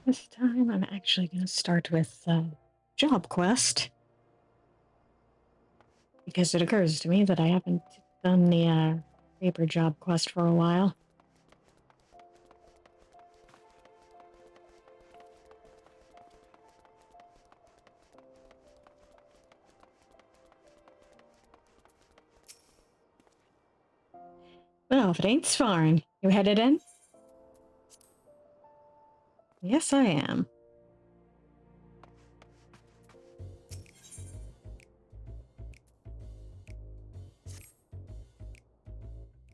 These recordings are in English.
This time I'm actually going to start with job quest. Because it occurs to me that I haven't done the paper job quest for a while. Well, if it ain't Svaran, you headed in? Yes, I am.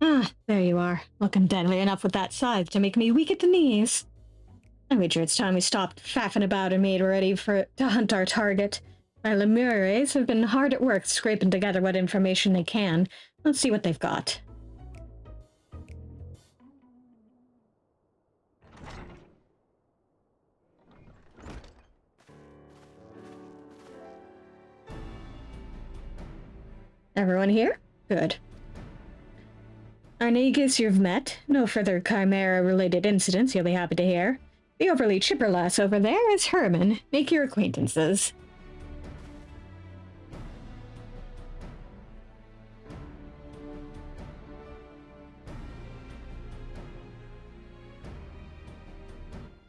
Ah, there you are, looking deadly enough with that scythe to make me weak at the knees. I wager it's time we stopped faffing about and made ready to hunt our target. My Lemures have been hard at work scraping together what information they can. Let's see what they've got. Everyone here? Good. Arnegas you've met. No further Chimera-related incidents you'll be happy to hear. The overly chipper lass over there is Herman. Make your acquaintances.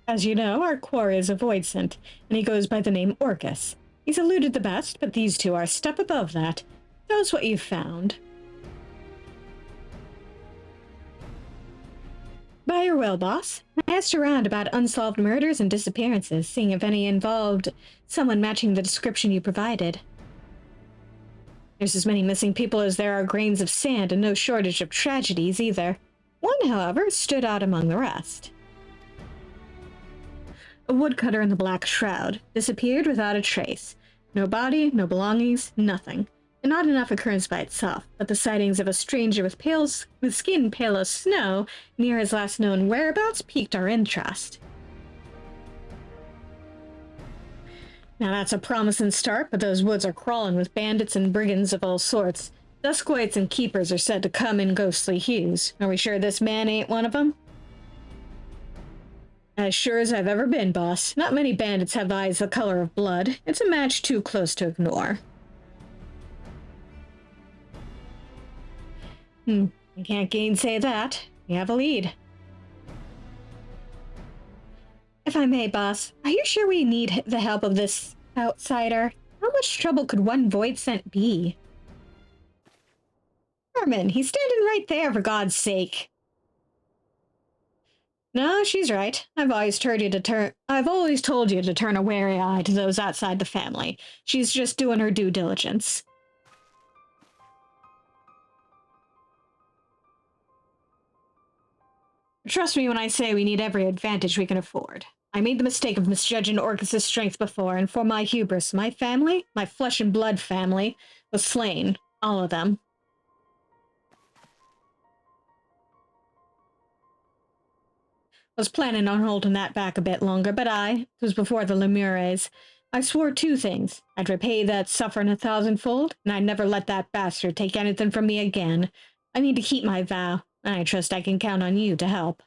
As you know, our quarry is a void scent, and he goes by the name Orcus. He's eluded the best, but these two are a step above that. Tell us what you've found. By your will, boss. I asked around about unsolved murders and disappearances, seeing if any involved someone matching the description you provided. There's as many missing people as there are grains of sand, and no shortage of tragedies either. One, however, stood out among the rest. A woodcutter in the black shroud disappeared without a trace. No body, no belongings, nothing. And not enough occurrence by itself, but the sightings of a stranger with skin pale as snow near his last known whereabouts piqued our interest. Now that's a promising start, but those woods are crawling with bandits and brigands of all sorts. Duskwights and keepers are said to come in ghostly hues. Are we sure this man ain't one of them? As sure as I've ever been, boss. Not many bandits have eyes the color of blood. It's a match too close to ignore. I can't gainsay that. We have a lead. If I may, boss, are you sure we need the help of this outsider? How much trouble could one void scent be? Herman, he's standing right there, for God's sake. No, she's right. I've always told you to turn a wary eye to those outside the family. She's just doing her due diligence. Trust me when I say we need every advantage we can afford. I made the mistake of misjudging Orcus' strength before, and for my hubris, my family, my flesh and blood family, was slain. All of them. Was planning on holding that back a bit longer, but it was before the Lemures. I swore two things. I'd repay that suffering 1,000-fold, and I'd never let that bastard take anything from me again. I need to keep my vow, and I trust I can count on you to help.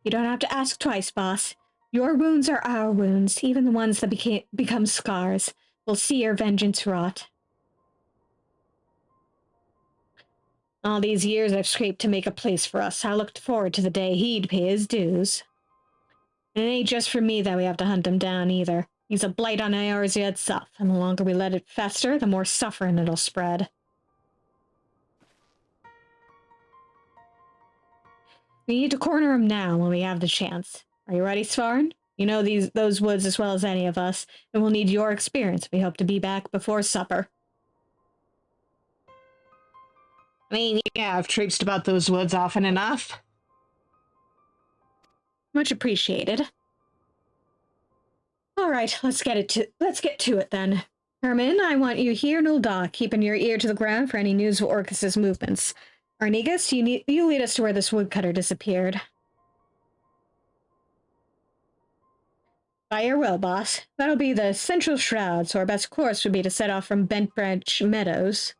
You don't have to ask twice, boss. Your wounds are our wounds, even the ones that become scars. We'll see your vengeance wrought. All these years I've scraped to make a place for us. I looked forward to the day he'd pay his dues. And it ain't just for me that we have to hunt him down, either. He's a blight on Eorzea itself, and the longer we let it fester, the more suffering it'll spread. We need to corner him now when we have the chance. Are you ready, Svaran? You know those woods as well as any of us, and we'll need your experience. We hope to be back before supper. I mean, yeah, I've traipsed about those woods often enough. Much appreciated. All right, let's get to it then. Herman, I want you here in Ul'dah, keeping your ear to the ground for any news of Orcus' movements. Arnegas, you lead us to where this woodcutter disappeared. By your will, boss. That'll be the central shroud, so our best course would be to set off from Bent Branch Meadows.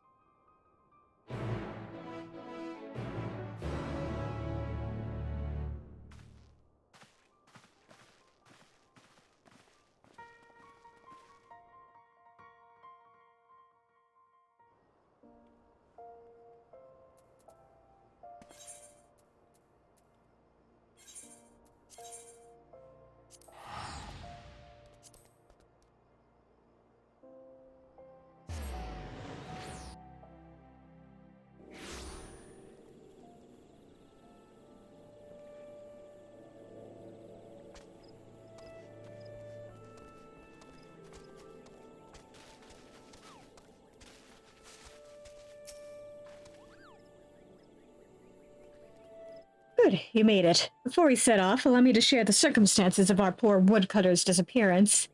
Good, you made it. Before we set off, allow me to share the circumstances of our poor woodcutter's disappearance.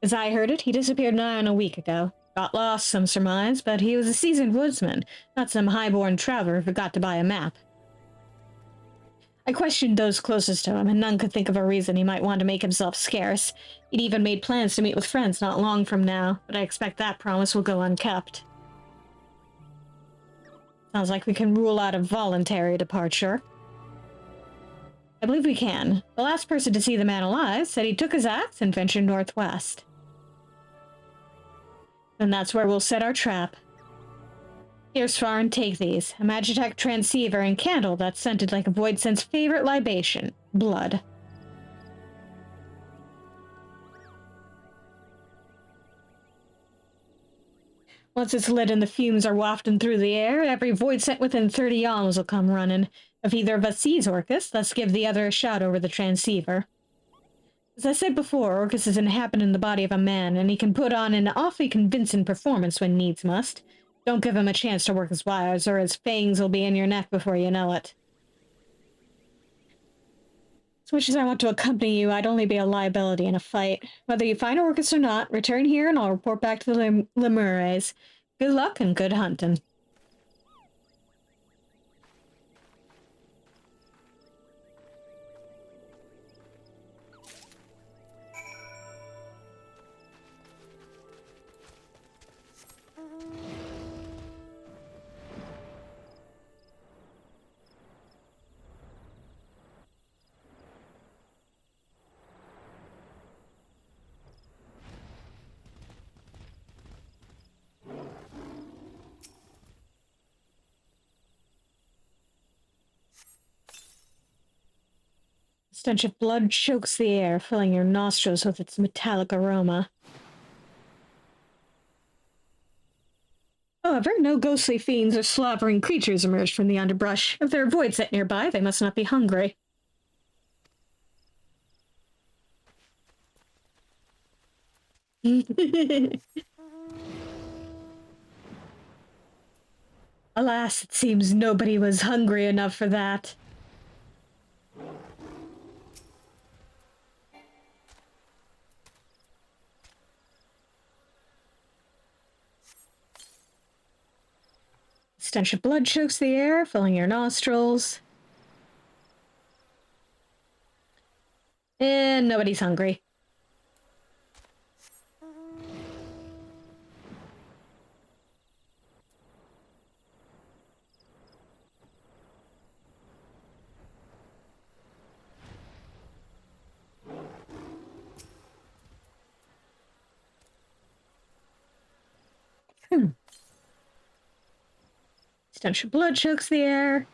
As I heard it, he disappeared nigh on a week ago. Got lost, some surmise, but he was a seasoned woodsman, not some high-born traveler who forgot to buy a map. I questioned those closest to him, and none could think of a reason he might want to make himself scarce. He'd even made plans to meet with friends not long from now, but I expect that promise will go unkept. Sounds like we can rule out a voluntary departure. I believe we can. The last person to see the man alive said he took his axe and ventured northwest. Then that's where we'll set our trap. Here, Svaran, take these. A Magitech transceiver and candle that's scented like a Voidsent's favorite libation, blood. Once it's lit and the fumes are wafting through the air, every Voidsent within 30 yalms will come running. If either of us sees Orcus, let's give the other a shout over the transceiver. As I said before, Orcus is inhabiting the body of a man, and he can put on an awfully convincing performance when needs must. Don't give him a chance to work his wires, or his fangs will be in your neck before you know it. As much as I want to accompany you, I'd only be a liability in a fight. Whether you find Orcus or not, return here and I'll report back to the Lemures. Good luck and good hunting. The stench of blood chokes the air, filling your nostrils with its metallic aroma. However, no ghostly fiends or slavering creatures emerged from the underbrush. If there are Voidsent nearby, they must not be hungry. Alas, it seems nobody was hungry enough for that. Stench of blood chokes the air, filling your nostrils. And nobody's hungry. Stench of blood chokes the air.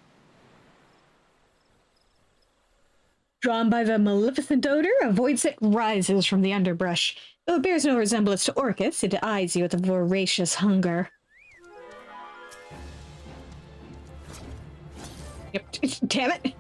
Drawn by the maleficent odor, a Voidsent rises from the underbrush. Though it bears no resemblance to Orcus, it eyes you with a voracious hunger. Yep. Damn it!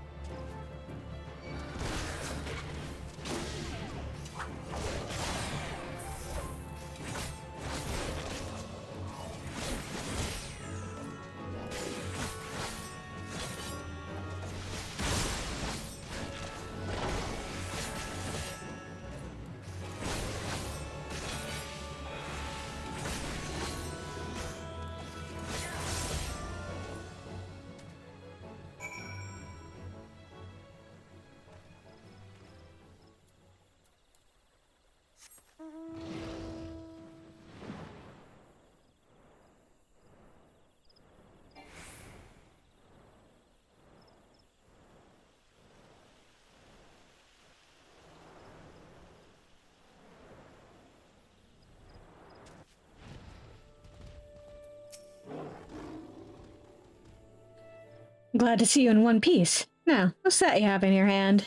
Glad to see you in one piece. Now, what's that you have in your hand?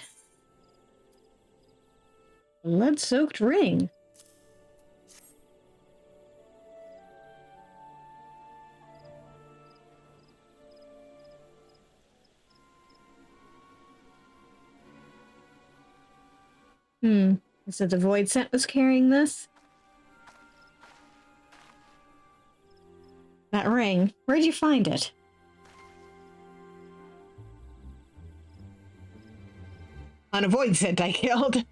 A lead-soaked ring. Is it the Voidsent was carrying this? That ring, where'd you find it? On a void scent I killed.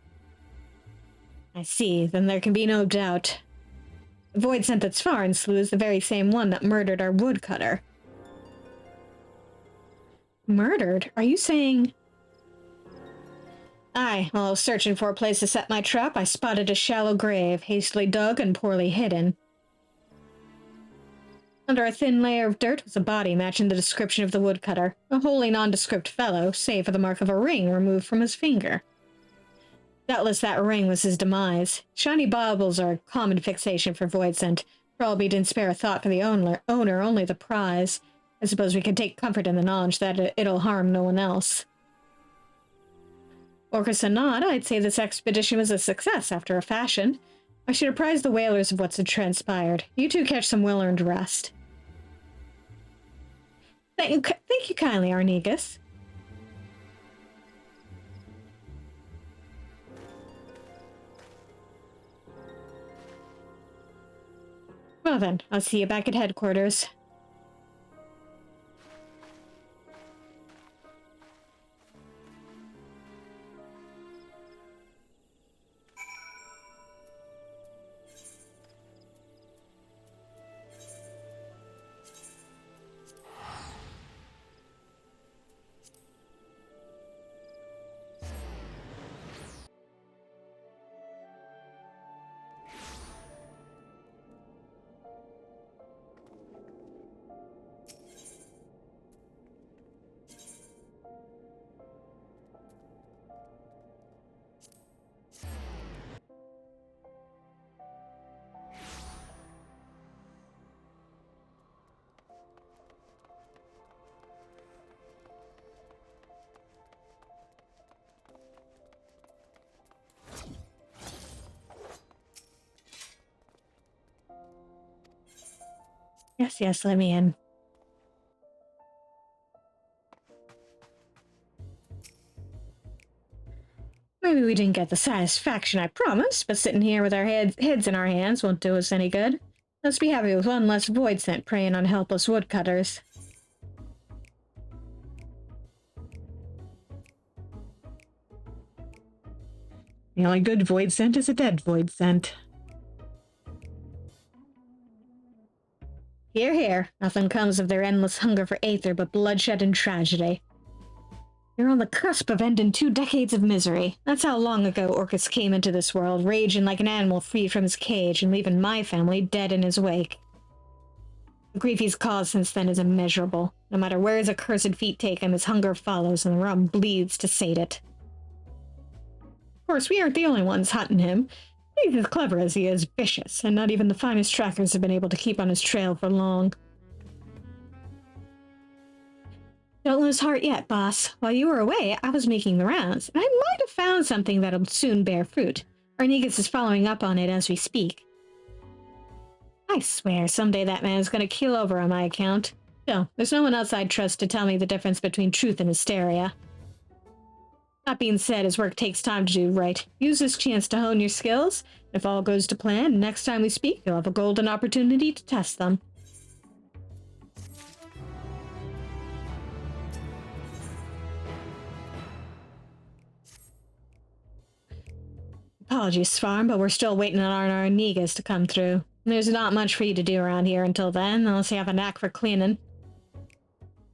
I see, then there can be no doubt. The void scent that Svaran slew is the very same one that murdered our woodcutter. Murdered? Are you saying... Aye, while I was searching for a place to set my trap, I spotted a shallow grave, hastily dug and poorly hidden. Under a thin layer of dirt was a body matching the description of the woodcutter, a wholly nondescript fellow, save for the mark of a ring removed from his finger. Doubtless that ring was his demise. Shiny baubles are a common fixation for void scent. Probably didn't spare a thought for the owner, only the prize. I suppose we can take comfort in the knowledge that it'll harm no one else. Orcus or not, I'd say this expedition was a success after a fashion. I should apprise the whalers of what's transpired. You two catch some well-earned rest. Thank you kindly, Arnegus. Well then, I'll see you back at headquarters. Yes, let me in. Maybe we didn't get the satisfaction I promised, but sitting here with our heads in our hands won't do us any good. Let's be happy with one less void scent preying on helpless woodcutters. The only good void scent is a dead void scent. Hear, hear. Nothing comes of their endless hunger for aether but bloodshed and tragedy. They're on the cusp of ending 2 decades of misery. That's how long ago Orcus came into this world, raging like an animal freed from his cage and leaving my family dead in his wake. The grief he's caused since then is immeasurable. No matter where his accursed feet take him, his hunger follows and the realm bleeds to sate it. Of course, we aren't the only ones hunting him. He's as clever as he is vicious, and not even the finest trackers have been able to keep on his trail for long. Don't lose heart yet, boss. While you were away, I was making the rounds, and I might have found something that'll soon bear fruit. Arnegus is following up on it as we speak. I swear, someday that man's gonna keel over on my account. Still, there's no one else I'd trust to tell me the difference between truth and hysteria. That being said, his work takes time to do right. Use this chance to hone your skills. If all goes to plan, next time we speak, you'll have a golden opportunity to test them. Apologies, Svaran, but we're still waiting on our Negas to come through. There's not much for you to do around here until then, unless you have a knack for cleaning.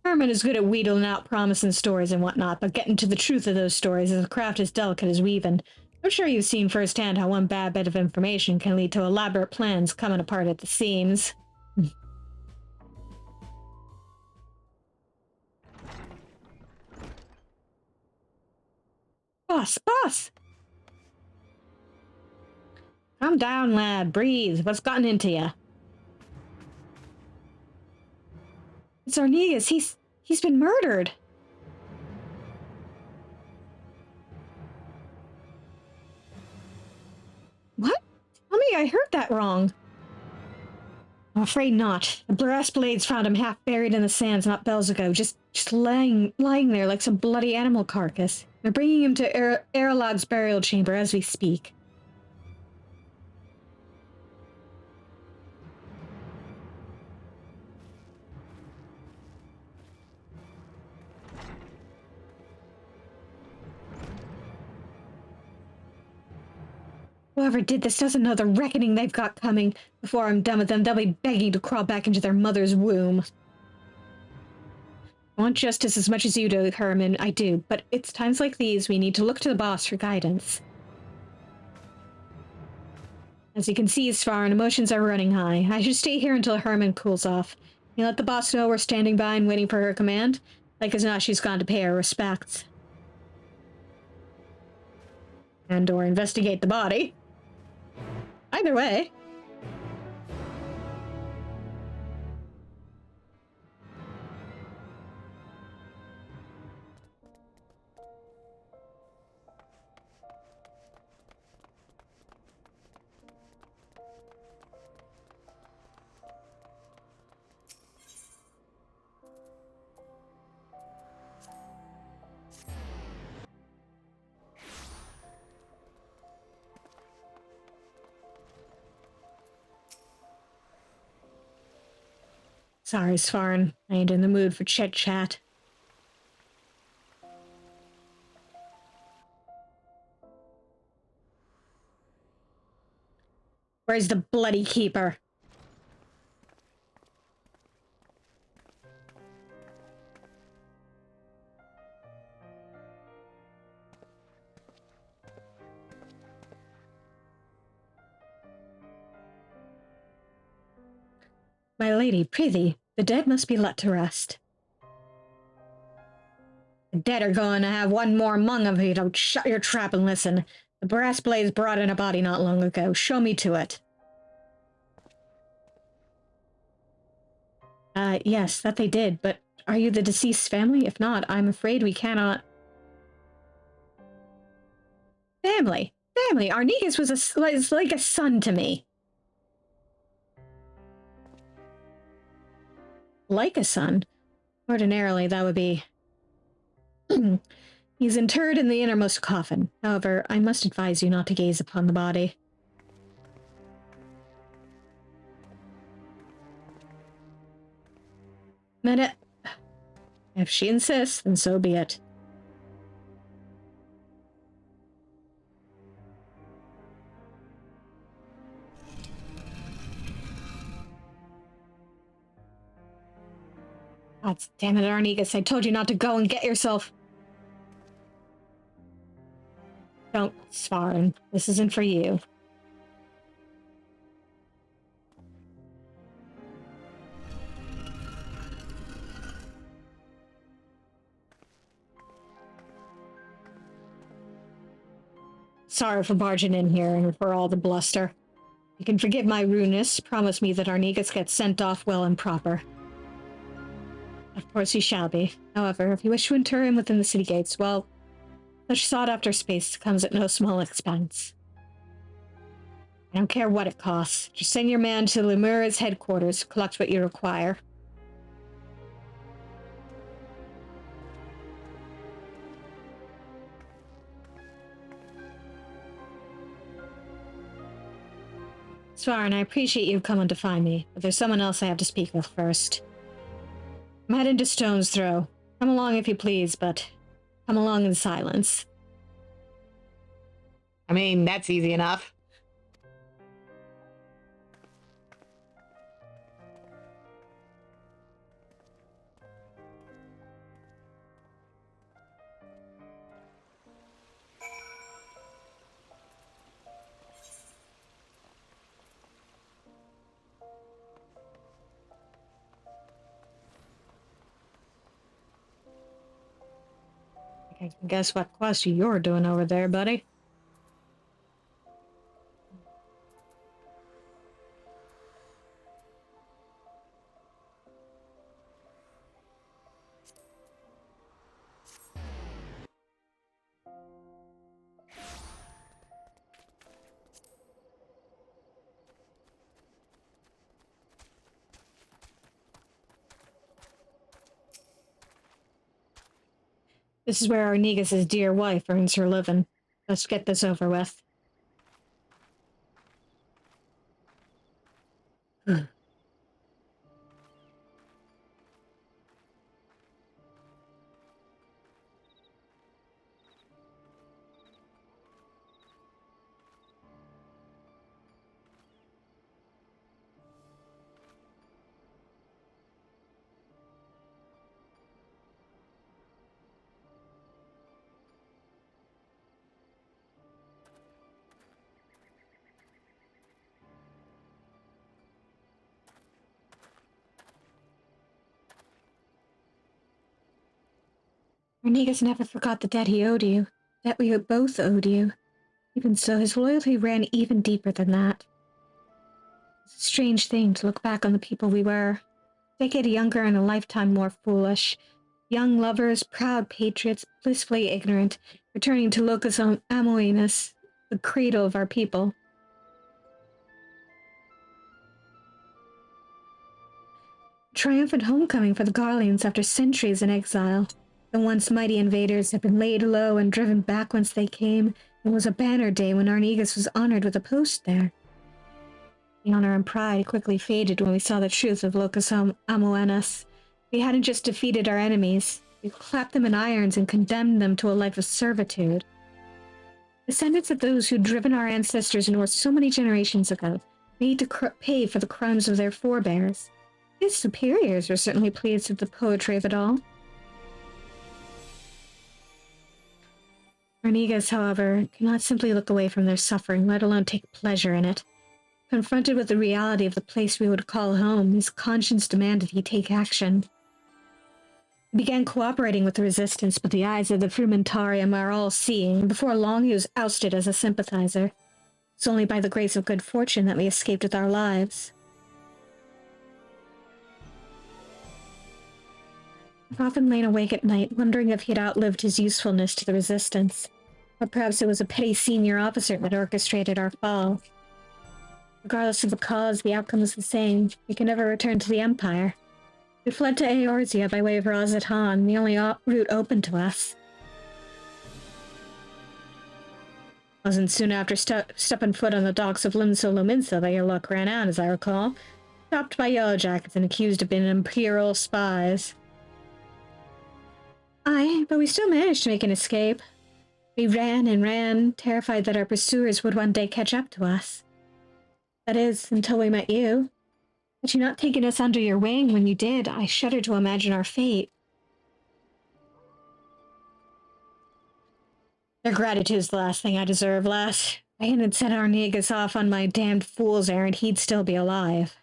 Herman is good at wheedling out promising stories and whatnot, but getting to the truth of those stories is a craft as delicate as weaving. I'm sure you've seen firsthand how one bad bit of information can lead to elaborate plans coming apart at the seams. Boss! Calm down, lad. Breathe. What's gotten into you? It's Arnegus. He's been murdered. What? Tell me I heard that wrong. I'm afraid not. The brass blades found him half buried in the sands not bells ago, just lying there like some bloody animal carcass. They're bringing him to Erlog's burial chamber as we speak. Whoever did this doesn't know the reckoning they've got coming. Before I'm done with them, they'll be begging to crawl back into their mother's womb. I want justice as much as you do, Herman. I do. But it's times like these we need to look to the boss for guidance. As you can see, Svaran, emotions are running high. I should stay here until Herman cools off. You let the boss know we're standing by and waiting for her command? Like as not, she's gone to pay her respects. And/or investigate the body. Either way. Sorry, Svaran. I ain't in the mood for chit-chat. Where's the bloody keeper? My lady, prithee, the dead must be let to rest. The dead are going to have one more mung of you. Don't shut your trap and listen. The brass blades brought in a body not long ago. Show me to it. Yes, that they did, but are you the deceased's family? If not, I'm afraid we cannot... Family! Family! Arnigas was like a son to me. Like a son? Ordinarily, that would be... He's interred in the innermost coffin. However, I must advise you not to gaze upon the body. Minute. If she insists, then so be it. God damn it, Arnigas, I told you not to go and get yourself... Don't, Svaran. This isn't for you. Sorry for barging in here and for all the bluster. You can forgive my rudeness. Promise me that Arnigas gets sent off well and proper. Of course he shall be. However, if you wish to inter him within the city gates, well, such sought-after space comes at no small expense. I don't care what it costs. Just send your man to Lemura's headquarters, collect what you require. Svaran, I appreciate you coming to find me, but there's someone else I have to speak with first. I'm heading to Stone's Throw. Come along if you please, but come along in silence. I mean, that's easy enough. I can guess what quest you're doing over there, buddy. This is where Arnigas' dear wife earns her living. Let's get this over with. Arnigas never forgot the debt he owed you, debt we both owed you. Even so, his loyalty ran even deeper than that. It's a strange thing to look back on the people we were. A decade younger and a lifetime more foolish. Young lovers, proud patriots, blissfully ignorant, returning to Locus Amoenus, the cradle of our people. Triumphant homecoming for the Garleans after centuries in exile. The once mighty invaders had been laid low and driven back whence they came. It was a banner day when Arnigas was honored with a post there. The honor and pride quickly faded when we saw the truth of Locus Amoenus. We hadn't just defeated our enemies, we clapped them in irons and condemned them to a life of servitude. Descendants of those who'd driven our ancestors north so many generations ago, made to pay for the crimes of their forebears. His superiors were certainly pleased with the poetry of it all. Arnigas, however, could not simply look away from their suffering, let alone take pleasure in it. Confronted with the reality of the place we would call home, his conscience demanded he take action. He began cooperating with the resistance, but the eyes of the Frumentarium are all-seeing. Before long, he was ousted as a sympathizer. It's only by the grace of good fortune that we escaped with our lives. I've often lain awake at night, wondering if he had outlived his usefulness to the resistance. Or perhaps it was a petty senior officer that orchestrated our fall. Regardless of the cause, the outcome was the same. We can never return to the Empire. We fled to Eorzea by way of Rozatan, the only route open to us. Wasn't soon after stepping foot on the docks of Limso Lominsa that your luck ran out, as I recall. Stopped by Yellowjackets and accused of being Imperial spies. Aye, but we still managed to make an escape. We ran and ran, terrified that our pursuers would one day catch up to us. That is, until we met you. Had you not taken us under your wing when you did, I shudder to imagine our fate. Their gratitude's the last thing I deserve, lass. If I hadn't sent Arnigas off on my damned fool's errand, he'd still be alive.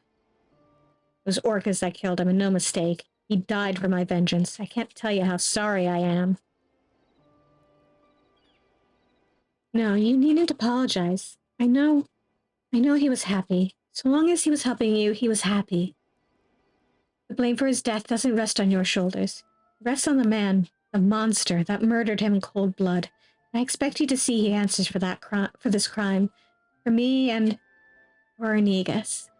It was Orcus that killed him, and no mistake. He died for my vengeance. I can't tell you how sorry I am. No, you needn't apologize. I know he was happy. So long as he was helping you, he was happy. The blame for his death doesn't rest on your shoulders. It rests on the man, the monster, that murdered him in cold blood. And I expect you to see he answers for this crime. For me and for Arnigas.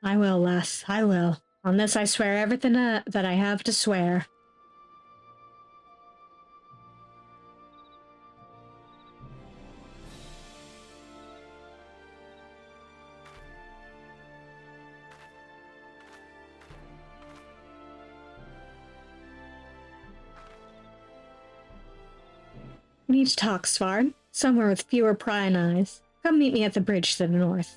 I will, lass, I will. On this I swear everything that I have to swear. We need to talk, Svaran. Somewhere with fewer prying eyes. Come meet me at the bridge to the north.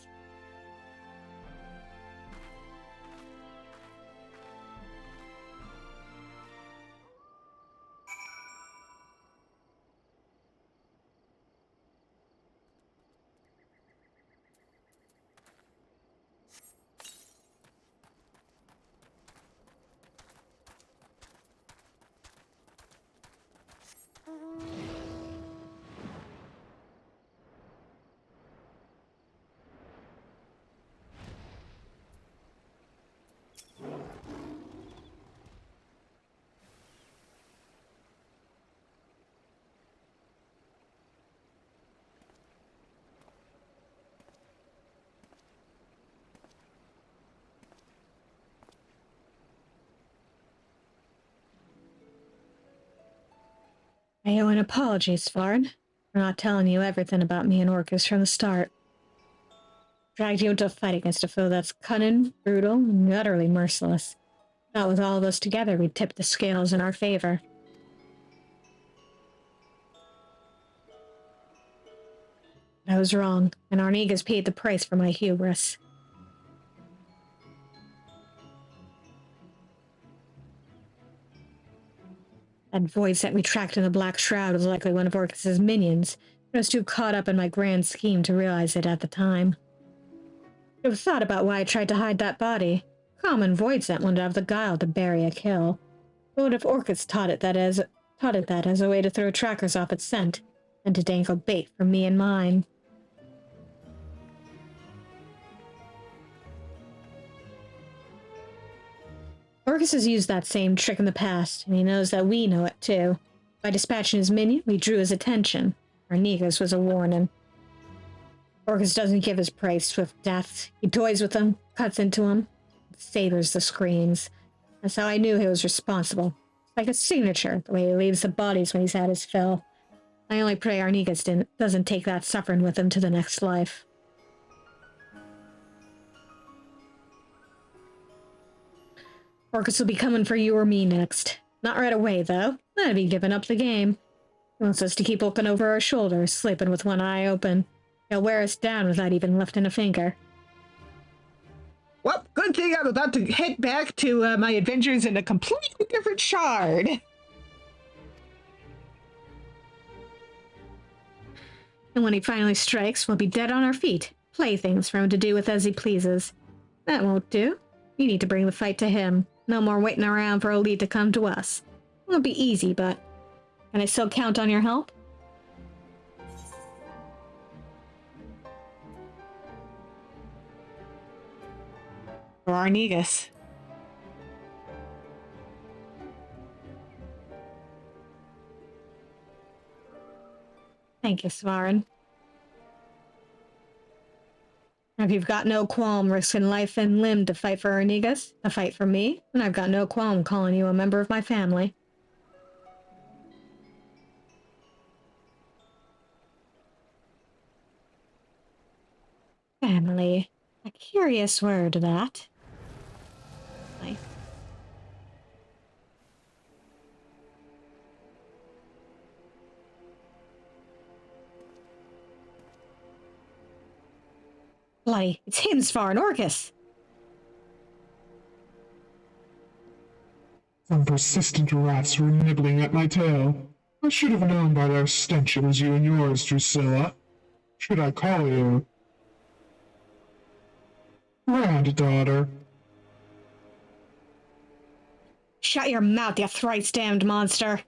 I owe an apology, Svaran, for not telling you everything about me and Orcus from the start. Dragged you into a fight against a foe that's cunning, brutal, and utterly merciless. Thought with all of us together we'd tip the scales in our favor. I was wrong, and Arnigas paid the price for my hubris. That void sent me tracked in the Black Shroud was likely one of Orcus's minions. I was too caught up in my grand scheme to realize it at the time. I've thought about why I tried to hide that body. Common void scent wouldn't have the guile to bury a kill. But what if Orcus taught it that as a way to throw trackers off its scent, and to dangle bait for me and mine? Orcus has used that same trick in the past, and he knows that we know it too. By dispatching his minion, we drew his attention. Arnigas was a warning. Orcus doesn't give his prey swift deaths. He toys with them, cuts into them, savors the screams. That's how I knew he was responsible. It's like a signature, the way he leaves the bodies when he's had his fill. I only pray Arnigas doesn't take that suffering with him to the next life. Orcus will be coming for you or me next. Not right away, though. That'd be giving up the game. He wants us to keep looking over our shoulders, sleeping with one eye open. He'll wear us down without even lifting a finger. Well, good thing I'm about to head back to my adventures in a completely different shard. And when he finally strikes, we'll be dead on our feet. Playthings for him to do with as he pleases. That won't do. You need to bring the fight to him. No more waiting around for a lead to come to us. It won't be easy, but can I still count on your help? For Arnigas. Thank you, Svaran. If you've got no qualm risking life and limb to fight for Arnigas, to fight for me, then I've got no qualm calling you a member of my family. Family. A curious word, that. Nice. Bloody, it's him, Svaran Orcus! Some persistent rats were nibbling at my tail. I should have known by their stench it was you and yours, Drusilla. Should I call you? Granddaughter. Shut your mouth, you thrice-damned monster!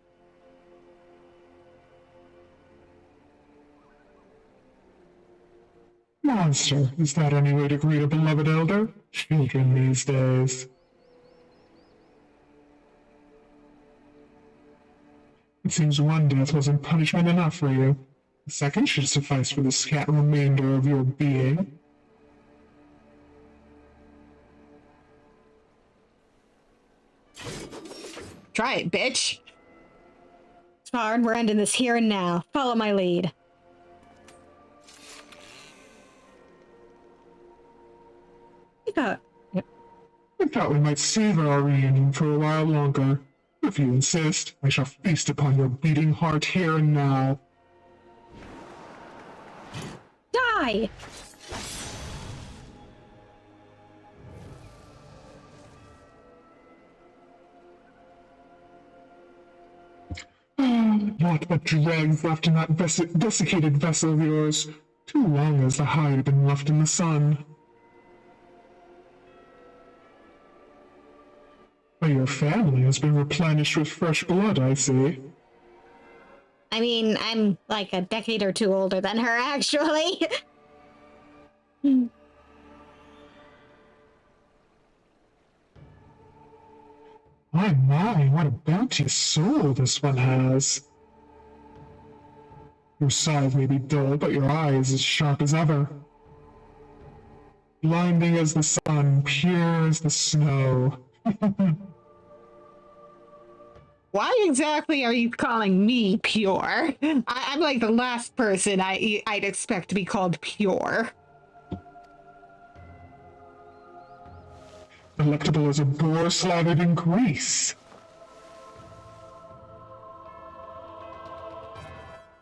Monster, is that any way to greet a beloved elder? Children these days. It seems one death wasn't punishment enough for you. The second should suffice for the scant remainder of your being. Try it, bitch. Svaran, we're ending this here and now. Follow my lead. I thought we might savor our reunion for a while longer. If you insist, I shall feast upon your beating heart here and now. Die! Naught but dregs left in that desiccated vessel of yours. Too long has the hide been left in the sun. But your family has been replenished with fresh blood, I see. I mean, I'm like a decade or two older than her, actually. My, what a bounteous soul this one has. Your scythe may be dull, but your eye is as sharp as ever. Blinding as the sun, pure as the snow. Why exactly are you calling me pure? I'm like the last person I'd expect to be called pure. Delectable as a boar slathered in grease.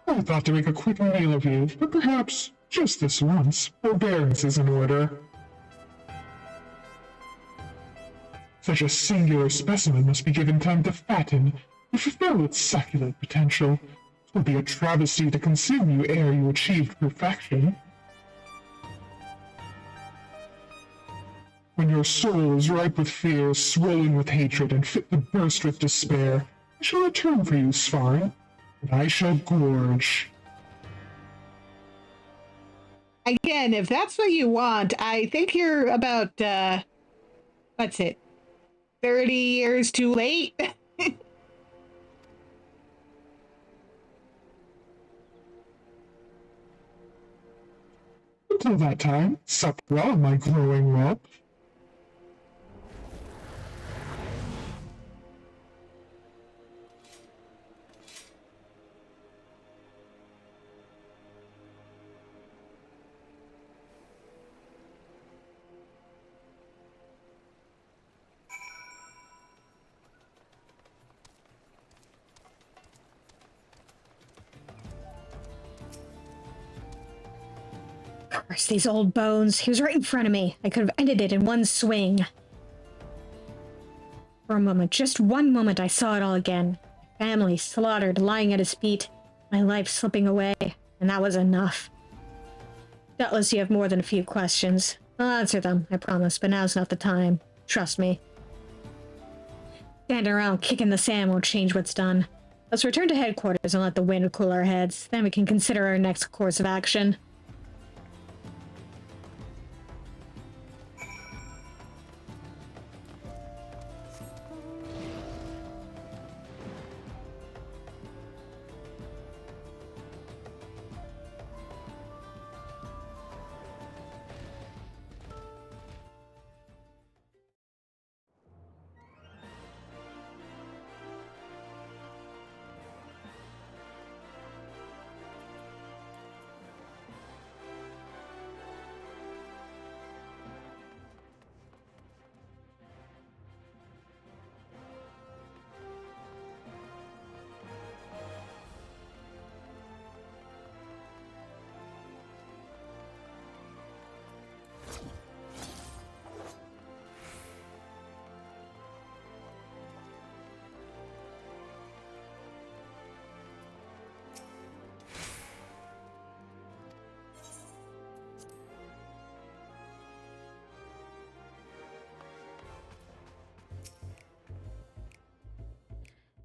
I thought to make a quick meal of you, but perhaps, just this once, forbearance is in order. Such a singular specimen must be given time to fatten, to fulfill its succulent potential. It would be a travesty to consume you ere you achieved perfection. when your soul is ripe with fear, swollen with hatred, and fit to burst with despair, I shall return for you, Svaran, and I shall gorge. Again, if that's what you want, I think you're about, what's it, 30 years too late? Until that time, sup well, my growing whelp. Curse these old bones. He was right in front of me. I could have ended it in one swing. For a moment, just one moment, I saw it all again. Family slaughtered, lying at his feet. My life slipping away. And that was enough. Doubtless you have more than a few questions. I'll answer them, I promise, but now's not the time. Trust me. Standing around kicking the sand won't change what's done. Let's return to headquarters and let the wind cool our heads. Then we can consider our next course of action.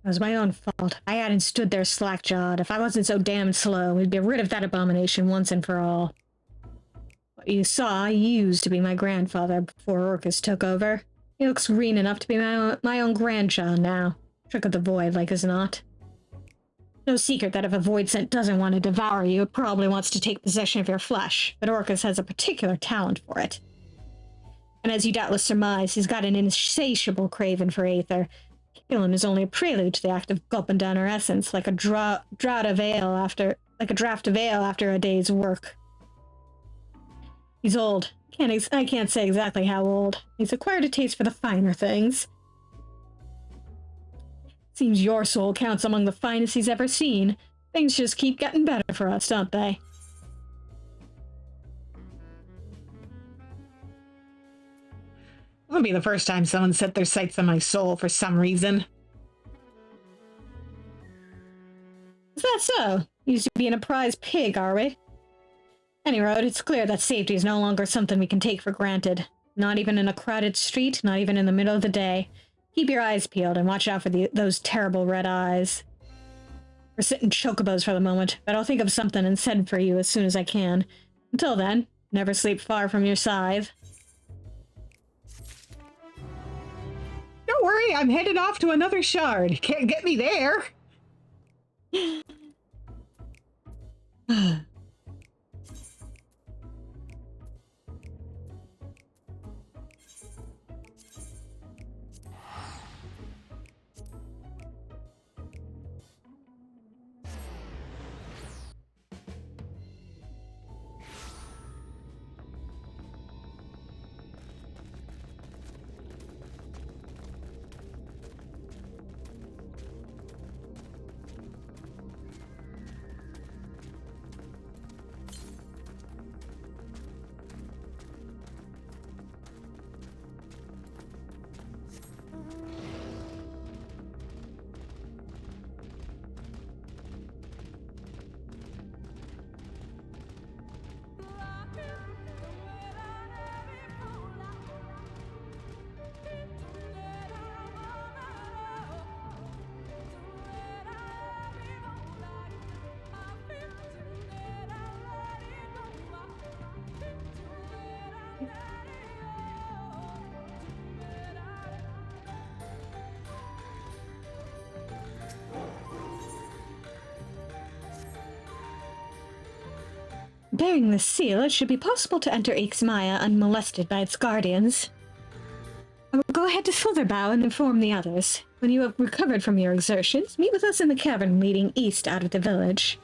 It was my own fault. I hadn't stood there slack-jawed. If I wasn't so damn slow, we'd be rid of that abomination once and for all. What you saw, I used to be my grandfather before Orcus took over. He looks green enough to be my own grandchild now. Trick of the void, like as not. No secret that if a void scent doesn't want to devour you, it probably wants to take possession of your flesh, but Orcus has a particular talent for it. And as you doubtless surmise, he's got an insatiable craving for aether. Killing is only a prelude to the act of gulping down her essence, like a draught of ale after a day's work. He's old. I can't say exactly how old. He's acquired a taste for the finer things. Seems your soul counts among the finest he's ever seen. Things just keep getting better for us, don't they? It'll be the first time someone set their sights on my soul for some reason. Is that so? Used to being a prize pig, are we? Any road, it's clear that safety is no longer something we can take for granted. Not even in a crowded street, not even in the middle of the day. Keep your eyes peeled and watch out for those terrible red eyes. We're sitting chocobos for the moment, but I'll think of something and send for you as soon as I can. Until then, never sleep far from your scythe. Don't worry, I'm headed off to another shard. Can't get me there. bearing this seal, it should be possible to enter Ixmaya unmolested by its guardians. I will go ahead to Silverbow and inform the others. When you have recovered from your exertions, meet with us in the cavern leading east out of the village.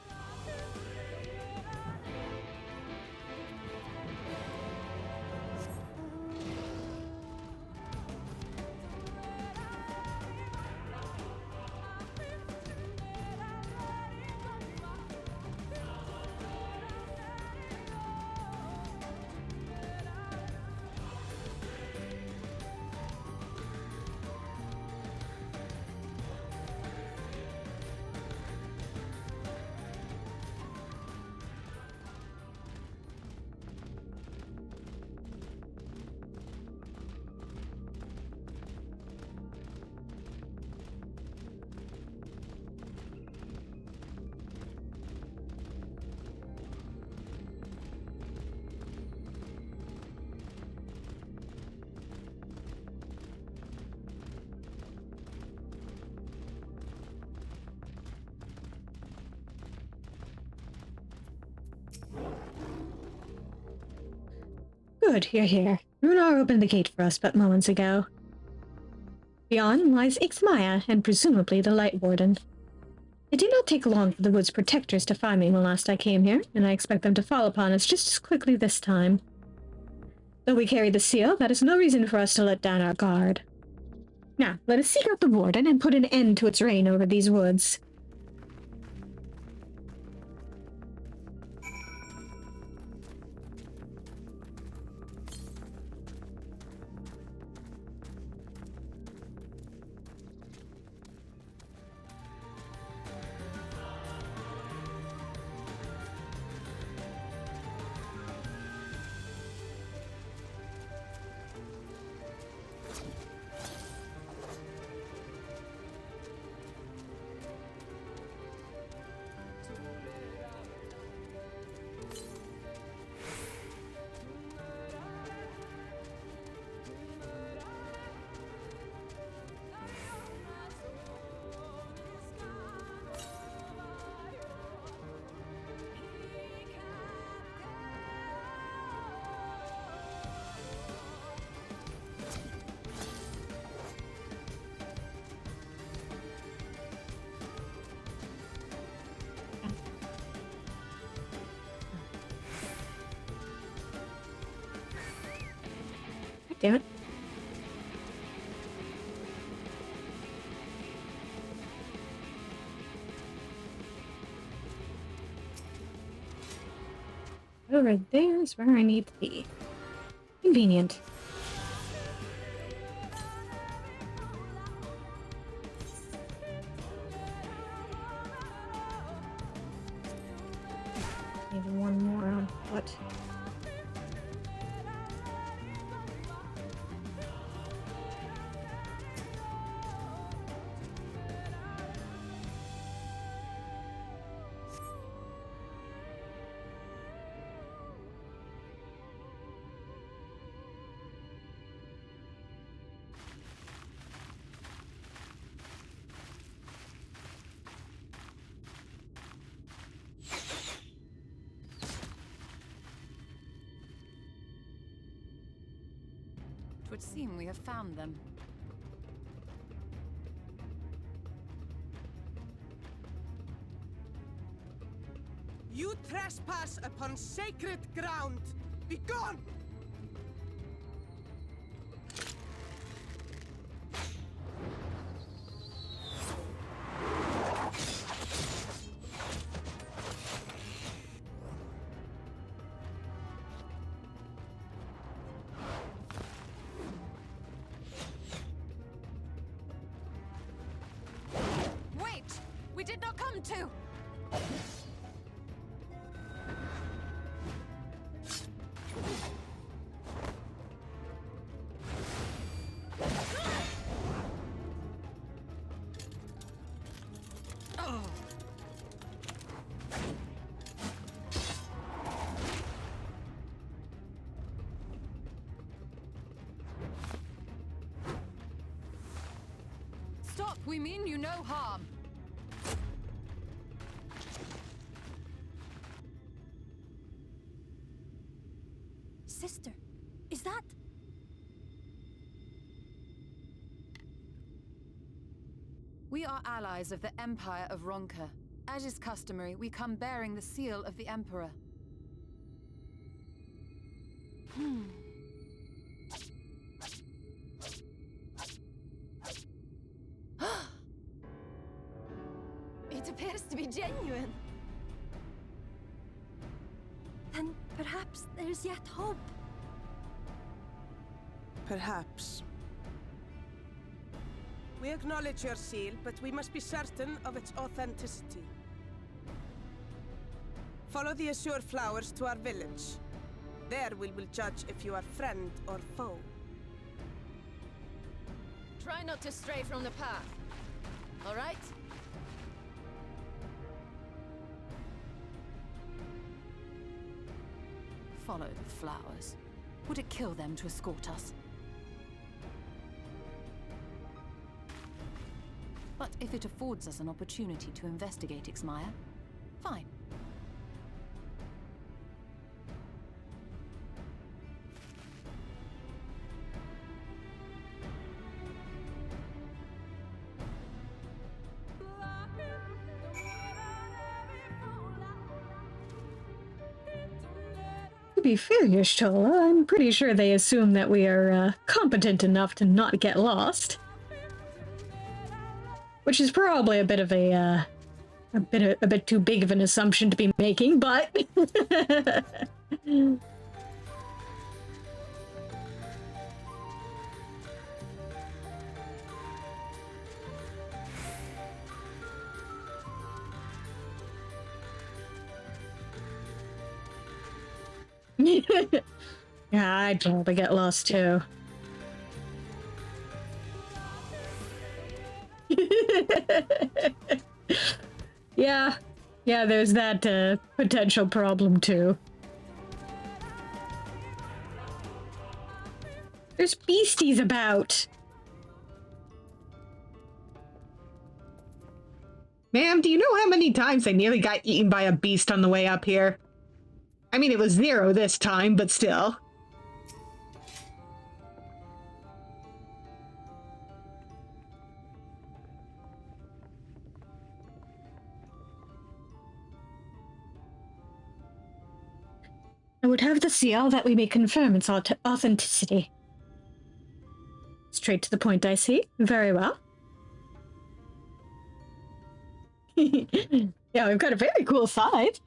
Good, you're here. Runar opened the gate for us but moments ago. Beyond lies Ixmaya, and presumably the Light Warden. It did not take long for the Wood's protectors to find me when last I came here, and I expect them to fall upon us just as quickly this time. Though we carry the seal, that is no reason for us to let down our guard. Now, let us seek out the Warden and put an end to its reign over these woods. Damn it. Over there is where I need to be. Convenient. Maybe one more on foot. It would seem we have found them. You trespass upon sacred ground! Begone! Wait! We did not come to! Stop! We mean you no harm. sister. Is that... We are allies of the Empire of Ronka. As is customary, we come bearing the seal of the Emperor. It appears to be genuine. Then perhaps there's yet hope. Perhaps. We acknowledge your seal, but we must be certain of its authenticity. Follow the azure flowers to our village. There we will judge if you are friend or foe. Try not to stray from the path. All right? Follow the flowers. Would it kill them to escort us? But if it affords us an opportunity to investigate Ixmaya, fine. To be fair, Y'shtola, I'm pretty sure they assume that we are competent enough to not get lost. Which is probably a bit of a bit too big of an assumption to be making, but yeah, I'd probably get lost too. Yeah, there's that potential problem too. There's beasties about. Ma'am, do you know how many times I nearly got eaten by a beast on the way up here? I mean, it was 0 this time, but still. I would have the seal that we may confirm its authenticity. Straight to the point, I see. Very well. Yeah, we've got a very cool side.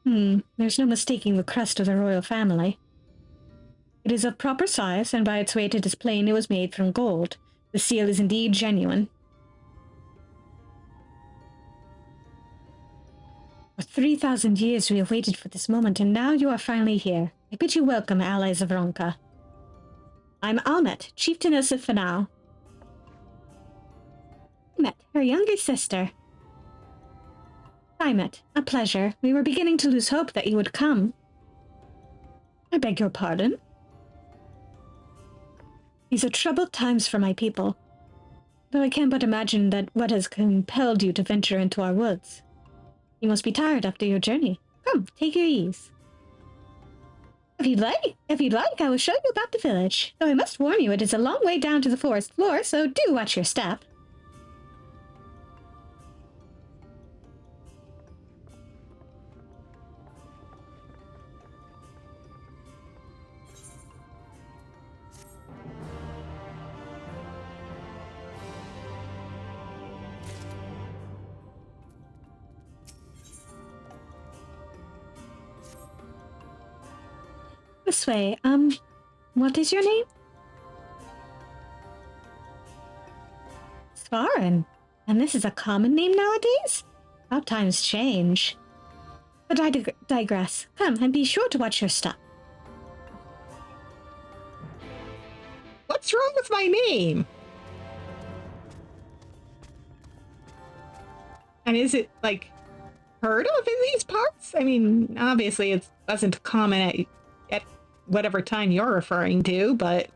There's no mistaking the crest of the royal family. It is of proper size, and by its weight it is plain it was made from gold. The seal is indeed genuine. For 3,000 years we have waited for this moment, and now you are finally here. I bid you welcome, allies of Ronka. I'm Almet, chieftainess of Fanow. Almet, her younger sister. Almet, a pleasure. We were beginning to lose hope that you would come. I beg your pardon? These are troubled times for my people, though I can but imagine that what has compelled you to venture into our woods. You must be tired after your journey. Come, take your ease. If you'd like, I will show you about the village. Though I must warn you, it is a long way down to the forest floor, so do watch your step. This way, what is your name? Svaran. And this is a common name nowadays? How times change. But I digress. Come, and be sure to watch your step. What's wrong with my name? And is it, like, heard of in these parts? I mean, obviously it wasn't common at whatever time you're referring to, but...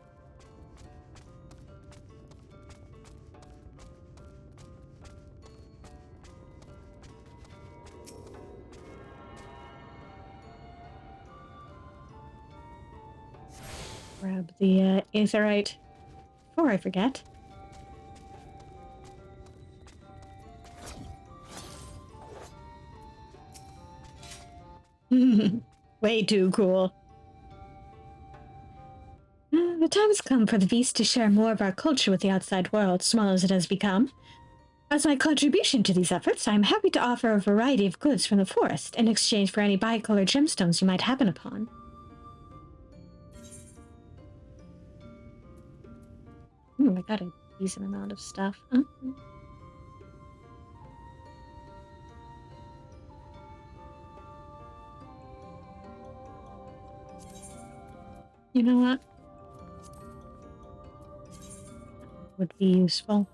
grab the aetherite before I forget. Way too cool. The time has come for the Viis to share more of our culture with the outside world, small as it has become. As my contribution to these efforts, I am happy to offer a variety of goods from the forest in exchange for any bicolored gemstones you might happen upon. I got a decent amount of stuff. You know what? Would be useful.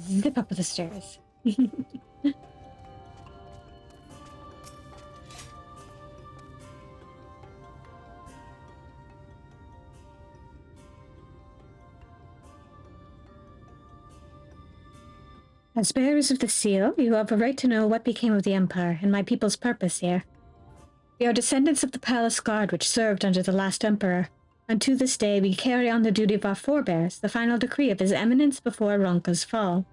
Zip up the stairs. As bearers of the seal, you have a right to know what became of the Empire and my people's purpose here. We are descendants of the palace guard which served under the last Emperor, and to this day we carry on the duty of our forebears, the final decree of His Eminence before Ronka's fall.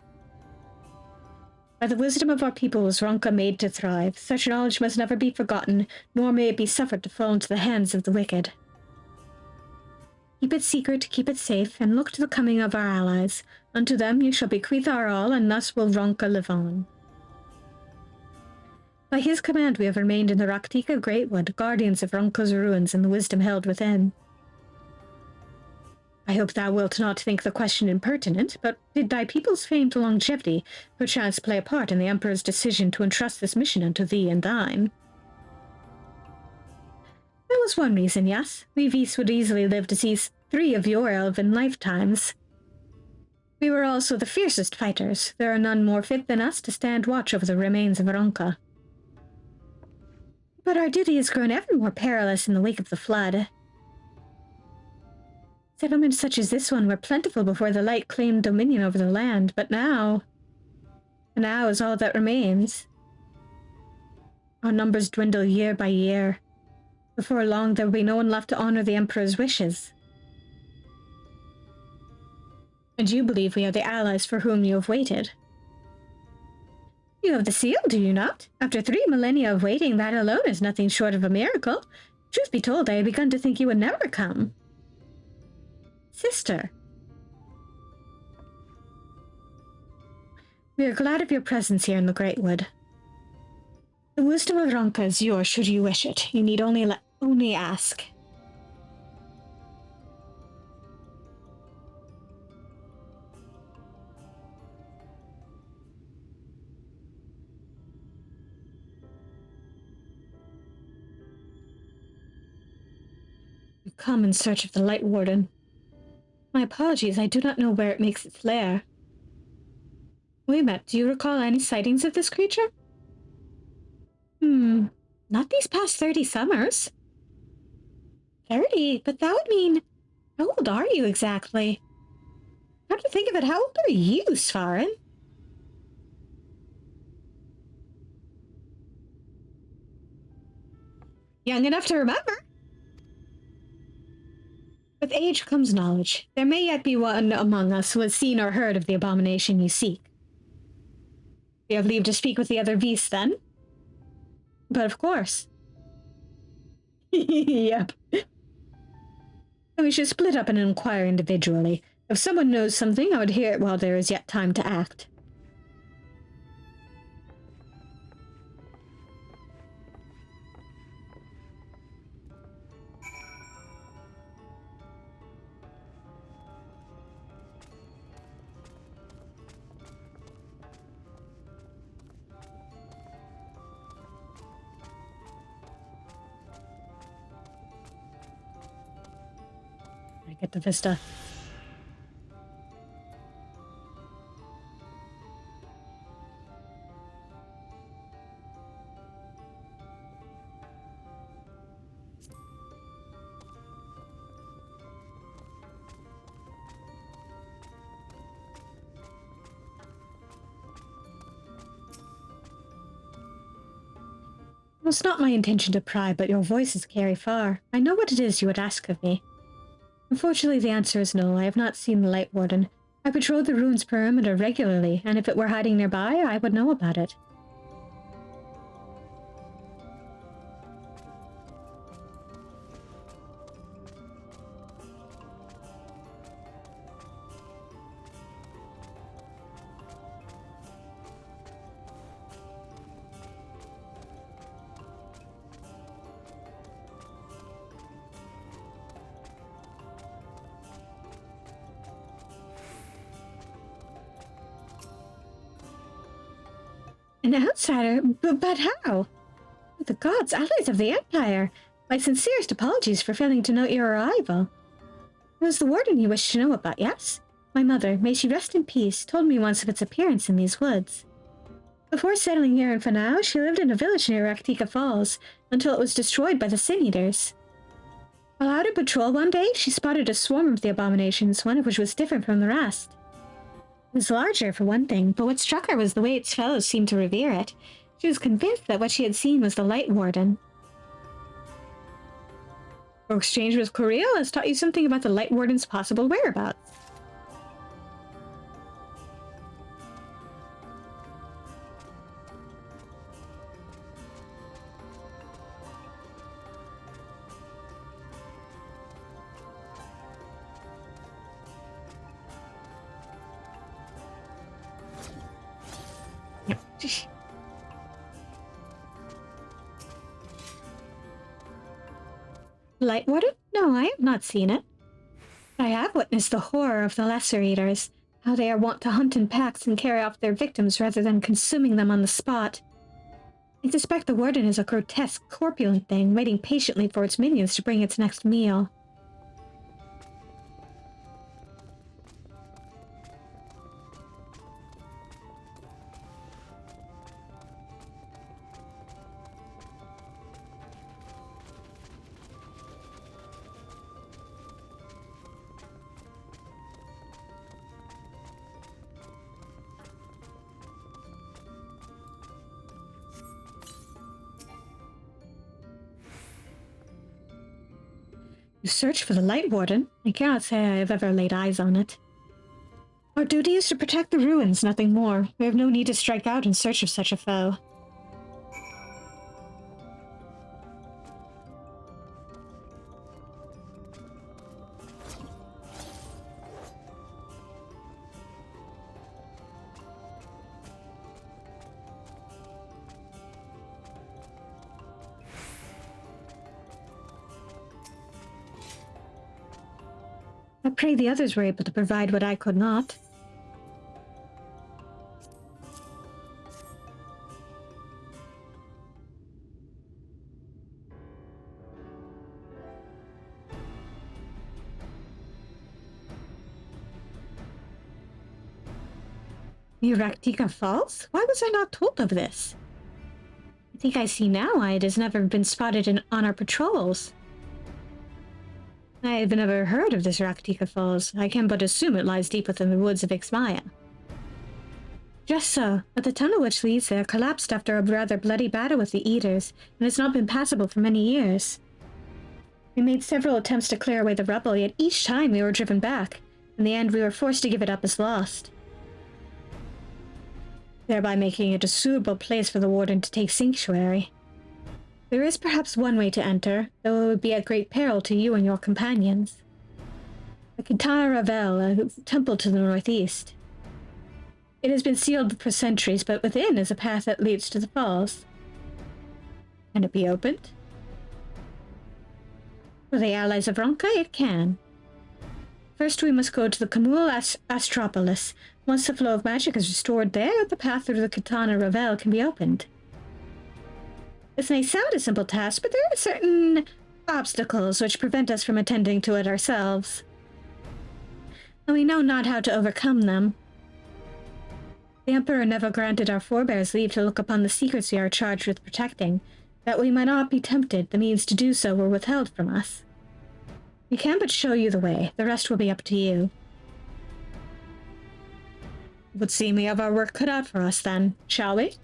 By the wisdom of our people was Ronka made to thrive. Such knowledge must never be forgotten, nor may it be suffered to fall into the hands of the wicked. Keep it secret, keep it safe, and look to the coming of our allies. Unto them you shall bequeath our all, and thus will Ronka live on. By his command we have remained in the Raktika Greatwood, guardians of Ronka's ruins and the wisdom held within. I hope thou wilt not think the question impertinent, but did thy people's famed longevity perchance play a part in the Emperor's decision to entrust this mission unto thee and thine? There was one reason, yes. We Viis would easily live to see 3 of your elven lifetimes. We were also the fiercest fighters. There are none more fit than us to stand watch over the remains of Ronka. But our duty has grown ever more perilous in the wake of the flood. Settlements such as this one were plentiful before the light claimed dominion over the land, but now is all that remains. Our numbers dwindle year by year. Before long, there will be no one left to honor the Emperor's wishes. And you believe we are the allies for whom you have waited. You have the seal, do you not? After 3 millennia of waiting, that alone is nothing short of a miracle. Truth be told, I had begun to think you would never come. Sister. We are glad of your presence here in the Great Wood. The wisdom of Ronka is yours should you wish it. You need only ask. You come in search of the Light Warden. My apologies, I do not know where it makes its lair. We met. Do you recall any sightings of this creature? Not these past 30 summers. 30? But that would mean... How old are you exactly? Come to think of it, how old are you, Svaran? Young enough to remember. With age comes knowledge. There may yet be one among us who has seen or heard of the abomination you seek. We have leave to speak with the other Viis, then? But of course. Yep. And we should split up and inquire individually. If someone knows something, I would hear it while there is yet time to act. Get the vista. It's not my intention to pry, but your voices carry far. I know what it is you would ask of me. Unfortunately, the answer is no. I have not seen the Light Warden. I patrol the ruins perimeter regularly, and if it were hiding nearby, I would know about it. An outsider? But how? The gods, allies of the Empire! My sincerest apologies for failing to note your arrival. It was the Warden you wished to know about, yes? My mother, may she rest in peace, told me once of its appearance in these woods. Before settling here in Fanow, she lived in a village near Raktika Falls, until it was destroyed by the Sin Eaters. While out on patrol one day, she spotted a swarm of the abominations, one of which was different from the rest. It was larger, for one thing, but what struck her was the way its fellows seemed to revere it. She was convinced that what she had seen was the Light Warden. Your exchange with Coriel has taught you something about the Light Warden's possible whereabouts. Light Warden? No, I have not seen it. But I have witnessed the horror of the Lesser Eaters, how they are wont to hunt in packs and carry off their victims rather than consuming them on the spot. I suspect the Warden is a grotesque, corpulent thing, waiting patiently for its minions to bring its next meal. You search for the Light Warden? I cannot say I have ever laid eyes on it. Our duty is to protect the ruins, nothing more. We have no need to strike out in search of such a foe. I pray the others were able to provide what I could not. Raktika Falls? Why was I not told of this? I think I see now why it has never been spotted on our patrols. I have never heard of this Raktika Falls. I can but assume it lies deep within the woods of Ixmaya. Just so, but the tunnel which leads there collapsed after a rather bloody battle with the Eaters, and has not been passable for many years. We made several attempts to clear away the rubble, yet each time we were driven back. In the end, we were forced to give it up as lost, thereby making it a suitable place for the Warden to take sanctuary. There is perhaps one way to enter, though it would be at great peril to you and your companions. The Kitana Ravel, a temple to the northeast. It has been sealed for centuries, but within is a path that leads to the falls. Can it be opened? For the allies of Ronka, it can. First, we must go to the Kamul Astropolis. Once the flow of magic is restored there, the path through the Kitana Ravel can be opened. This may sound a simple task, but there are certain obstacles which prevent us from attending to it ourselves. And we know not how to overcome them. The Emperor never granted our forebears leave to look upon the secrets we are charged with protecting. That we might not be tempted, the means to do so were withheld from us. We can but show you the way. The rest will be up to you. It would seem we have our work cut out for us then, shall we?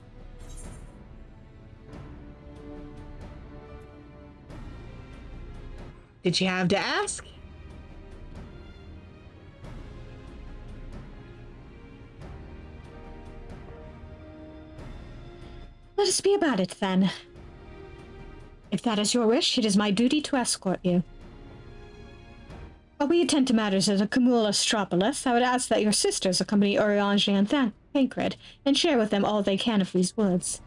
did you have to ask? Let us be about it, then. If that is your wish, it is my duty to escort you. While we attend to matters at the Camula Stropolis, I would ask that your sisters accompany Urianger and Thancred, and share with them all they can of these woods.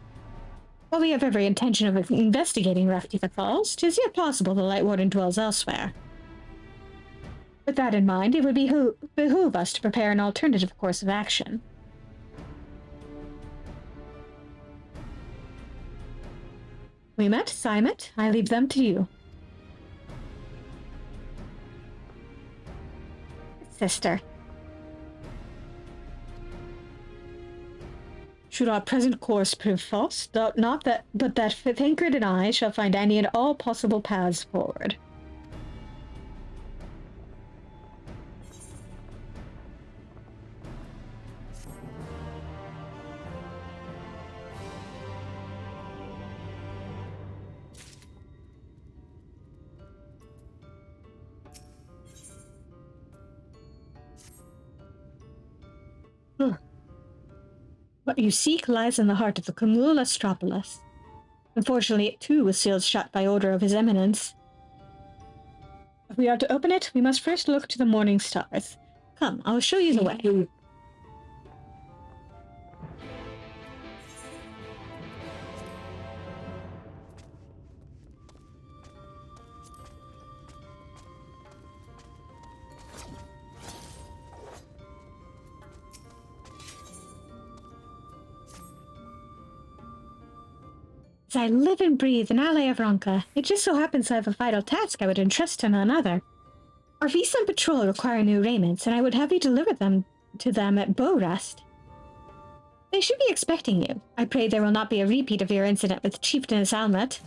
While we have every intention of investigating Raftiva Falls, 'tis yet possible the Light Warden dwells elsewhere. With that in mind, it would behoove us to prepare an alternative course of action. Simet, I leave them to you. Sister. Should our present course prove false, doubt not that, but that Thancred and I shall find any and all possible paths forward. What you seek lies in the heart of the Camula Stropolis. Unfortunately, it too was sealed shut by order of His Eminence. If we are to open it, we must first look to the morning stars. Come, I will show you the way. As I live and breathe in Alley of Ronka, it just so happens I have a vital task I would entrust to none other. Our Viis and patrol require new raiments, and I would have you deliver them to them at Bow Rest. They should be expecting you. I pray there will not be a repeat of your incident with Chieftainess Almet.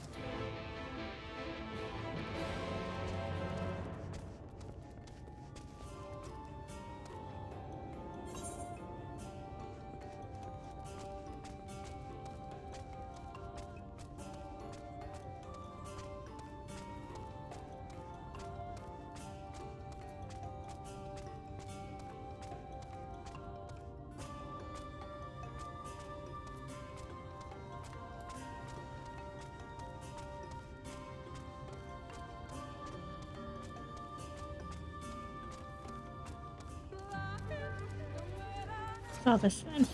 All this then.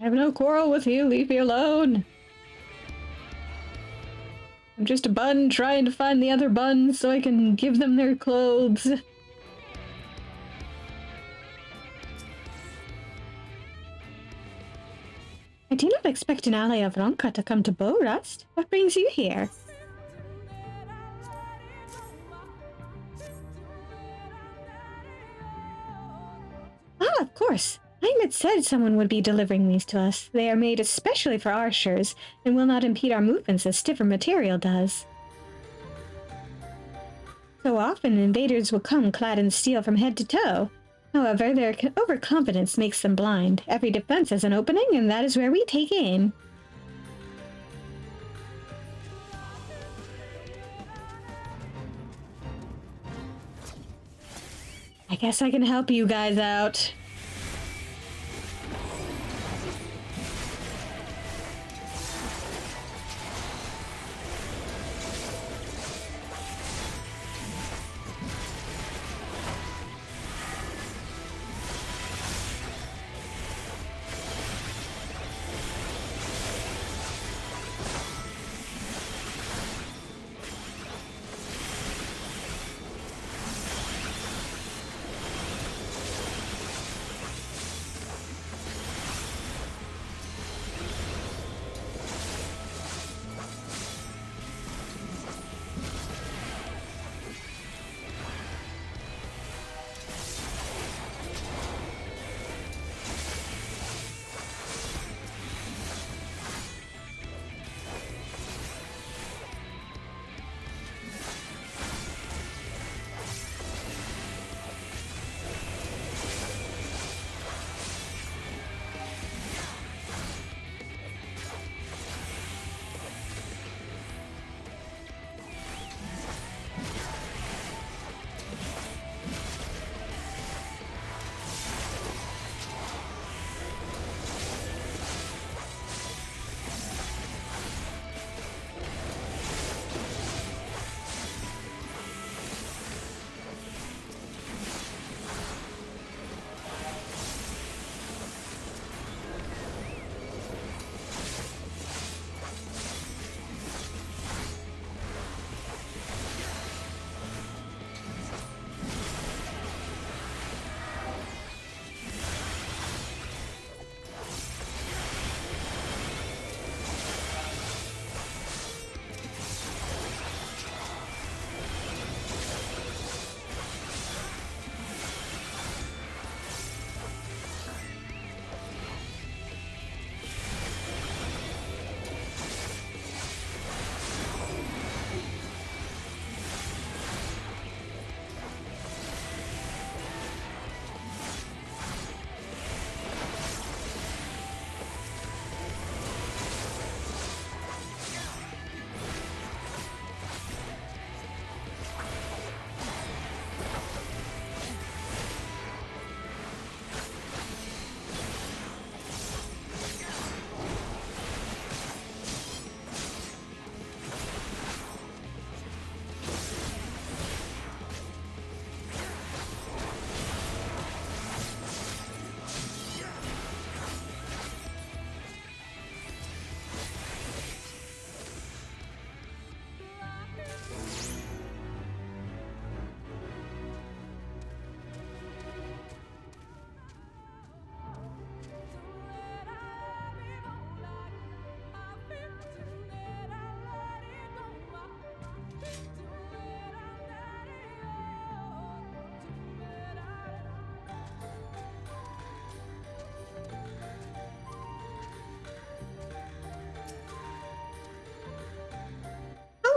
I have no quarrel with you, leave me alone. I'm just a bun trying to find the other buns so I can give them their clothes. I do not expect an ally of Ronka to come to Borust. What brings you here? Ah, of course. Ahmed said someone would be delivering these to us. They are made especially for archers and will not impede our movements as stiffer material does. So often, invaders will come clad in steel from head to toe. However, their overconfidence makes them blind. Every defense has an opening, and that is where we take aim. I guess I can help you guys out.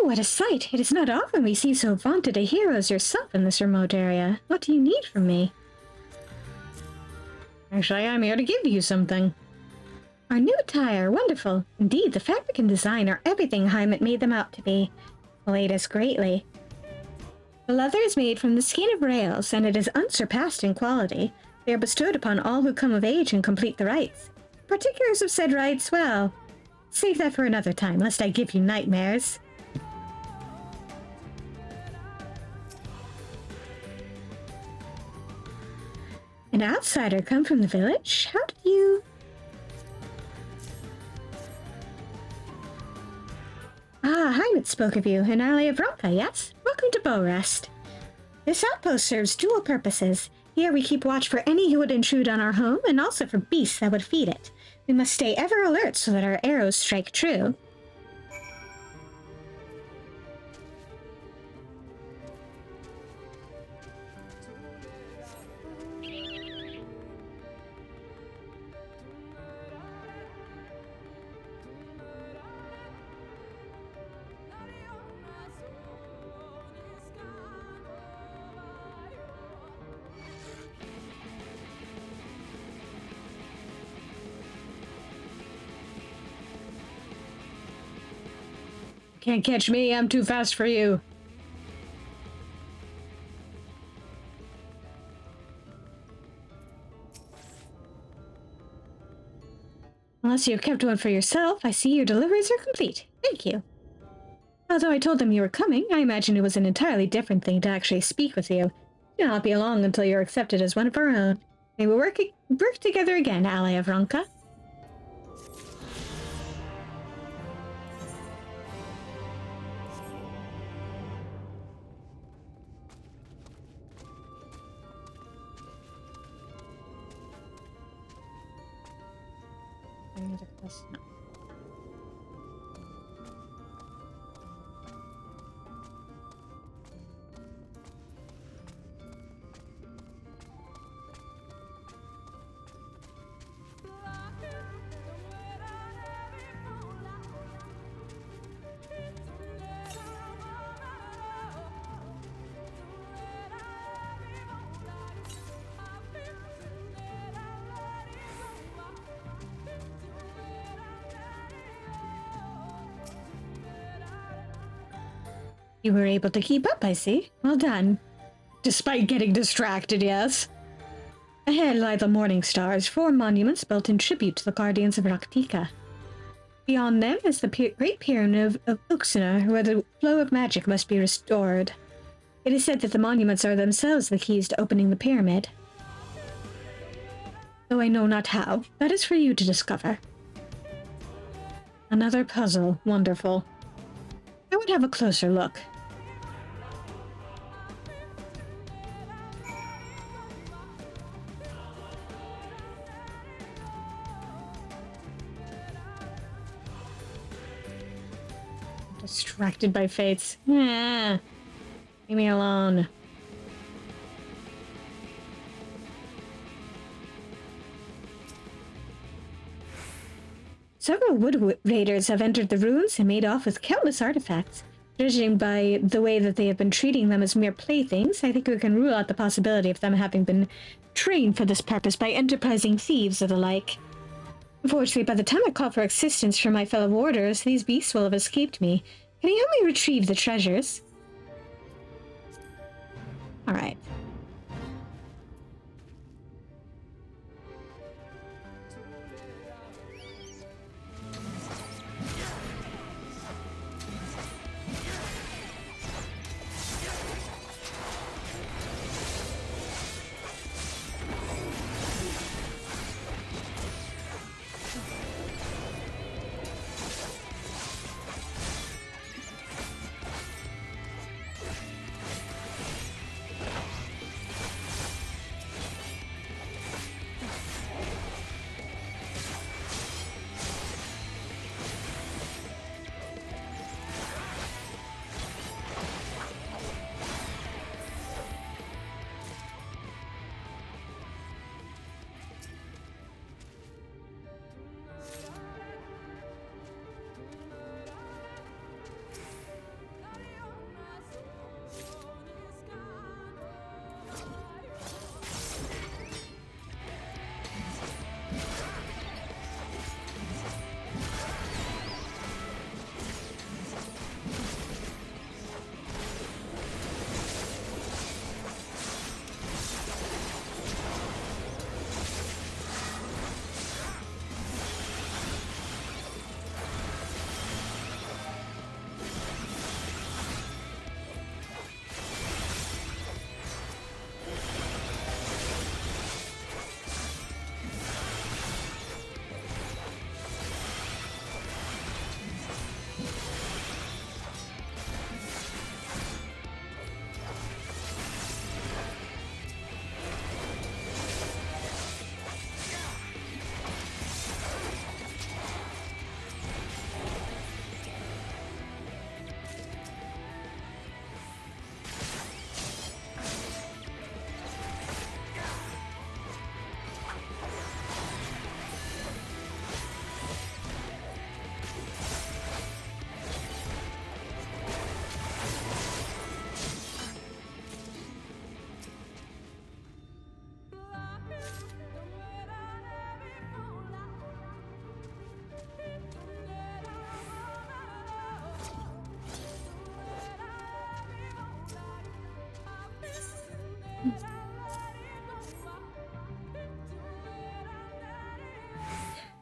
Oh, what a sight! It is not often we see so vaunted a hero as yourself in this remote area. What do you need from me? Actually, I'm here to give you something. Our new attire, wonderful. Indeed, the fabric and design are everything Heimat made them out to be. Elate us greatly. The leather is made from the skin of rails, and it is unsurpassed in quality. They are bestowed upon all who come of age and complete the rites. Particulars of said rites, well, save that for another time, lest I give you nightmares. An outsider come from the village? How did you... Lieutenant spoke of you in Alley of Ronka, yes? Welcome to Bowrest. This outpost serves dual purposes. Here we keep watch for any who would intrude on our home, and also for beasts that would feed it. We must stay ever alert so that our arrows strike true. Can't catch me, I'm too fast for you. Unless you've kept one for yourself, I see your deliveries are complete. Thank you. Although I told them you were coming, I imagine it was an entirely different thing to actually speak with you. It'll not be long until you're accepted as one of our own. May we work together again, Ally of Ronka. Any other questions? No. You were able to keep up, I see. Well done. Despite getting distracted, yes. Ahead lie the Morning Stars, 4 monuments built in tribute to the Guardians of Raktika. Beyond them is the Great Pyramid of Uxuna, where the flow of magic must be restored. It is said that the monuments are themselves the keys to opening the pyramid. Though I know not how, that is for you to discover. Another puzzle. Wonderful. I would have a closer look. Distracted by fates. Leave me alone. Several wood raiders have entered the ruins and made off with countless artifacts. Judging by the way that they have been treating them as mere playthings, I think we can rule out the possibility of them having been trained for this purpose by enterprising thieves or the like. Unfortunately, by the time I call for assistance from my fellow warders, these beasts will have escaped me. Can you help me retrieve the treasures? Alright.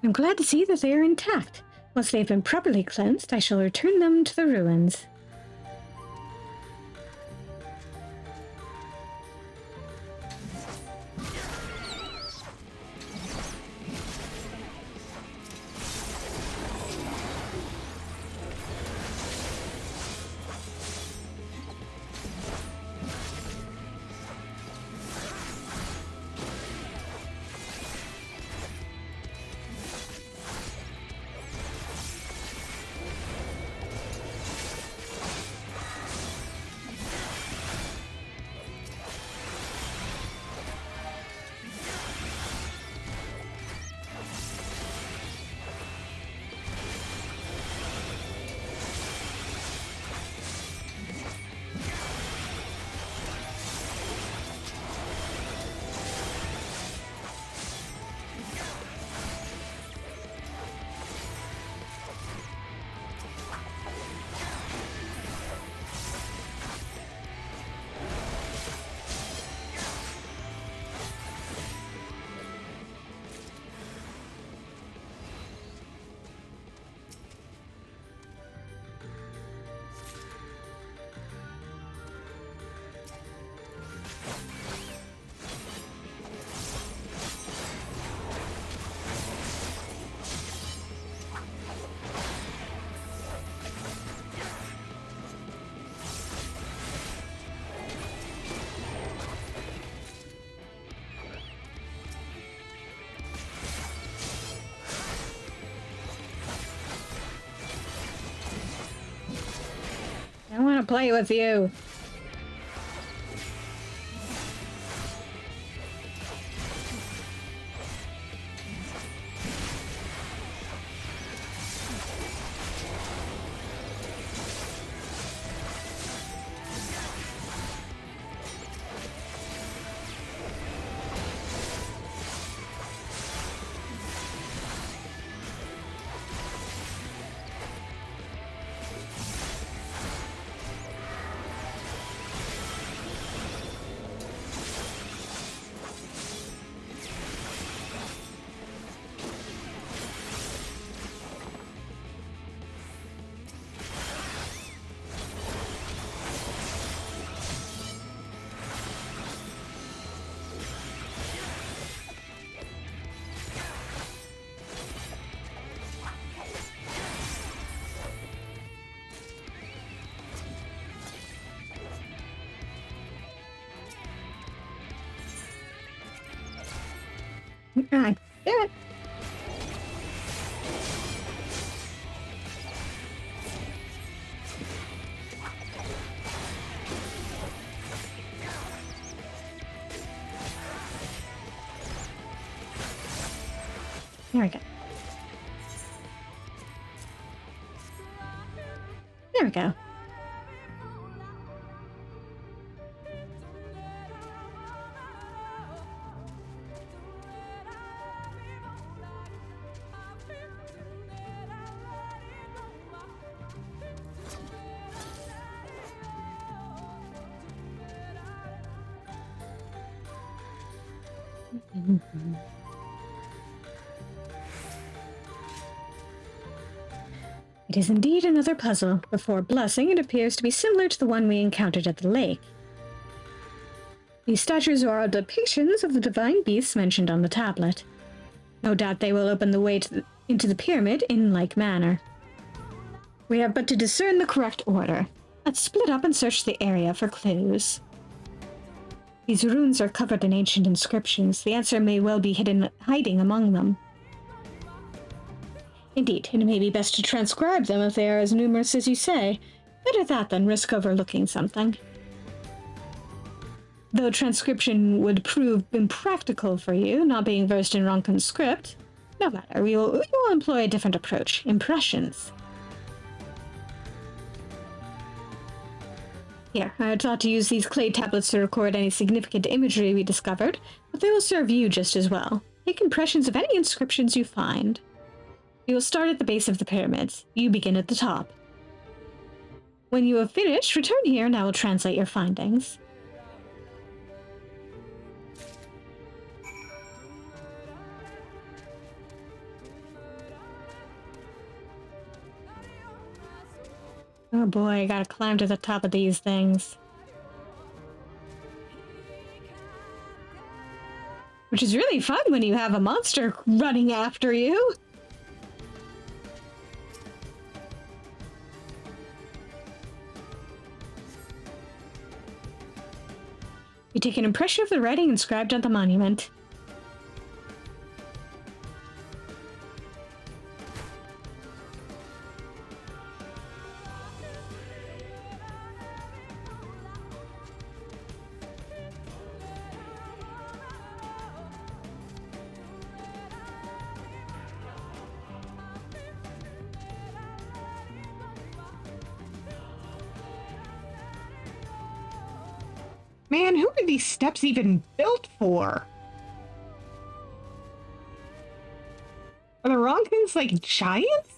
I'm glad to see that they are intact. Once they've been properly cleansed, I shall return them to the ruins. I want to play with you. God damn it. There we go. There we go. It is indeed another puzzle. Before blessing, it appears to be similar to the one we encountered at the lake. These statues are depictions of the divine beasts mentioned on the tablet. No doubt they will open the way into the pyramid in like manner. We have but to discern the correct order. Let's split up and search the area for clues. These runes are covered in ancient inscriptions. The answer may well be hiding among them. Indeed, it may be best to transcribe them if they are as numerous as you say. Better that than risk overlooking something. Though transcription would prove impractical for you, not being versed in Ronkan script, no matter, we will employ a different approach. Impressions. Here, I had thought to use these clay tablets to record any significant imagery we discovered, but they will serve you just as well. Take impressions of any inscriptions you find. We will start at the base of the pyramids. You begin at the top. When you have finished, return here and I will translate your findings. Oh boy, I gotta climb to the top of these things. Which is really fun when you have a monster running after you. You take an impression of the writing inscribed on the monument. Man, who are these steps even built for? Are the Ronkins like giants?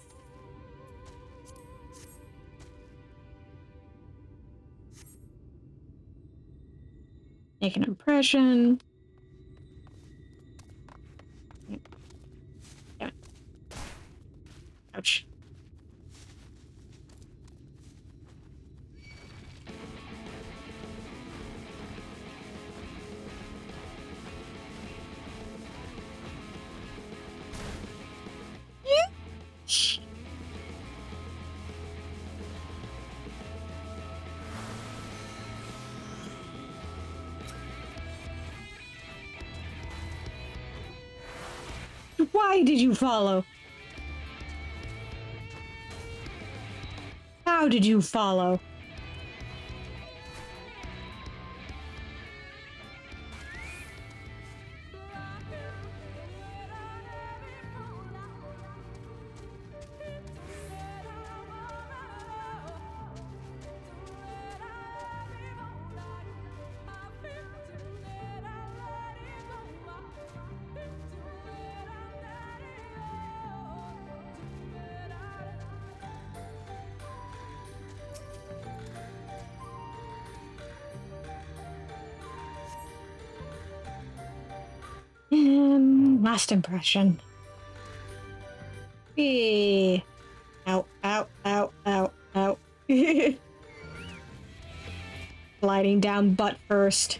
Make an impression. Damn it. Ouch. Why did you follow? How did you follow? Last impression. Ow, ow, ow, ow, ow. Sliding down butt first.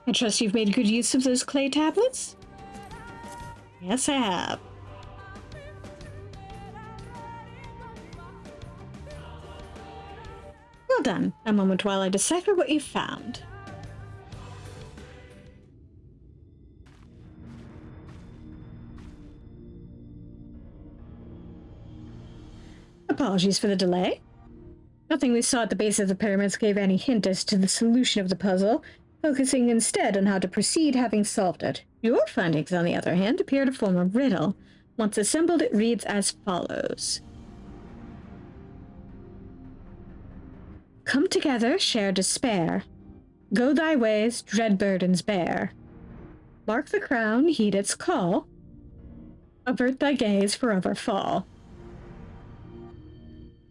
I trust you've made good use of those clay tablets? Yes, I have. Well done. A moment while I decipher what you found. Apologies for the delay. Nothing we saw at the base of the pyramids gave any hint as to the solution of the puzzle, focusing instead on how to proceed having solved it. Your findings, on the other hand, appear to form a riddle. Once assembled, it reads as follows. Come together, share despair. Go thy ways, dread burdens bear. Mark the crown, heed its call. Avert thy gaze, forever fall.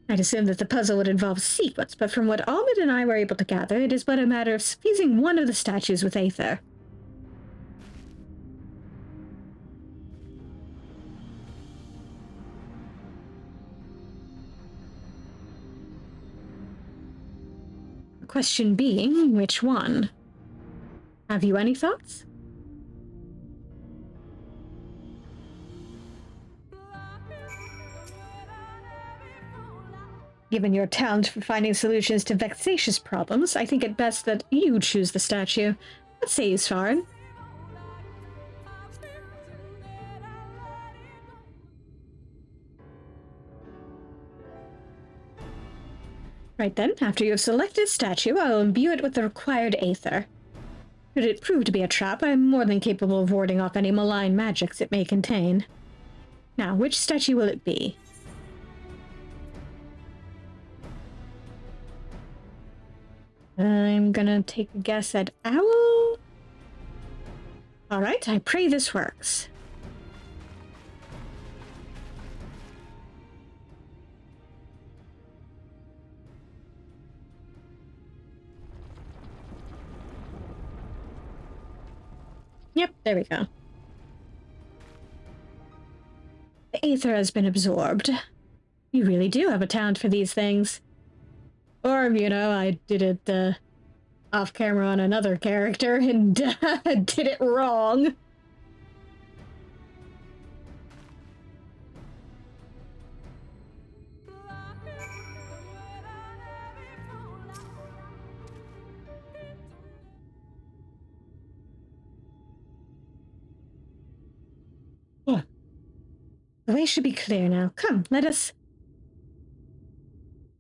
I'd assumed that the puzzle would involve a sequence, but from what Ahmed and I were able to gather, it is but a matter of suffusing one of the statues with aether. The question being, which one? Have you any thoughts? Given your talent for finding solutions to vexatious problems, I think it best that you choose the statue. What say you, Svaran? Right then, after you have selected a statue, I will imbue it with the required aether. Should it prove to be a trap, I am more than capable of warding off any malign magics it may contain. Now, which statue will it be? I'm gonna take a guess at Owl. Alright, I pray this works. Yep, there we go. The aether has been absorbed. You really do have a talent for these things. Or, you know, I did it off camera on another character and did it wrong. Yeah. The way should be clear now. Come, let us...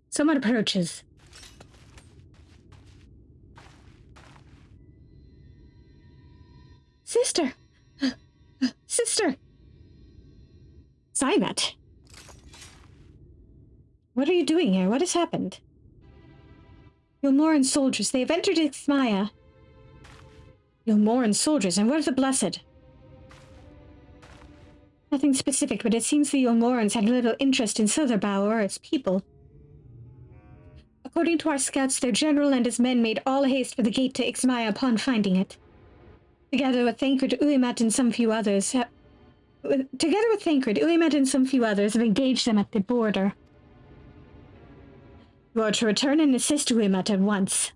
Someone approaches. Sister! Sister! Simet! What are you doing here? What has happened? Yulmoran soldiers, they have entered Ixmaya. Yulmoran soldiers, and what of the Blessed? Nothing specific, but it seems the Yulmorans had little interest in Southerbow or its people. According to our scouts, their general and his men made all haste for the gate to Ixmaya upon finding it. Together with Thancred, Uimat, and some few others have engaged them at the border. You are to return and assist Uimat at once.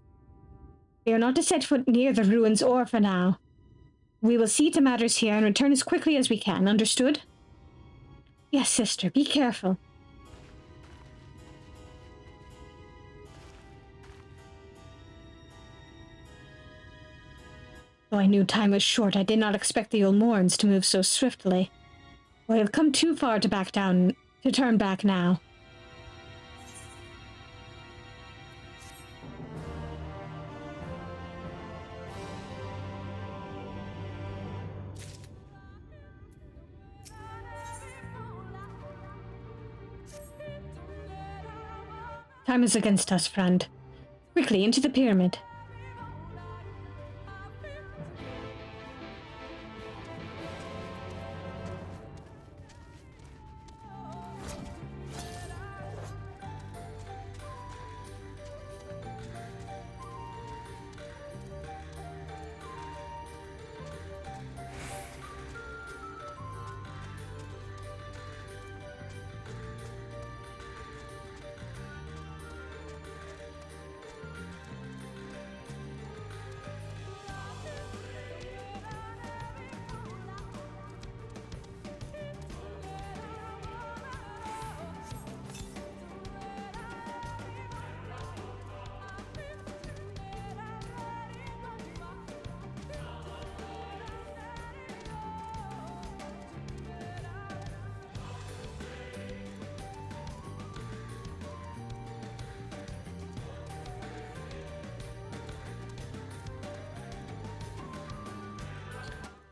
We are not to set foot near the ruins or Fanow. We will see to matters here and return as quickly as we can, understood? Yes, sister, be careful. Though I knew time was short, I did not expect the Yulmorans to move so swiftly. We have come too far to turn back now. Time is against us, friend. Quickly, into the pyramid.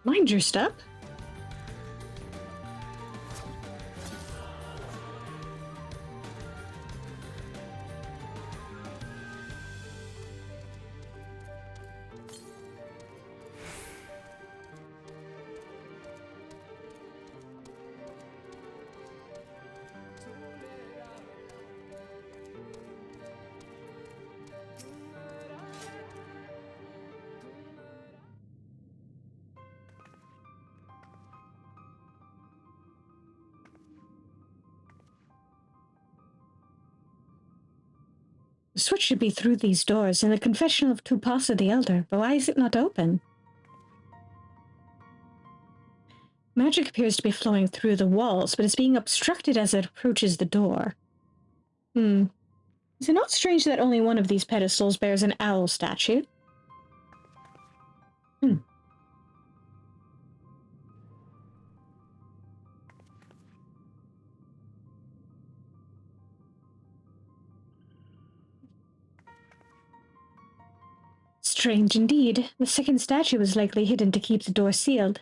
Mind your step. The switch should be through these doors in the confessional of Tupasa the Elder, but why is it not open? Magic appears to be flowing through the walls, but is being obstructed as it approaches the door. Is it not strange that only one of these pedestals bears an owl statue? Strange indeed. The second statue was likely hidden to keep the door sealed.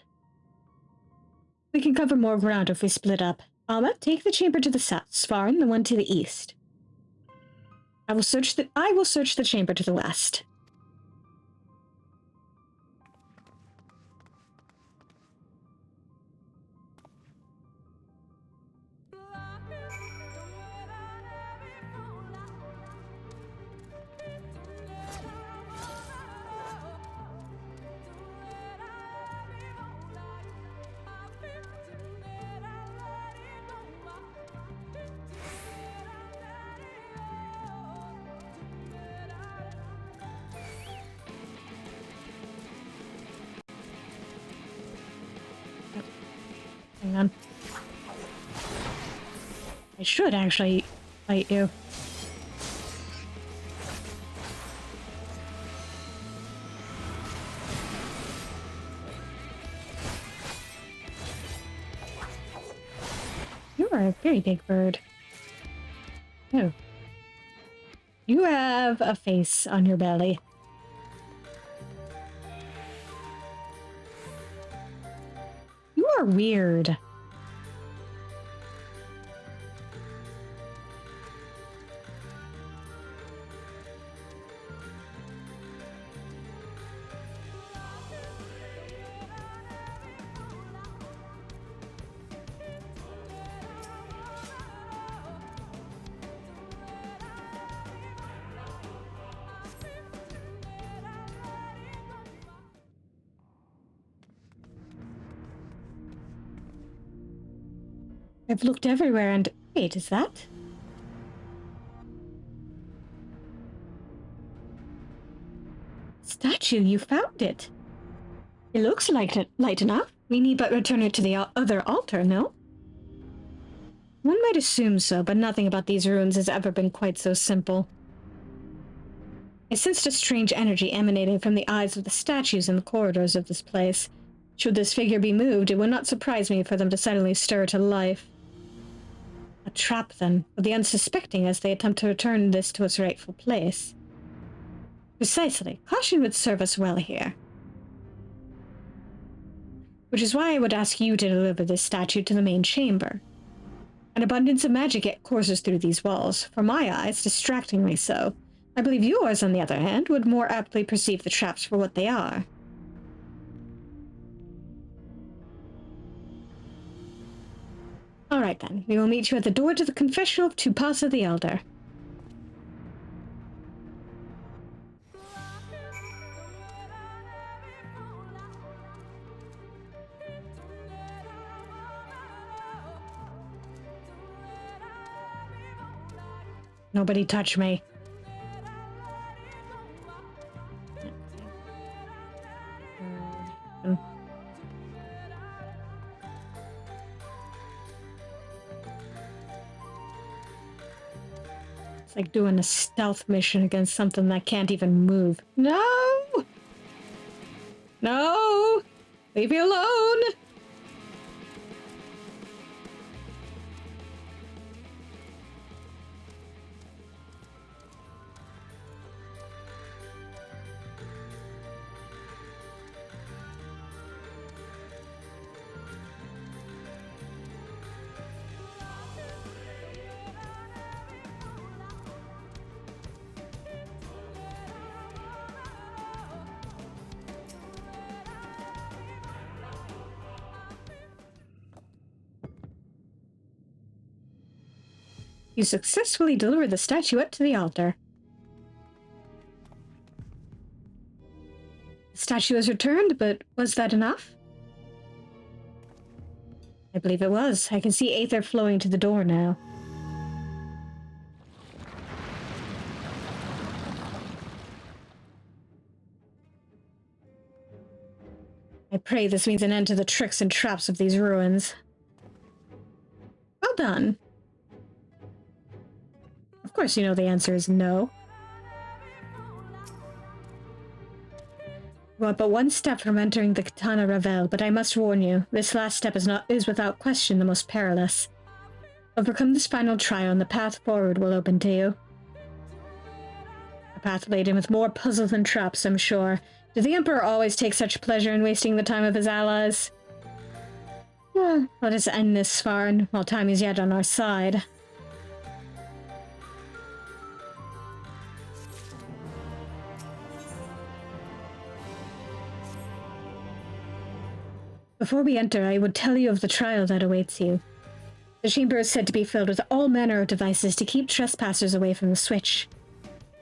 We can cover more ground if we split up. Alma, take the chamber to the south, Svaran, the one to the east. I will search the chamber to the west. Hang on. I should actually fight you. You are a very big bird. Oh. You have a face on your belly. You are weird. I've looked everywhere and... Wait, is that? Statue, you found it. It looks like it, light enough. We need but return it to the other altar, no? One might assume so, but nothing about these ruins has ever been quite so simple. I sensed a strange energy emanating from the eyes of the statues in the corridors of this place. Should this figure be moved, it would not surprise me for them to suddenly stir to life. A trap, then, for the unsuspecting as they attempt to return this to its rightful place. Precisely. Caution would serve us well here. Which is why I would ask you to deliver this statue to the main chamber. An abundance of magic yet courses through these walls, for my eyes, distractingly so. I believe yours, on the other hand, would more aptly perceive the traps for what they are. All right, then. We will meet you at the door to the confessional of Tupasa the Elder. Nobody touch me. It's like doing a stealth mission against something that can't even move. No! No! Leave me alone! You successfully delivered the statuette to the altar. The statue was returned, but was that enough? I believe it was. I can see aether flowing to the door now. I pray this means an end to the tricks and traps of these ruins. Well done. Of course you know the answer is no. You are but one step from entering the Katana Ravel, but I must warn you, this last step is without question the most perilous. Overcome this final trial and the path forward will open to you. A path laden with more puzzles than traps, I'm sure. Did the Emperor always take such pleasure in wasting the time of his allies? Well, let us end this, Svaran, while time is yet on our side. Before we enter, I would tell you of the trial that awaits you. The chamber is said to be filled with all manner of devices to keep trespassers away from the switch.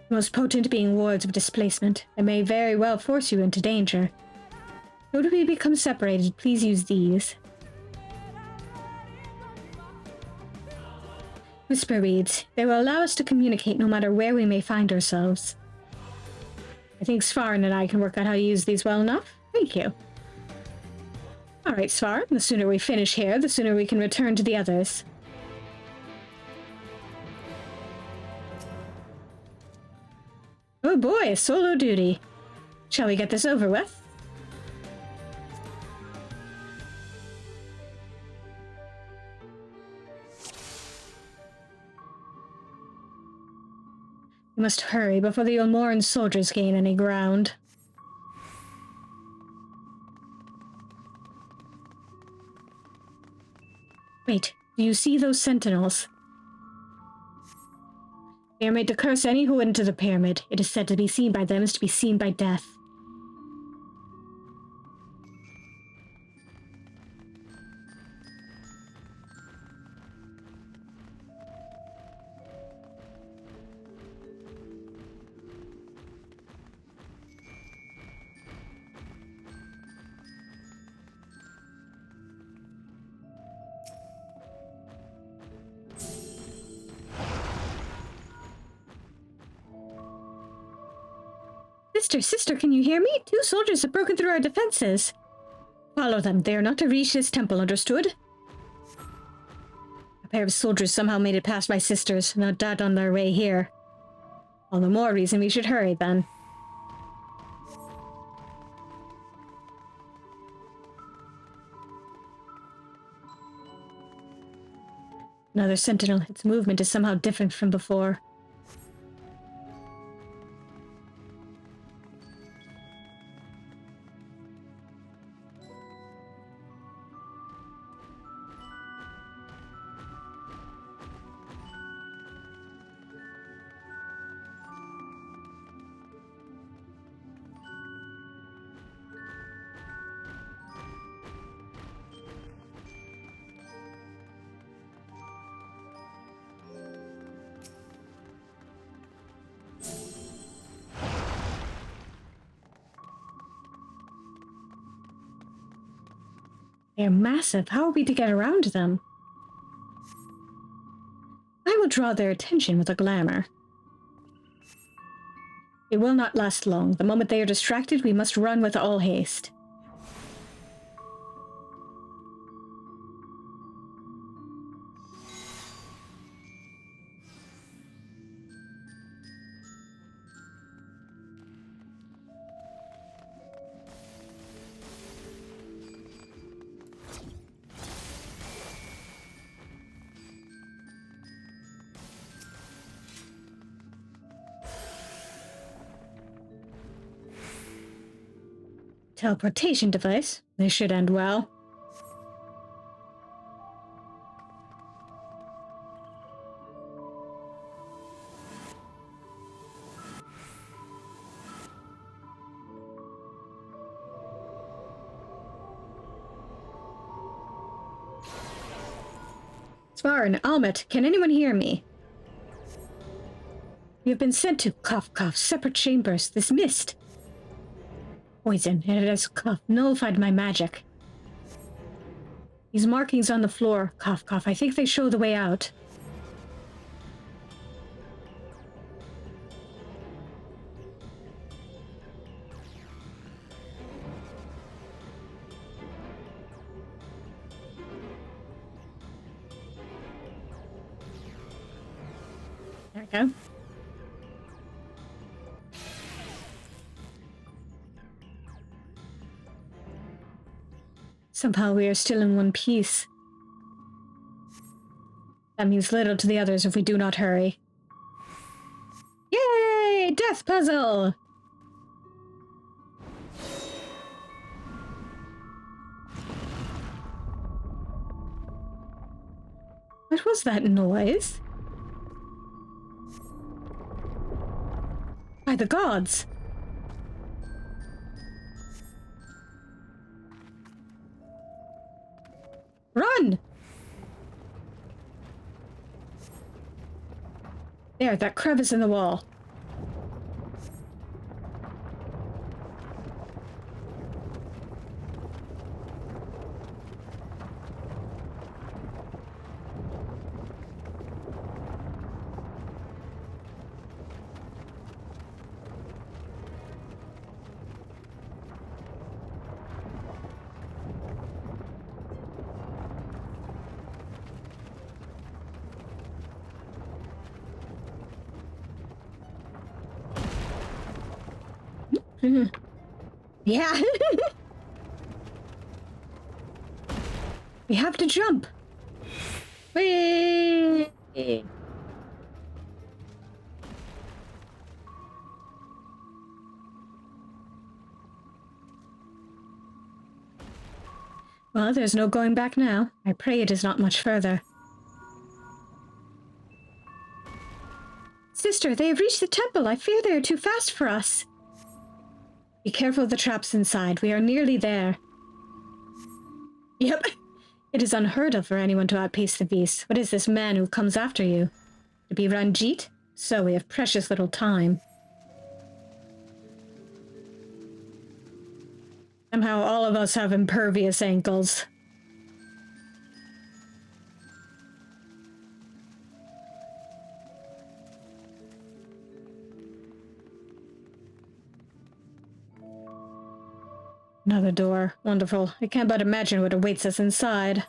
The most potent being wards of displacement that may very well force you into danger. Should we become separated, please use these. Whisper reads. They will allow us to communicate no matter where we may find ourselves. I think Svaran and I can work out how to use these well enough. Thank you. All right, Svaran, the sooner we finish here, the sooner we can return to the others. Oh boy, solo duty. Shall we get this over with? We must hurry before the Ulmoran soldiers gain any ground. Wait, do you see those sentinels? They are made to curse any who enter the pyramid. It is said to be seen by them is to be seen by death. Sister, can you hear me? 2 soldiers have broken through our defenses. Follow them. They are not to reach this temple, understood? A pair of soldiers somehow made it past my sisters, not dead on their way here. All the more reason we should hurry, then. Another sentinel. Its movement is somehow different from before. They're massive. How are we to get around them? I will draw their attention with a glamour. It will not last long. The moment they are distracted, we must run with all haste. Teleportation device. This should end well. Svaran, Almet, can anyone hear me? We have been sent to cough, separate chambers. This mist. Poison, and it has nullified my magic. These markings on the floor, cough, I think they show the way out. There we go. Somehow we are still in one piece. That means little to the others if we do not hurry. Yay! Death puzzle! What was that noise? By the gods! Run! There, that crevice in the wall. Yeah. We have to jump. Whee! Well, there's no going back now. I pray it is not much further. Sister, they have reached the temple. I fear they are too fast for us. Be careful of the traps inside. We are nearly there. Yep. It is unheard of for anyone to outpace the Viis. What is this man who comes after you? To be Ranjit? So we have precious little time. Somehow all of us have impervious ankles. Another door. Wonderful. I can't but imagine what awaits us inside.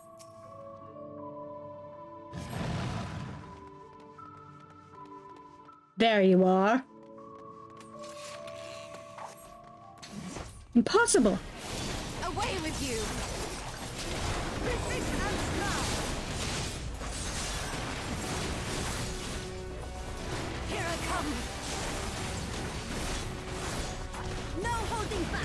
There you are. Impossible. Away with you! Here I come! No holding back!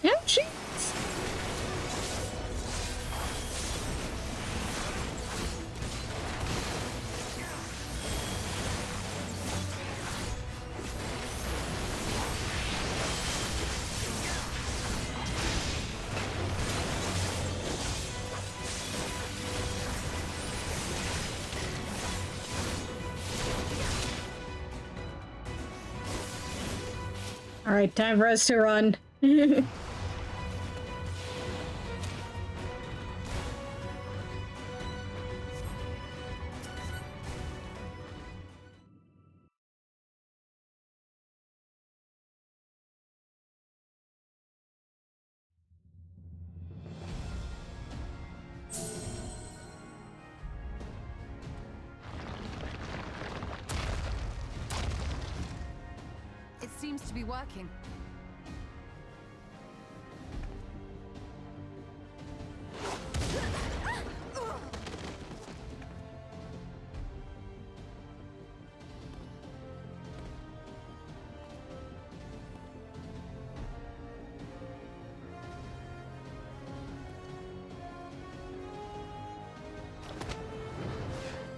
Ouchie! Alright, time for us to run. It seems to be working.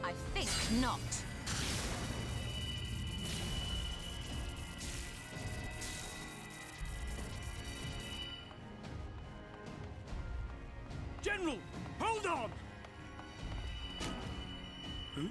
I think not. General, hold on! Huh?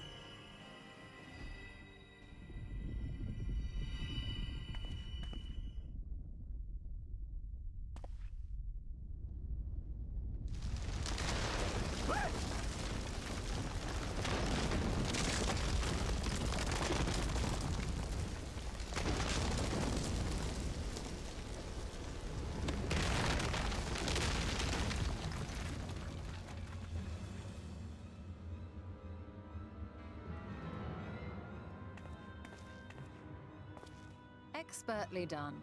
Expertly done.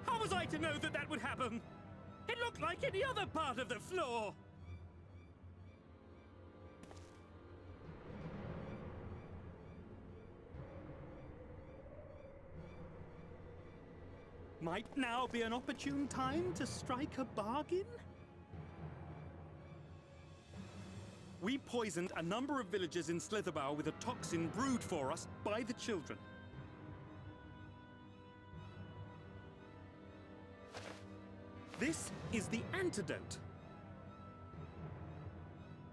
How was I to know that that would happen? It looked like any other part of the floor. Might now be an opportune time to strike a bargain? We poisoned a number of villagers in Slitherbough with a toxin brewed for us by the children. This is the antidote.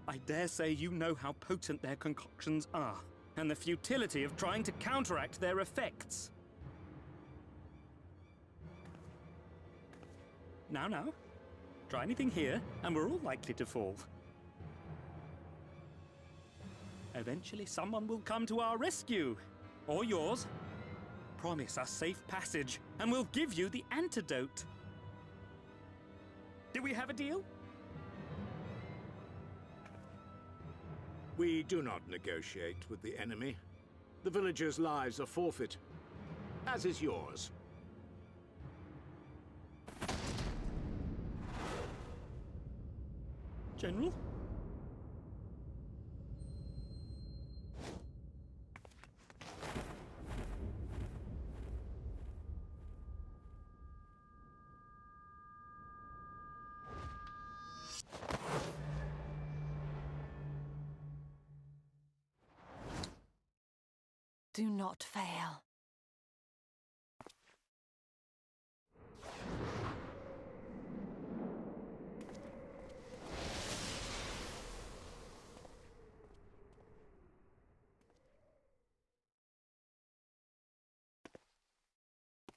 I dare say you know how potent their concoctions are, and the futility of trying to counteract their effects. Now, try anything here, and we're all likely to fall. Eventually someone will come to our rescue, or yours. Promise us safe passage, and we'll give you the antidote. Do we have a deal? We do not negotiate with the enemy. The villagers' lives are forfeit, as is yours. General? Do not fail.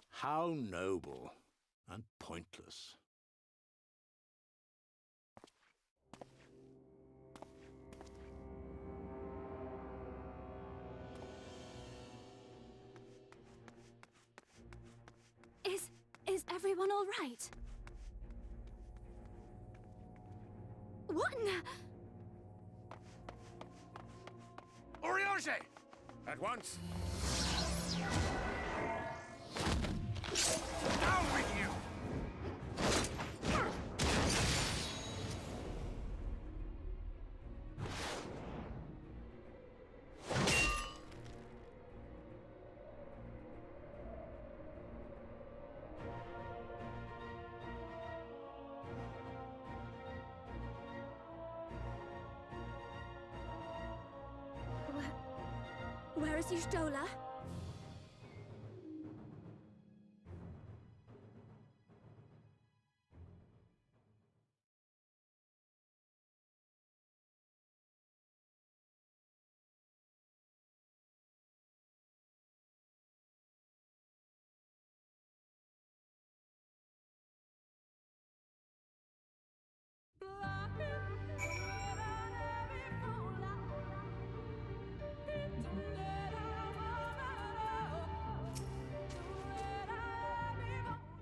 How noble and pointless. Is everyone all right? What in the... Oriage! At once! Down with you! Where is Y'shtola?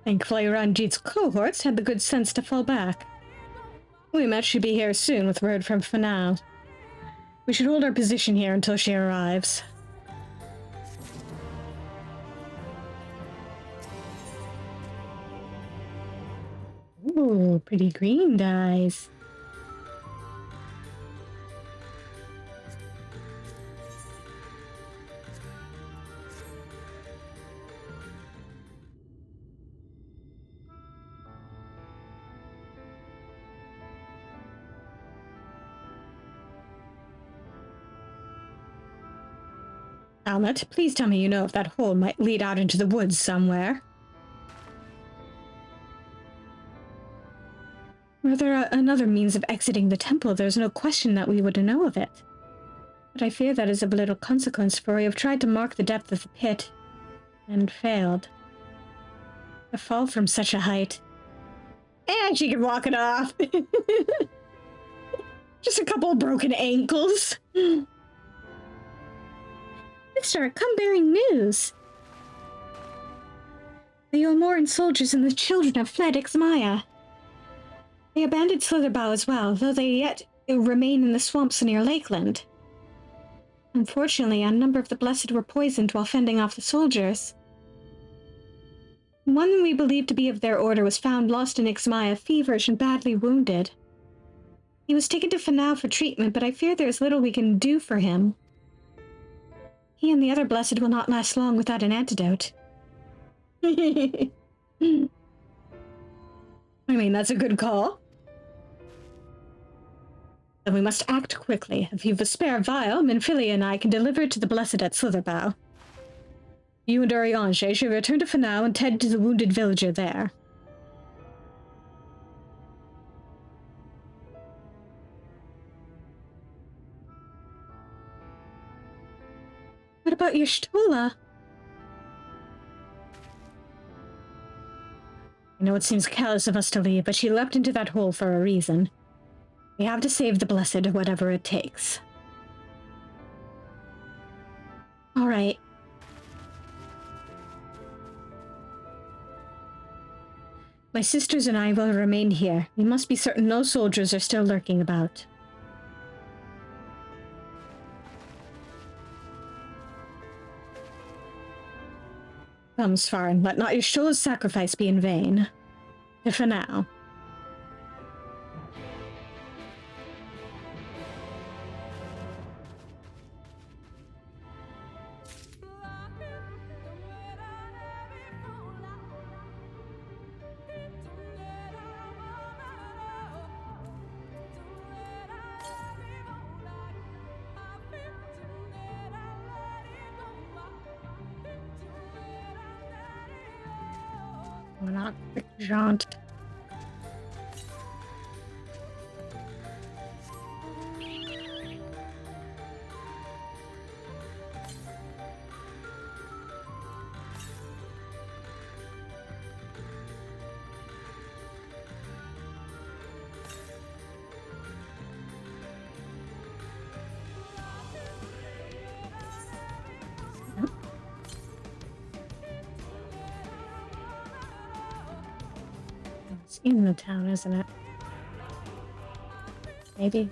Thankfully, Ranjit's cohorts had the good sense to fall back. Uimet should be here soon with word from Fanow. We should hold our position here until she arrives. Ooh, pretty green dyes. Almet, please tell me you know if that hole might lead out into the woods somewhere. Were there another means of exiting the temple, there's no question that we would know of it. But I fear that is of little consequence, for we have tried to mark the depth of the pit, and failed. A fall from such a height. And she can walk it off. Just a couple of broken ankles. Mister, come bearing news. The Yomoran soldiers and the children have fled Ixmaya. They abandoned Slitherbough as well, though they yet remain in the swamps near Lakeland. Unfortunately, a number of the Blessed were poisoned while fending off the soldiers. One we believe to be of their order was found lost in Ixmaya, feverish and badly wounded. He was taken to Fanow for treatment, but I fear there is little we can do for him. He and the other Blessed will not last long without an antidote. I mean, that's a good call. Then we must act quickly. If you've a spare vial, Minfilia and I can deliver it to the Blessed at Slitherbow. You and Oriange should return to Fanow and tend to the wounded villager there. What about your Shtola? I know it seems callous of us to leave, but she leapt into that hole for a reason. We have to save the Blessed, whatever it takes. All right. My sisters and I will remain here. We must be certain no soldiers are still lurking about. Come, Svaran, let not your Shtola's sacrifice be in vain. For now. We're not quick jaunt. It's in the town, isn't it? Maybe.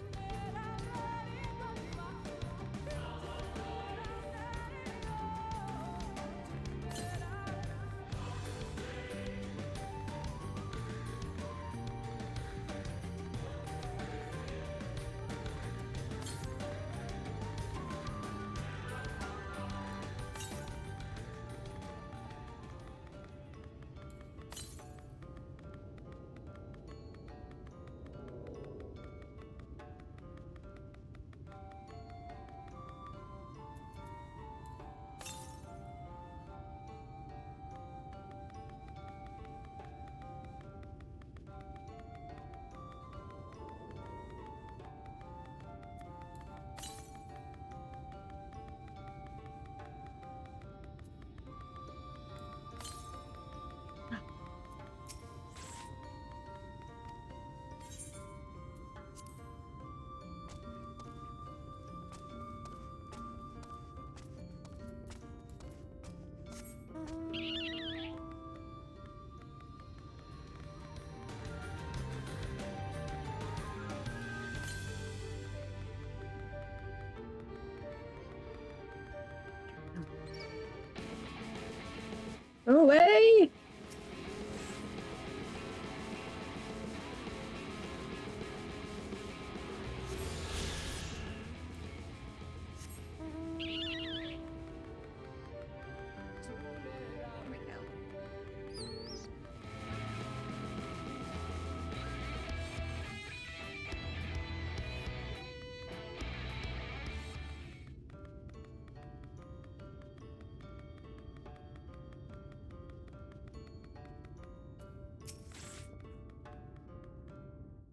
Go away!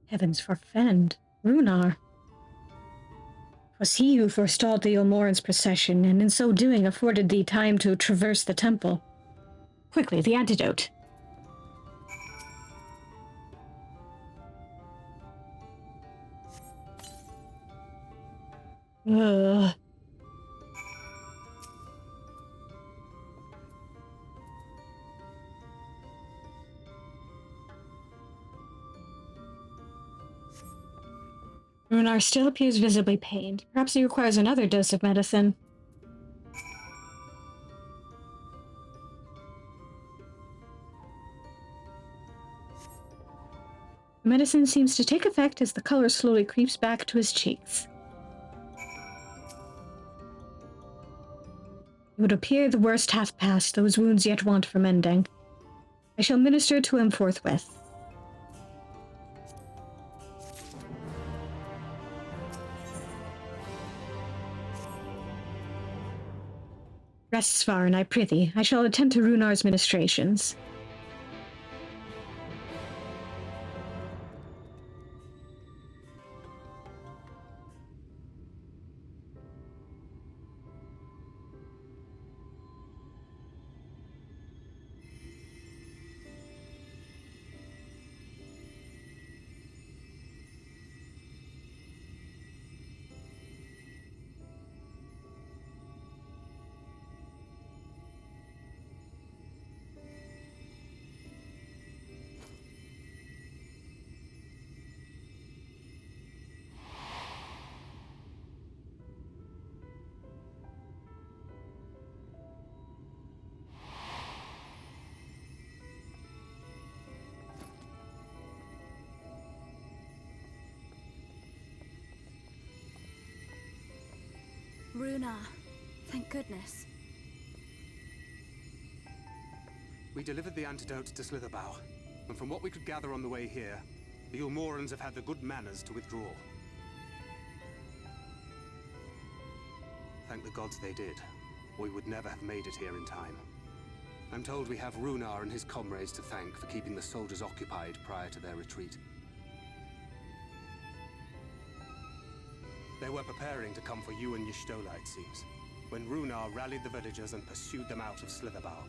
Heavens forfend, Runar. 'Twas he who forestalled the Ilmoran's procession, and in so doing afforded thee time to traverse the temple. Quickly, the antidote. Ugh. Runar still appears visibly pained. Perhaps he requires another dose of medicine. The medicine seems to take effect as the color slowly creeps back to his cheeks. It would appear the worst hath passed, those wounds yet want for mending. I shall minister to him forthwith. Rest, Svaran, I prithee. I shall attend to Runar's ministrations. Runar, thank goodness. We delivered the antidote to Slitherbow, and from what we could gather on the way here, the Ulmorans have had the good manners to withdraw. Thank the gods they did, or we would never have made it here in time. I'm told we have Runar and his comrades to thank for keeping the soldiers occupied prior to their retreat. They were preparing to come for you and Y'shtola, it seems, when Runar rallied the villagers and pursued them out of Slitherbow.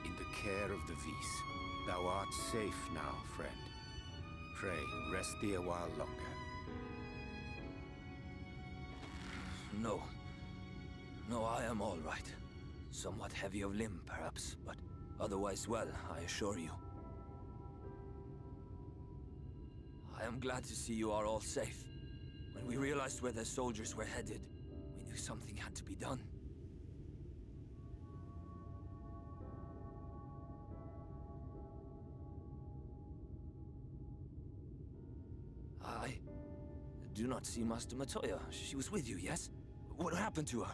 In the care of the Viis. Thou art safe now, friend. Pray, rest thee a while longer. No. No, I am all right. Somewhat heavy of limb, perhaps, but otherwise well, I assure you. I am glad to see you are all safe. When we realized where the soldiers were headed, we knew something had to be done. I do not see Master Matoya. She was with you, yes? What happened to her?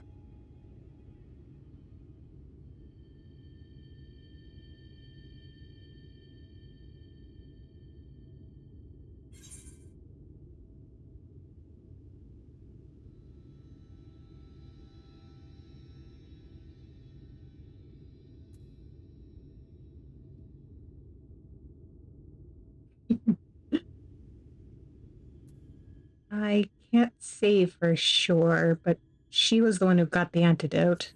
I can't say for sure, but she was the one who got the antidote.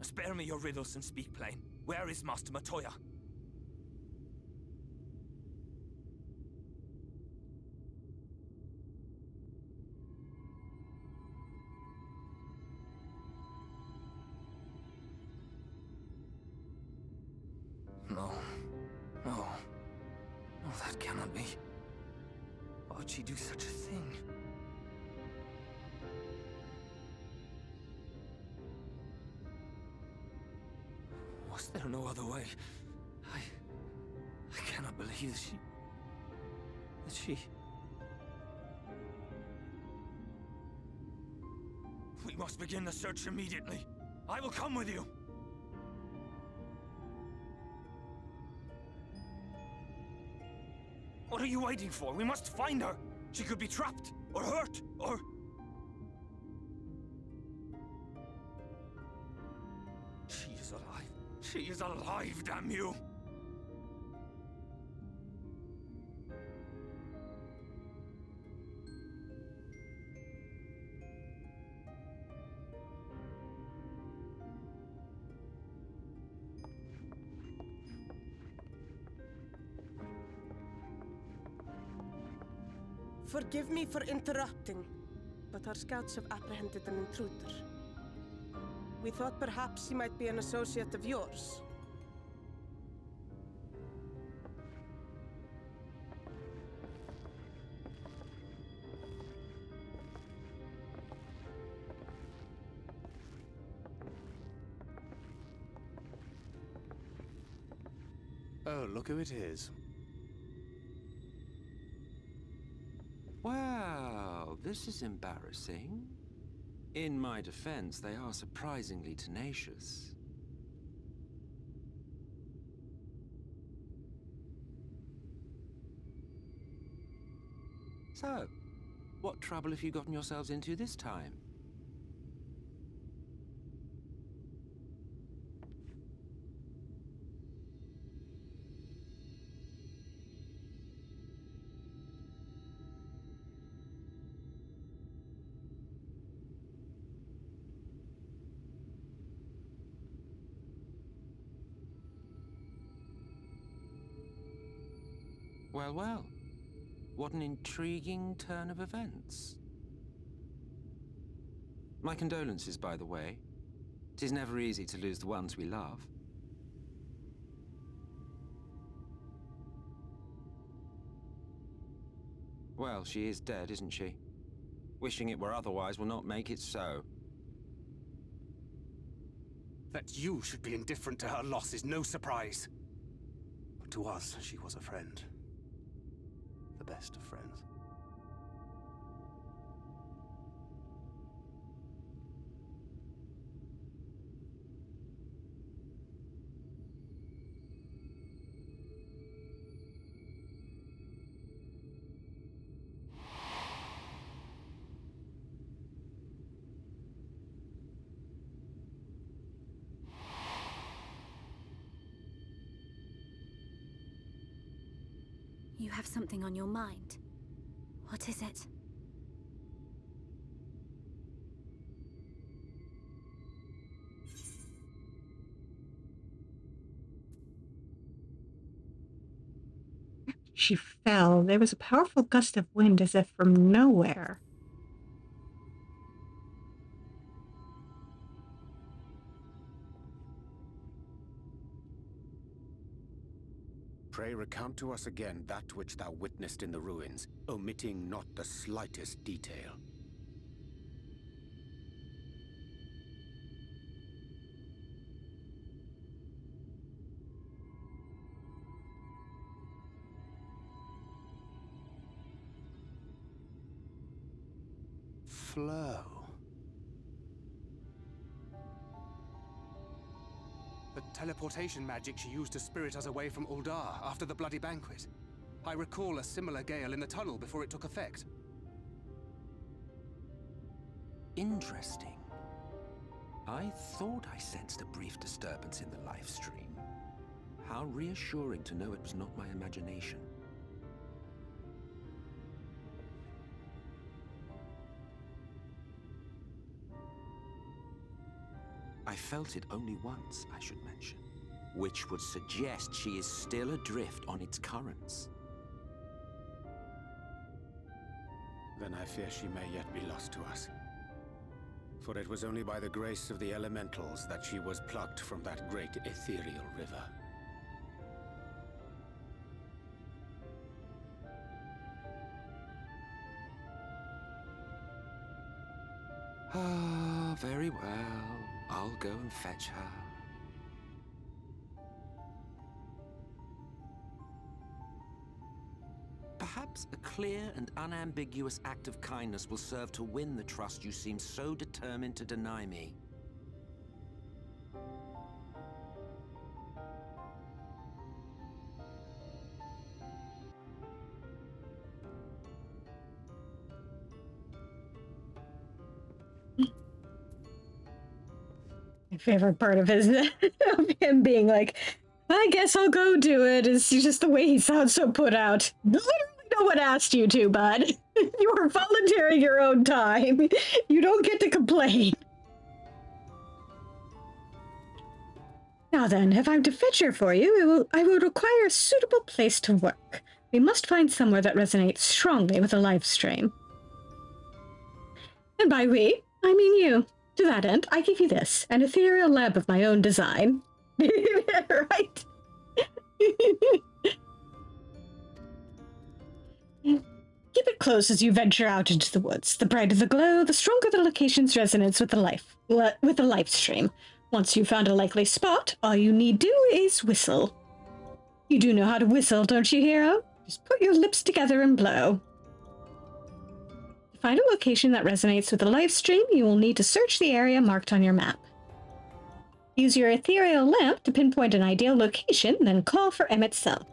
Spare me your riddles and speak plain. Where is Master Matoya? No. No. No, that cannot be. Why would she do such a thing? Was there no other way? I cannot believe that she... We must begin the search immediately. I will come with you. What are you waiting for? We must find her. She could be trapped, or hurt, or... She is alive. She is alive, damn you! Forgive me for interrupting, but our scouts have apprehended an intruder. We thought perhaps he might be an associate of yours. Oh, look who it is. Well, this is embarrassing. In my defense, they are surprisingly tenacious. So, what trouble have you gotten yourselves into this time? Well, well. What an intriguing turn of events. My condolences, by the way. 'Tis never easy to lose the ones we love. Well, she is dead, isn't she? Wishing it were otherwise will not make it so. That you should be indifferent to her loss is no surprise. But to us, she was a friend. The best of friends. You have something on your mind. What is it? She fell. There was a powerful gust of wind as if from nowhere. Pray recount to us again that which thou witnessed in the ruins, omitting not the slightest detail. Flow. The teleportation magic she used to spirit us away from Uldar after the Bloody Banquet. I recall a similar gale in the tunnel before it took effect. Interesting. I thought I sensed a brief disturbance in the live stream. How reassuring to know it was not my imagination. I felt it only once, I should mention, which would suggest she is still adrift on its currents. Then I fear she may yet be lost to us. For it was only by the grace of the elementals that she was plucked from that great ethereal river. Ah, very well. I'll go and fetch her. Perhaps a clear and unambiguous act of kindness will serve to win the trust you seem so determined to deny me. My favorite part of his of him being like, I guess I'll go do it, is just the way he sounds so put out. Literally no one asked you to, bud. You are volunteering your own time. You don't get to complain. Now then, if I'm to fetch her for you, I will require a suitable place to work. We must find somewhere that resonates strongly with a live stream. And by we, I mean you. To that end, I give you this, an ethereal lamp of my own design. Right? Keep it close as you venture out into the woods. The brighter the glow, the stronger the location's resonance with the life stream. Once you've found a likely spot, all you need do is whistle. You do know how to whistle, don't you, hero? Just put your lips together and blow. To find a location that resonates with the live stream, you will need to search the area marked on your map. Use your ethereal lamp to pinpoint an ideal location, then call for Emmett Selk.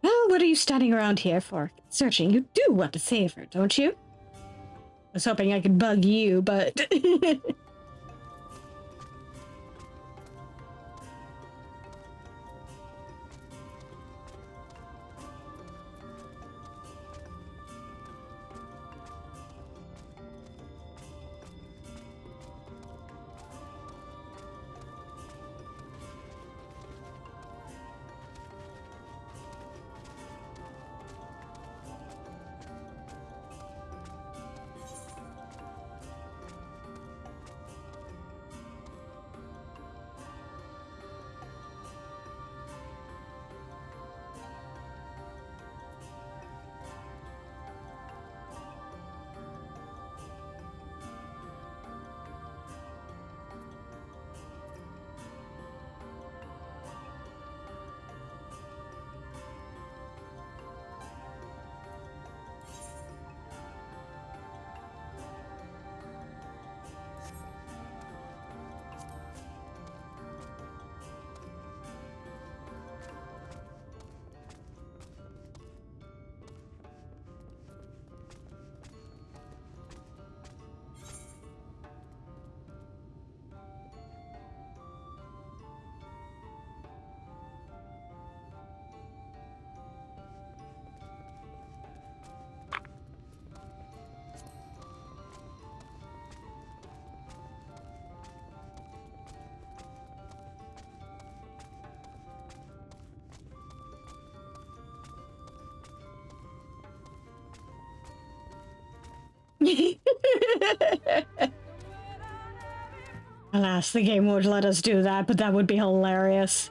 Well, what are you standing around here for? Searching, you do want to save her, don't you? I was hoping I could bug you, but... Alas, the game won't let us do that, but that would be hilarious.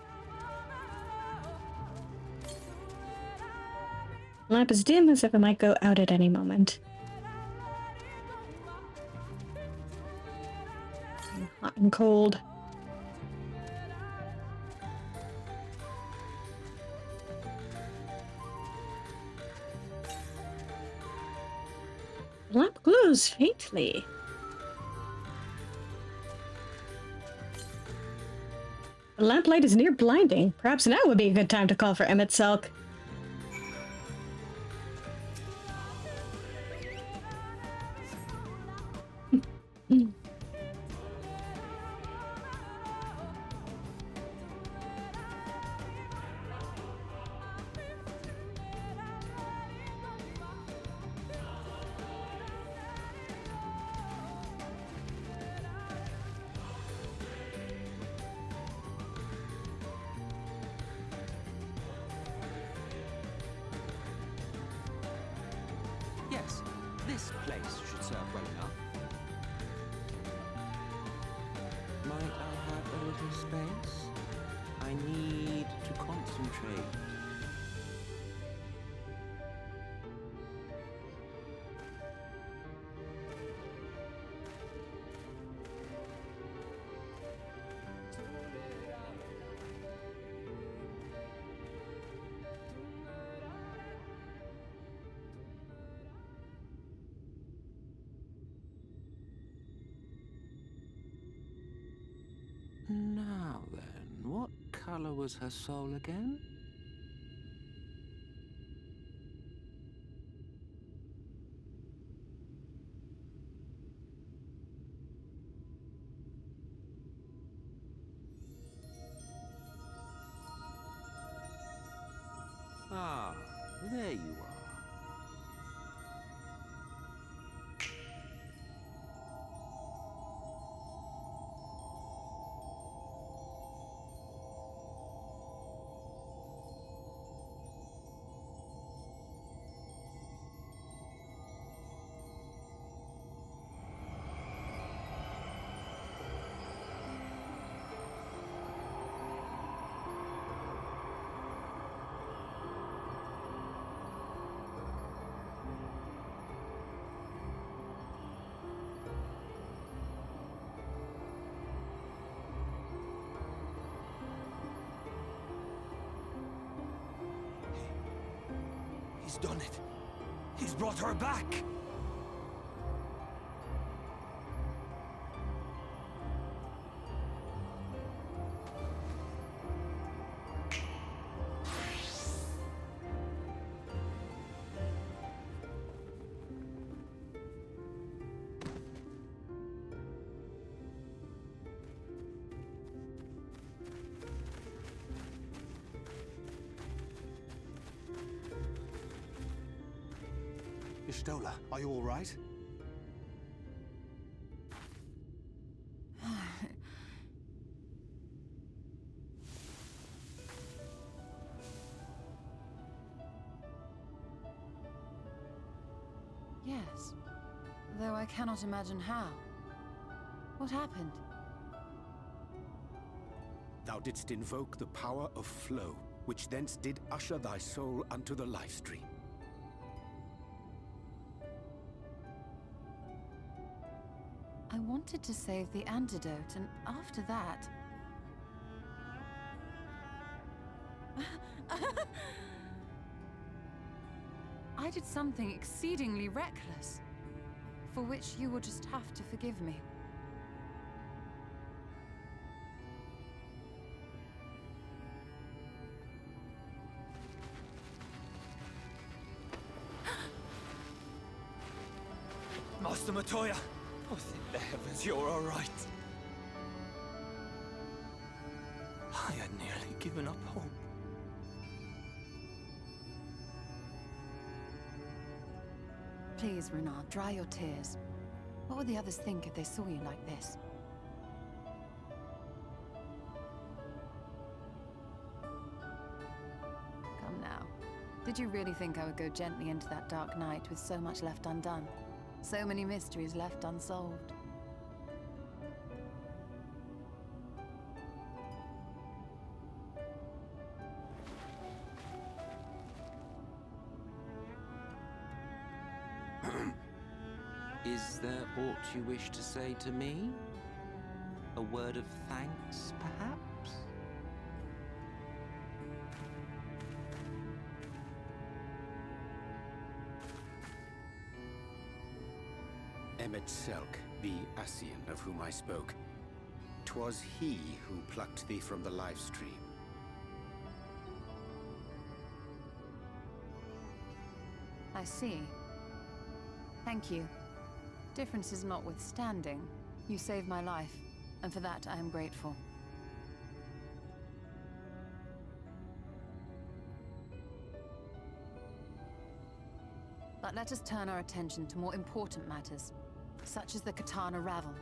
The lamp is dim, as if it might go out at any moment. Hot and cold. The lamp glows faintly. The lamplight is near blinding. Perhaps now would be a good time to call for Emmett Selk. Yes, this place should serve well enough. Might I have a little space? I need to concentrate. Now then, what color was her soul again? Ah, there you are. He's done it. He's brought her back. Ishtola, are you all right? Yes, though I cannot imagine how. What happened? Thou didst invoke the power of flow, which thence did usher thy soul unto the life stream. I wanted to save the antidote, and after that... I did something exceedingly reckless, for which you will just have to forgive me. Master Matoya! Oh, thank the heavens you're all right. I had nearly given up hope. Please, Renard, dry your tears. What would the others think if they saw you like this? Come now. Did you really think I would go gently into that dark night with so much left undone? So many mysteries left unsolved. Is there aught you wish to say to me? A word of thanks, perhaps? Emmet Selk, the Ascian of whom I spoke. 'Twas he who plucked thee from the life stream. I see. Thank you. Differences notwithstanding, you saved my life, and for that I am grateful. But let us turn our attention to more important matters, such as the Katana Ravel.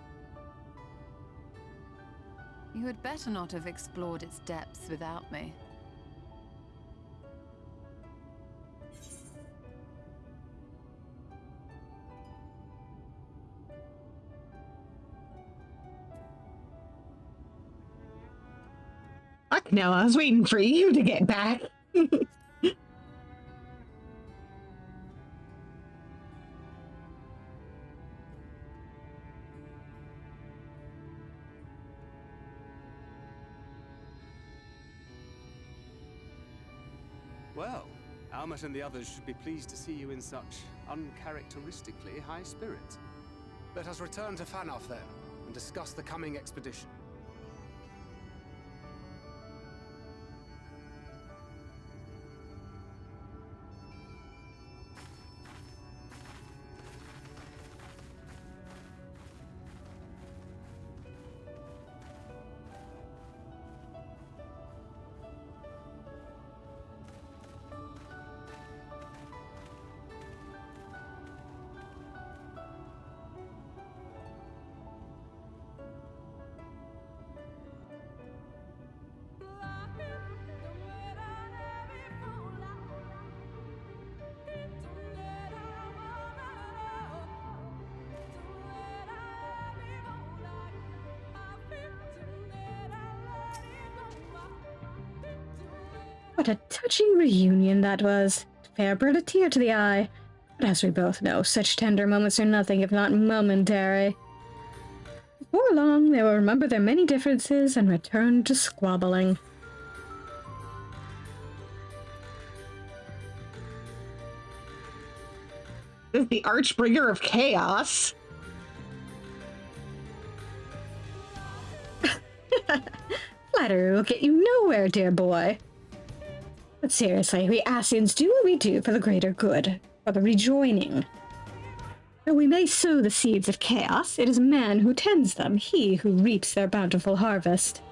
You had better not have explored its depths without me. Fuck no, I was waiting for you to get back. Well, Almet and the others should be pleased to see you in such uncharacteristically high spirits. Let us return to Fanow then, and discuss the coming expedition. What a touching reunion that was. Fair brought a tear to the eye. But as we both know, such tender moments are nothing if not momentary. Before long, they will remember their many differences and return to squabbling. is the Archbringer of Chaos. Flattery will get you nowhere, dear boy. But seriously, we Asians do what we do for the greater good, for the rejoining. Though we may sow the seeds of chaos, it is man who tends them, he who reaps their bountiful harvest.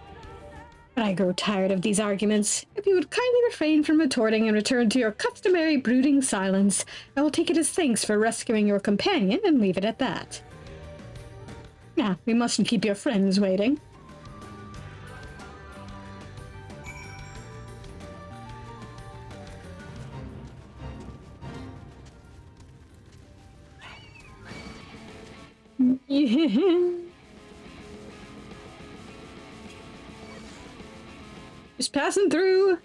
But I grow tired of these arguments. If you would kindly refrain from retorting and return to your customary brooding silence, I will take it as thanks for rescuing your companion and leave it at that. Now, we mustn't keep your friends waiting. Yeah. Just passing through.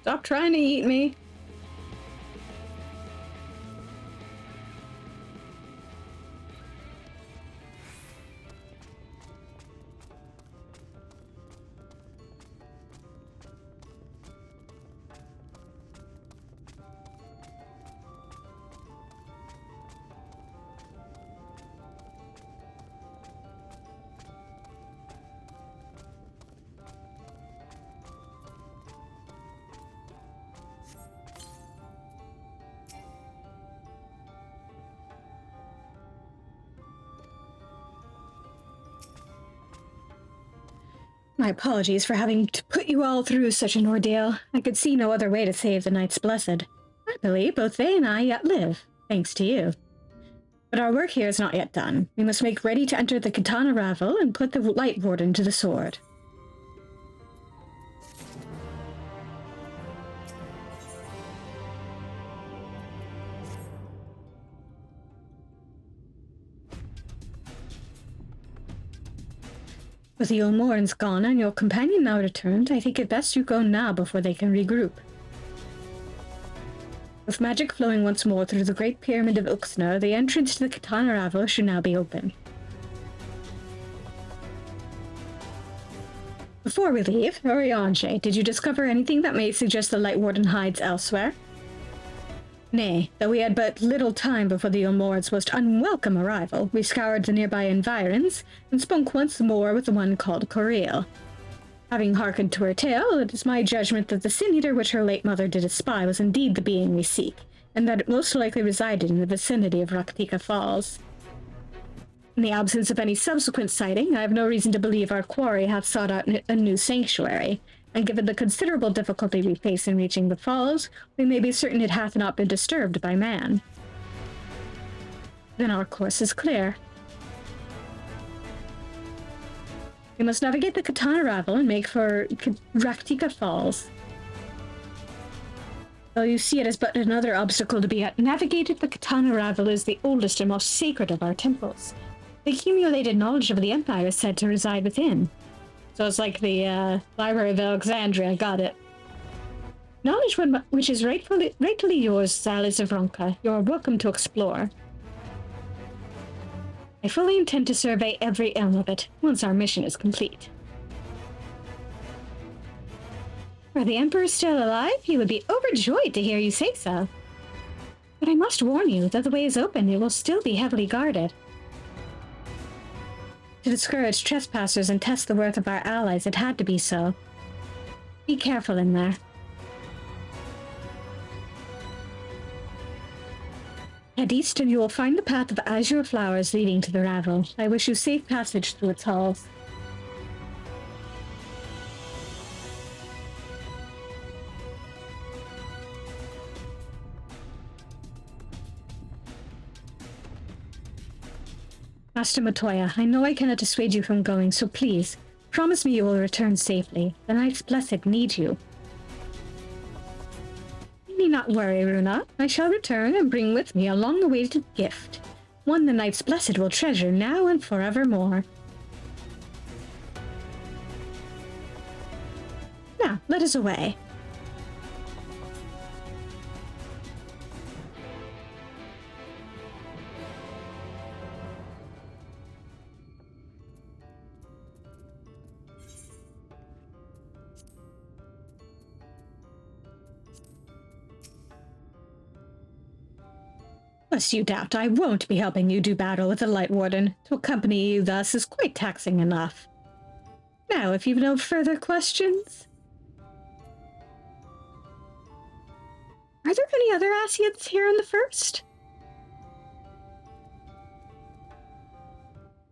Stop trying to eat me. My apologies for having to put you all through such an ordeal. I could see no other way to save the Knights Blessed. Happily, both they and I yet live, thanks to you. But our work here is not yet done. We must make ready to enter the Katana Ravel and put the Light Warden to the sword. With the Ulmorans gone and your companion now returned, I think it best you go now before they can regroup. With magic flowing once more through the Great Pyramid of Uxnar, the entrance to the Katana Ravel should now be open. Before we leave, Oriange, did you discover anything that may suggest the Light Warden hides elsewhere? Nay, though we had but little time before the Ulmorans' most unwelcome arrival, we scoured the nearby environs and spoke once more with the one called Coriel. Having hearkened to her tale, it is my judgment that the sin-eater which her late mother did espy was indeed the being we seek, and that it most likely resided in the vicinity of Raktika Falls. In the absence of any subsequent sighting, I have no reason to believe our quarry hath sought out a new sanctuary, and given the considerable difficulty we face in reaching the falls, we may be certain it hath not been disturbed by man. Then our course is clear. We must navigate the Katana Ravel and make for Raktika Falls. Though you see it as but another obstacle to be navigated, the Katana Ravel is the oldest and most sacred of our temples. The accumulated knowledge of the Empire is said to reside within. So it's like the Library of Alexandria, got it. Knowledge which is rightfully yours, Salis of Ronka. You are welcome to explore. I fully intend to survey every elm of it, once our mission is complete. Are the Emperor still alive? He would be overjoyed to hear you say so. But I must warn you, though the way is open, it will still be heavily guarded. To discourage trespassers and test the worth of our allies, it had to be so. Be careful in there. Head east and you will find the path of azure flowers leading to the Ravel. I wish you safe passage through its halls. Master Matoya, I know I cannot dissuade you from going, so please, promise me you will return safely. The Knights Blessed need you. You need not worry, Runa. I shall return and bring with me a long-awaited gift. One the Knights Blessed will treasure now and forevermore. Now, let us away. Lest you doubt, I won't be helping you do battle with the Light Warden. To accompany you thus is quite taxing enough. Now, if you've no further questions... Are there any other Asians here in the First?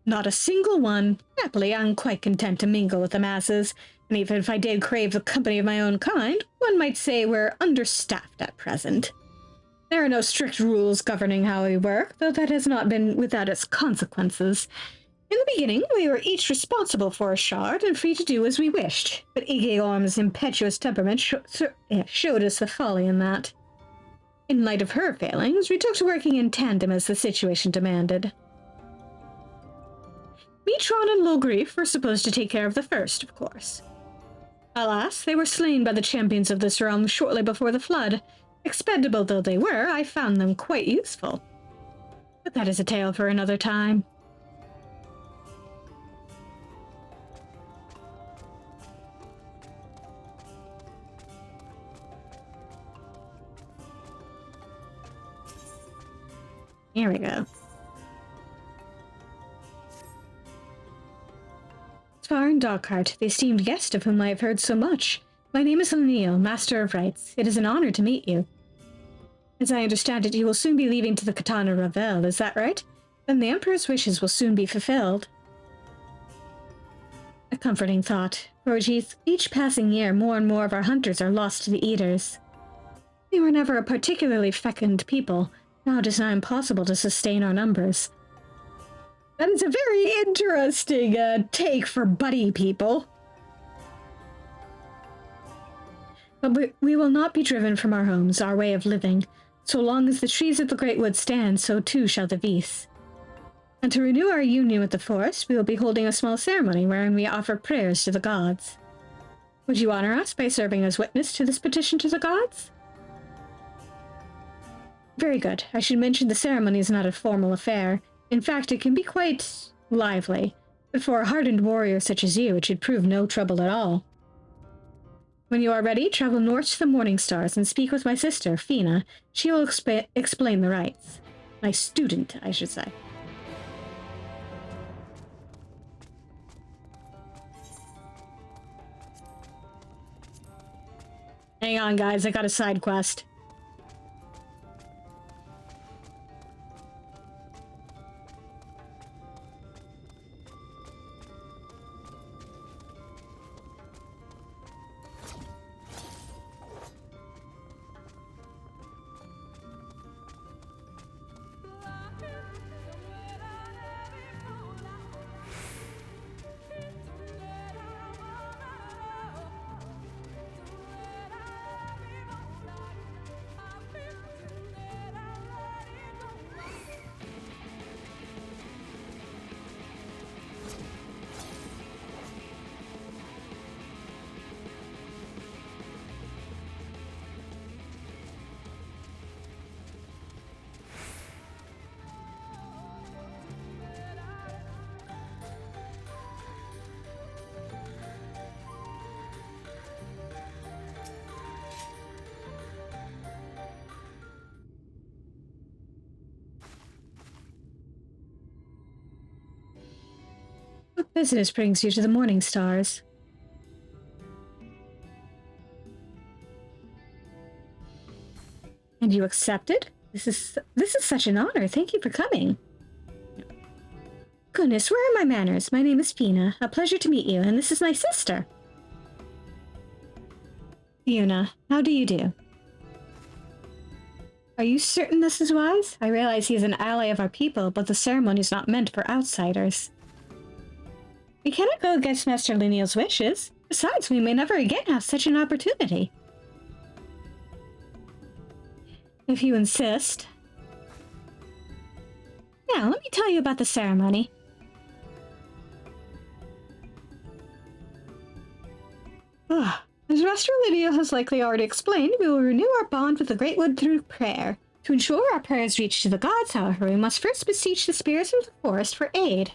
Not a single one. Happily, I'm quite content to mingle with the masses, and even if I did crave the company of my own kind, one might say we're understaffed at present. There are no strict rules governing how we work, though that has not been without its consequences. In the beginning, we were each responsible for a shard and free to do as we wished, but Igeorm's impetuous temperament showed us the folly in that. In light of her failings, we took to working in tandem as the situation demanded. Mitron and Logrief were supposed to take care of the First, of course. Alas, they were slain by the champions of this realm shortly before the Flood. Expendable though they were, I found them quite useful. But that is a tale for another time. Here we go. Svaran Doghart, the esteemed guest of whom I have heard so much. My name is Lenil, Master of Rites. It is an honor to meet you. As I understand it, you will soon be leaving to the Katana Ravel, is that right? Then the Emperor's wishes will soon be fulfilled. A comforting thought, for each passing year more and more of our hunters are lost to the Eaters. We were never a particularly fecund people. Now it is now impossible to sustain our numbers. That is a very interesting take for buddy people. But we will not be driven from our homes, our way of living. So long as the trees of the Great Wood stand, so too shall the Viis. And to renew our union with the forest, we will be holding a small ceremony wherein we offer prayers to the gods. Would you honor us by serving as witness to this petition to the gods? Very good. I should mention the ceremony is not a formal affair. In fact, it can be quite lively. But for a hardened warrior such as you, it should prove no trouble at all. When you are ready, travel north to the Morning Stars and speak with my sister, Fina. She will explain the rites. My student, I should say. Hang on, guys. I got a side quest. What business brings you to the Morning Stars? And you accepted? This is such an honor. Thank you for coming. Goodness, where are my manners? My name is Fina. A pleasure to meet you, and this is my sister. Fiona, how do you do? Are you certain this is wise? I realize he is an ally of our people, but the ceremony is not meant for outsiders. We cannot go against Master Lenil's wishes. Besides, we may never again have such an opportunity. If you insist. Now, let me tell you about the ceremony. As Master Lenil has likely already explained, we will renew our bond with the Great Wood through prayer. To ensure our prayers reach to the gods, however, we must first beseech the spirits of the forest for aid.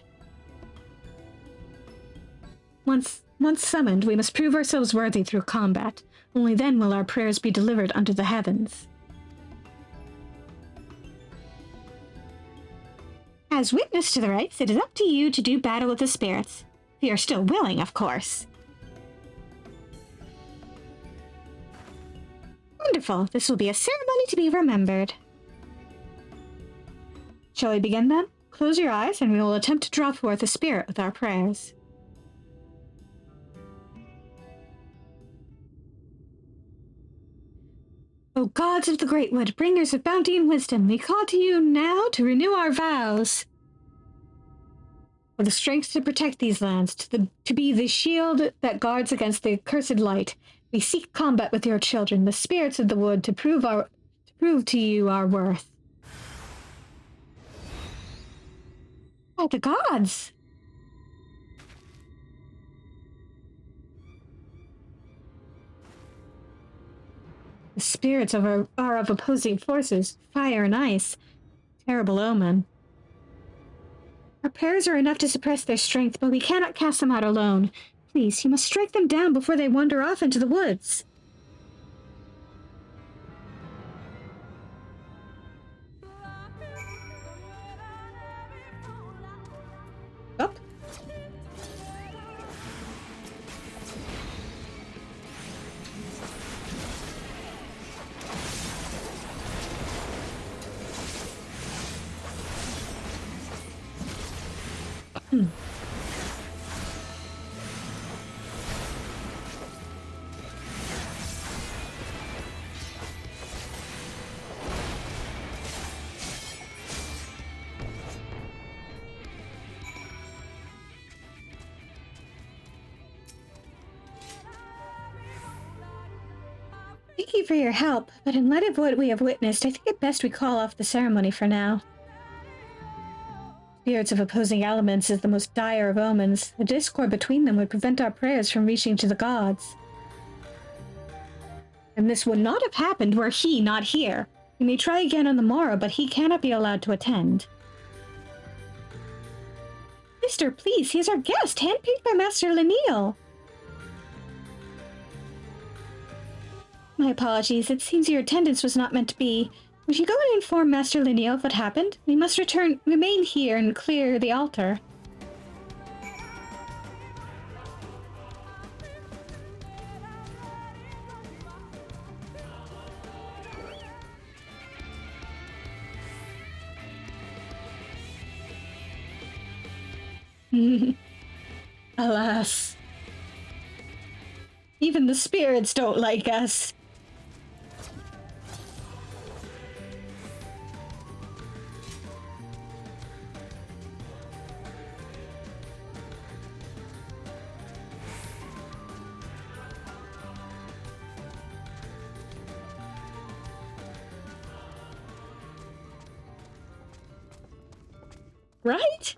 Once summoned, we must prove ourselves worthy through combat. Only then will our prayers be delivered unto the heavens. As witness to the rites, it is up to you to do battle with the spirits. If you are still willing, of course. Wonderful. This will be a ceremony to be remembered. Shall we begin then? Close your eyes and we will attempt to draw forth a spirit with our prayers. O gods of the Great Wood, bringers of bounty and wisdom, we call to you now to renew our vows. For the strength to protect these lands, to be the shield that guards against the accursed light, we seek combat with your children, the spirits of the wood, to prove to you our worth. By the gods! The spirits are of opposing forces, fire and ice. Terrible omen. Our prayers are enough to suppress their strength, but we cannot cast them out alone. Please, you must strike them down before they wander off into the woods. Up. Thank you for your help, but in light of what we have witnessed, I think it best we call off the ceremony for now. Spirits of opposing elements is the most dire of omens. The discord between them would prevent our prayers from reaching to the gods. And this would not have happened were he not here. We may try again on the morrow, but he cannot be allowed to attend. Mister, please, he is our guest, handpicked by Master Lenil. My apologies, it seems your attendance was not meant to be. Would you go and inform Master Lenil of what happened? We must remain here and clear the altar. Alas. Even the spirits don't like us. Right?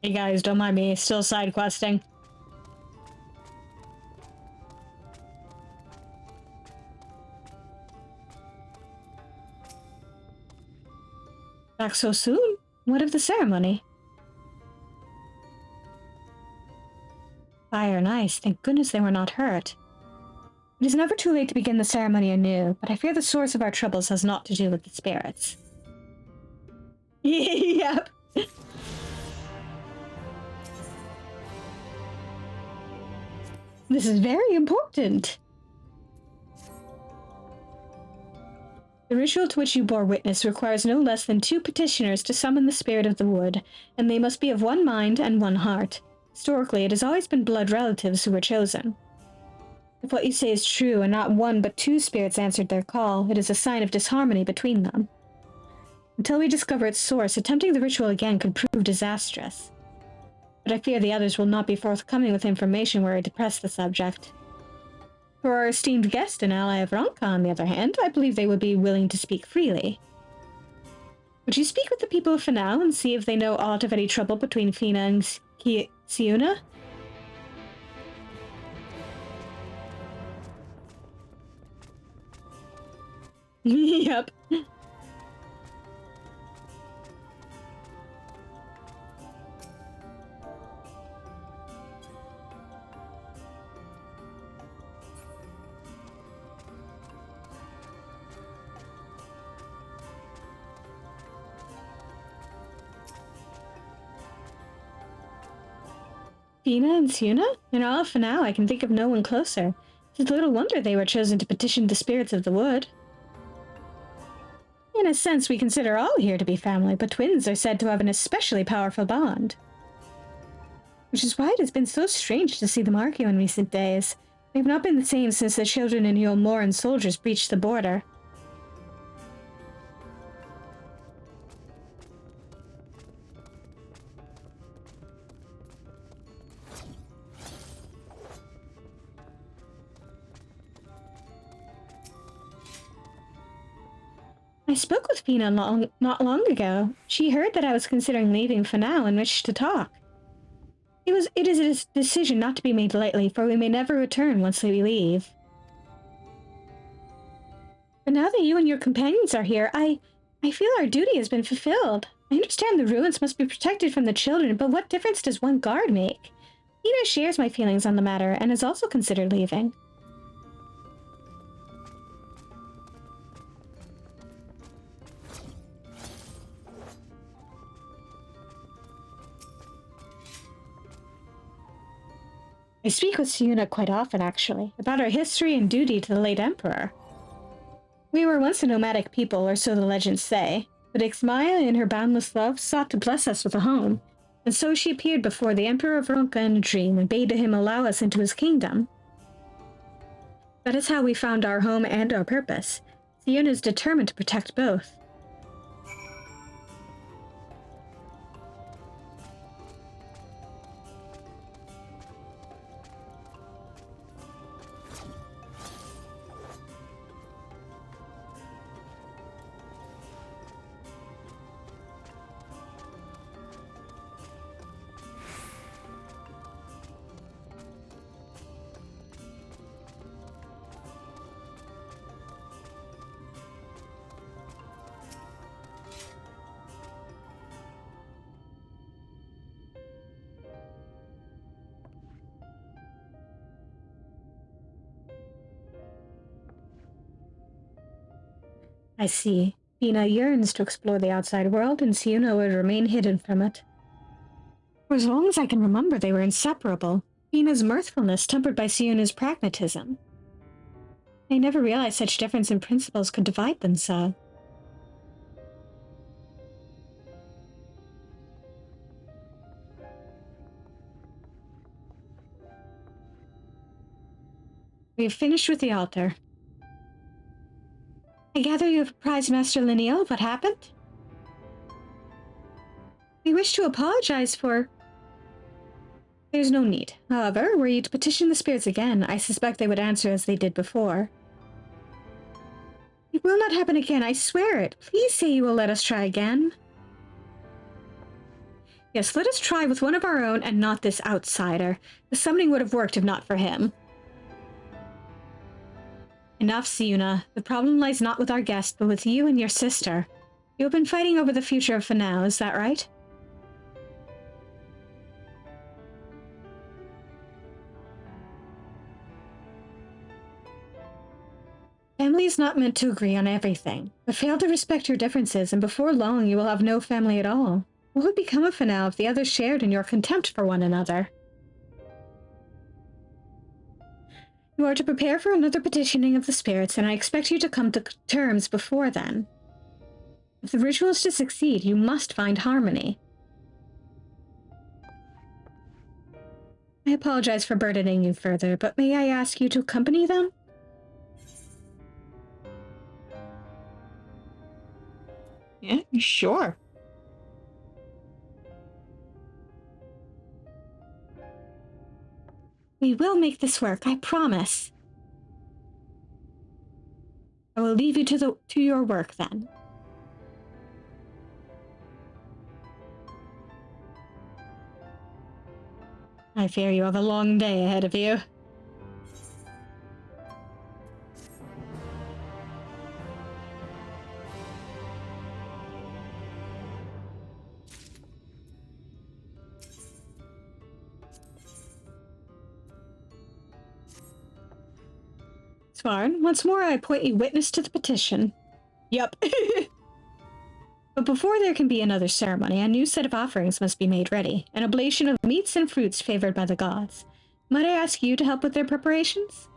Hey guys, don't mind me, still side questing. Back so soon? What of the ceremony? Fire and ice, thank goodness they were not hurt. It is never too late to begin the ceremony anew, but I fear the source of our troubles has naught to do with the spirits. Yep. This is very important. The ritual to which you bore witness requires no less than 2 petitioners to summon the spirit of the wood, and they must be of one mind and one heart. Historically, it has always been blood relatives who were chosen. If what you say is true, and not 1 but 2 spirits answered their call, it is a sign of disharmony between them. Until we discover its source, attempting the ritual again could prove disastrous. But I fear the others will not be forthcoming with information were I to press the subject. For our esteemed guest and ally of Ronka, on the other hand, I believe they would be willing to speak freely. Would you speak with the people of Fanow and see if they know aught of any trouble between Fina and Siuna? Yep. Fina and Siuna? In all of Fanow, I can think of no one closer. It's little wonder they were chosen to petition the spirits of the wood. In a sense, we consider all here to be family, but twins are said to have an especially powerful bond. Which is why it has been so strange to see them argue in recent days. They've not been the same since the children in Yulmore and soldiers breached the border. I spoke with Fina not long ago. She heard that I was considering leaving Fanow and wished to talk. It is a decision not to be made lightly, for we may never return once we leave. But now that you and your companions are here, I feel our duty has been fulfilled. I understand the ruins must be protected from the children, but what difference does one guard make? Fina shares my feelings on the matter and has also considered leaving. I speak with Siuna quite often, actually, about our history and duty to the late Emperor. We were once a nomadic people, or so the legends say, but Ixmaya, in her boundless love, sought to bless us with a home, and so she appeared before the Emperor of Ronka in a dream and bade him allow us into his kingdom. That is how we found our home and our purpose. Siuna is determined to protect both. I see. Fina yearns to explore the outside world, and Siuna would remain hidden from it. For as long as I can remember, they were inseparable. Fina's mirthfulness tempered by Siuna's pragmatism. I never realized such difference in principles could divide them so. We have finished with the altar. I gather you have apprised Master Lineal of what happened? We wish to apologize for... There's no need. However, were you to petition the spirits again, I suspect they would answer as they did before. It will not happen again, I swear it. Please say you will let us try again. Yes, let us try with one of our own and not this outsider. The summoning would have worked if not for him. Enough, Siuna. The problem lies not with our guest, but with you and your sister. You have been fighting over the future of Fanow, is that right? Family is not meant to agree on everything, but fail to respect your differences, and before long you will have no family at all. What would become of Fanow if the others shared in your contempt for one another? You are to prepare for another petitioning of the spirits, and I expect you to come to terms before then. If the ritual is to succeed, you must find harmony. I apologize for burdening you further, but may I ask you to accompany them? Yeah, sure. We will make this work, I promise. I will leave you to your work then. I fear you have a long day ahead of you. Svaran, once more I appoint you witness to the petition. Yup. But before there can be another ceremony, a new set of offerings must be made ready, an oblation of meats and fruits favored by the gods. Might I ask you to help with their preparations?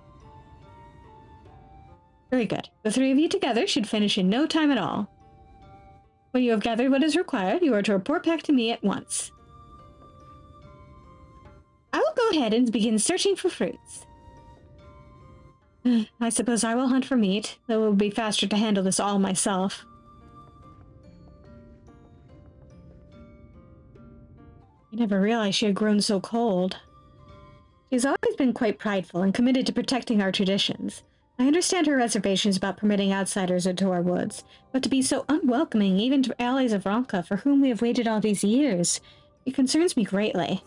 Very good. The three of you together should finish in no time at all. When you have gathered what is required, you are to report back to me at once. I will go ahead and begin searching for fruits. I suppose I will hunt for meat, though it will be faster to handle this all myself. I never realized she had grown so cold. She's always been quite prideful and committed to protecting our traditions. I understand her reservations about permitting outsiders into our woods, but to be so unwelcoming even to allies of Ronka for whom we have waited all these years, it concerns me greatly.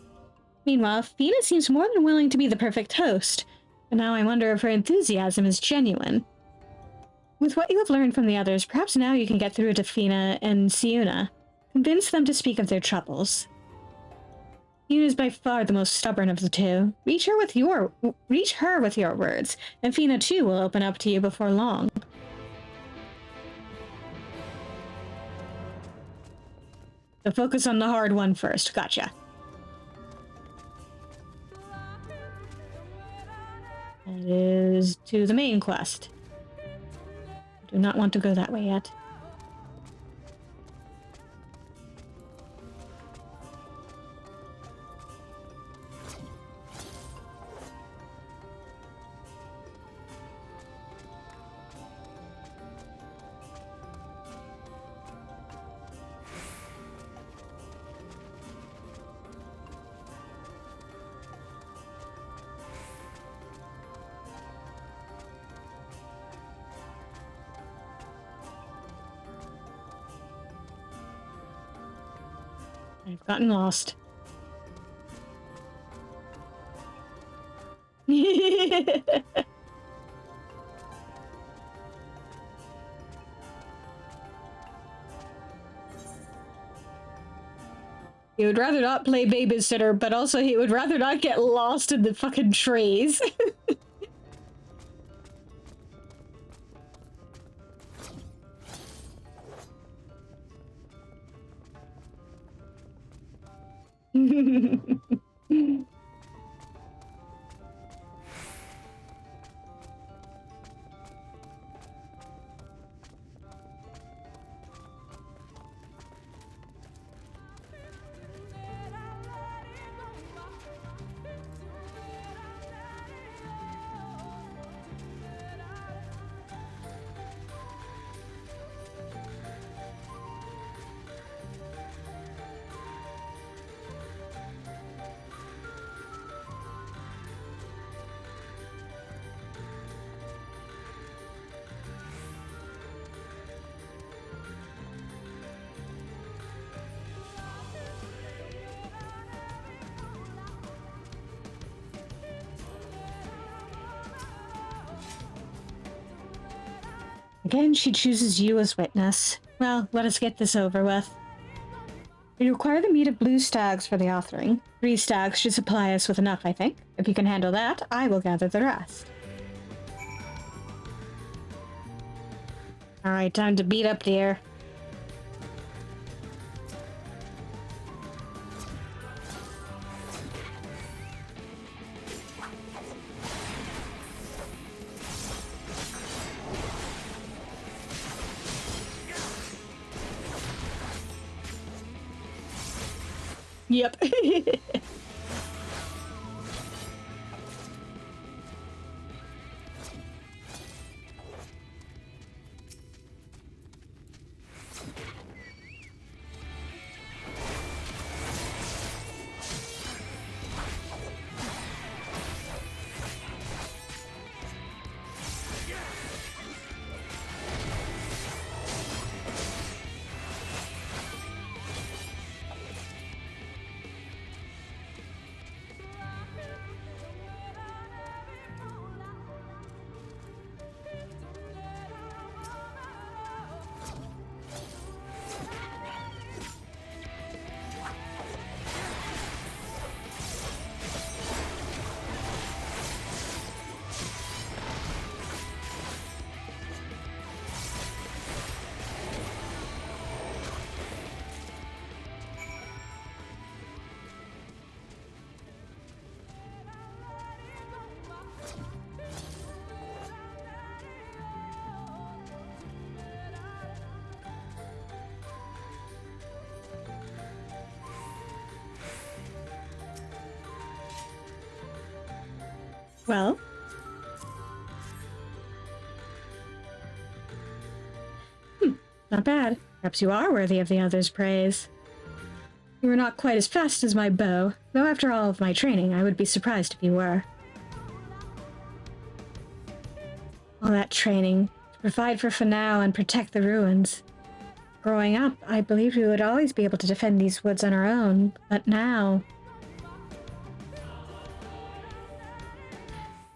Meanwhile, Fina seems more than willing to be the perfect host, but now I wonder if her enthusiasm is genuine. With what you have learned from the others, perhaps now you can get through to Fina and Siuna. Convince them to speak of their troubles. Fina is by far the most stubborn of the two. Reach her with your words, and Fina too will open up to you before long. So focus on the hard one first. Gotcha. That is to the main quest. I do not want to go that way yet. I've gotten lost. He would rather not play babysitter, but also he would rather not get lost in the fucking trees. Again, she chooses you as witness. Well, let us get this over with. We require the meat of blue stags for the offering. 3 stags should supply us with enough, I think. If you can handle that, I will gather the rest. Alright, time to beat up deer. Yep. Well? Not bad. Perhaps you are worthy of the others' praise. You are not quite as fast as my bow, though after all of my training, I would be surprised if you were. All that training, to provide for Fanow and protect the ruins. Growing up, I believed we would always be able to defend these woods on our own, but now...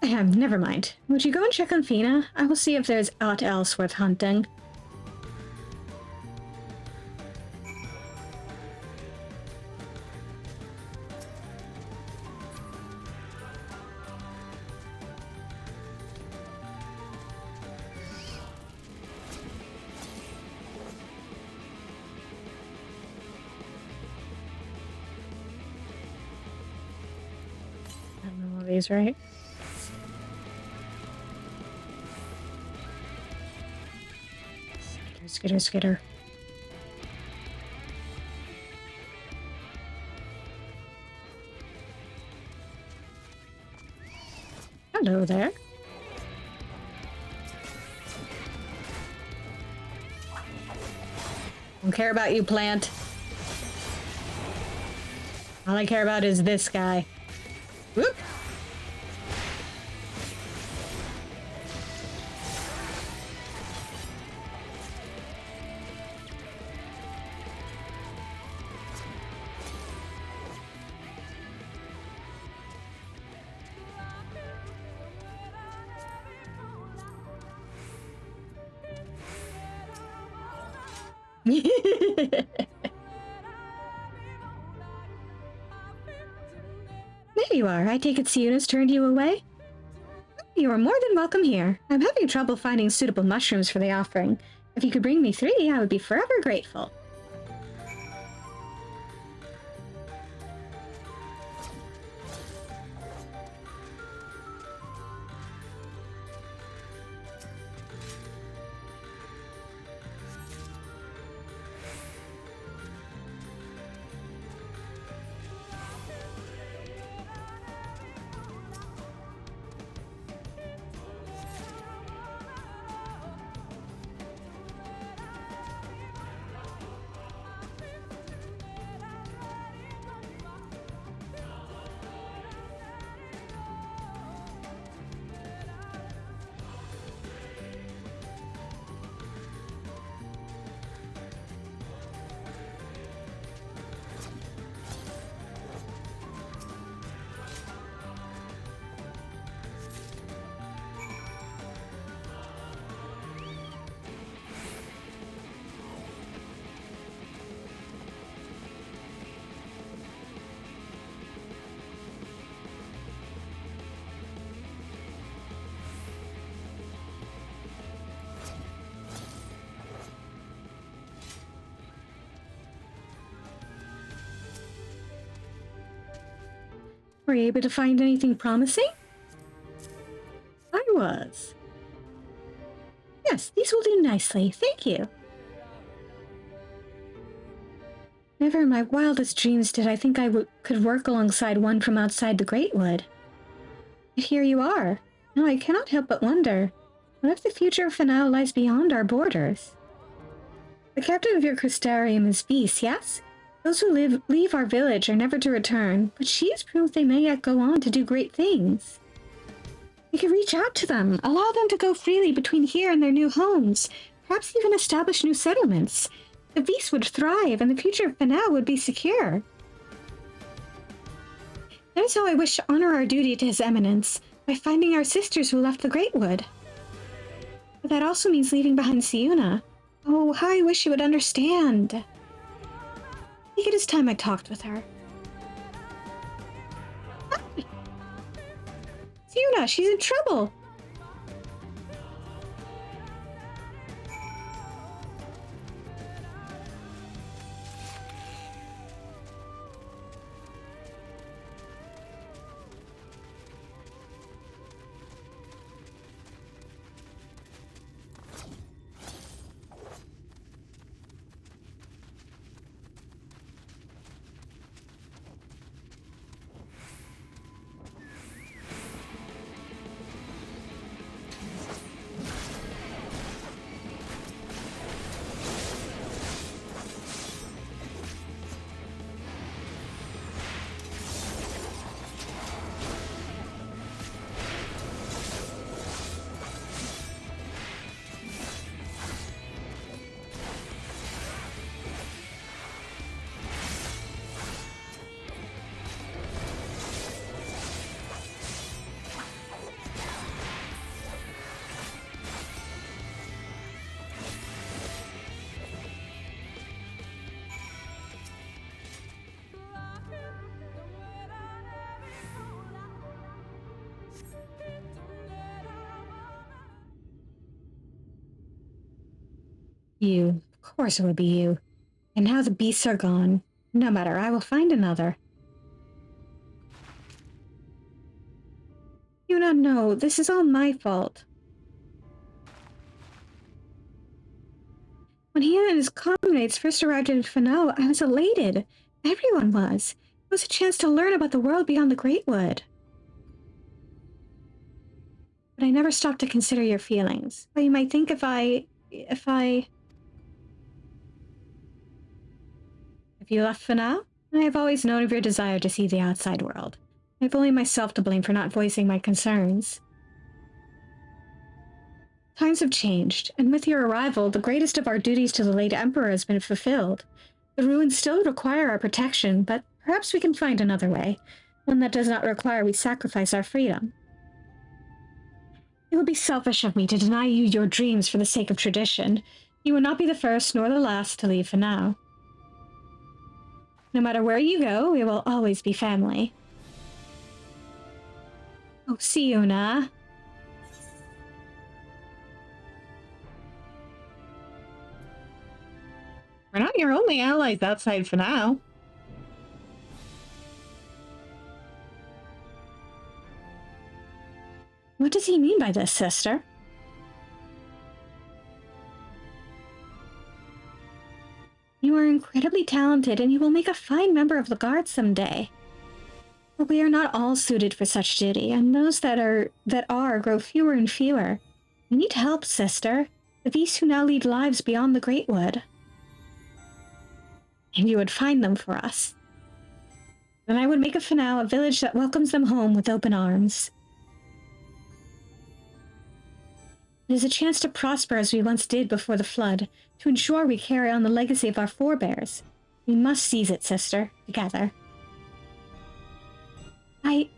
Never mind. Would you go and check on Fina? I will see if there's aught else worth hunting. I don't know all these, right? Skitter, skitter. Hello there. Don't care about you, plant. All I care about is this guy. Whoop! There you are. I take it Siuna's turned you away? You are more than welcome here. I'm having trouble finding suitable mushrooms for the offering. If you could bring me 3, I would be forever grateful. Were you able to find anything promising? I was. Yes, these will do nicely, thank you. Never in my wildest dreams did I think I could work alongside one from outside the Great Wood. Yet here you are. Now I cannot help but wonder, what if the future of Fanow lies beyond our borders? The captain of your crystarium is Viis, yes? Those who leave our village are never to return, but she has proved they may yet go on to do great things. We could reach out to them, allow them to go freely between here and their new homes, perhaps even establish new settlements. The Viis would thrive, and the future of Fanow would be secure. That is how I wish to honor our duty to His Eminence, by finding our sisters who left the Great Wood. But that also means leaving behind Siuna. Oh, how I wish she would understand. I think it is time I talked with her. Siuna, she's in trouble! You. Of course it would be you. And now the beasts are gone. No matter, I will find another. You not know, this is all my fault. When he and his comrades first arrived in Fanow, I was elated. Everyone was. It was a chance to learn about the world beyond the Great Wood. But I never stopped to consider your feelings. Well, you might think if you left Fanow, I have always known of your desire to see the outside world. I have only myself to blame for not voicing my concerns. Times have changed, and with your arrival, the greatest of our duties to the late Emperor has been fulfilled. The ruins still require our protection, but perhaps we can find another way, one that does not require we sacrifice our freedom. It would be selfish of me to deny you your dreams for the sake of tradition. You will not be the first nor the last to leave Fanow. No matter where you go, we will always be family. Oh, see you, Na. We're not your only allies outside for now. What does he mean by this, sister? You are incredibly talented, and you will make a fine member of the Guard someday. But we are not all suited for such duty, and those that are grow fewer and fewer. We need help, sister. The Viis who now lead lives beyond the Great Wood. And you would find them for us. Then I would make of Fanow a village that welcomes them home with open arms. It is a chance to prosper as we once did before the flood, to ensure we carry on the legacy of our forebears. We must seize it, sister, together. I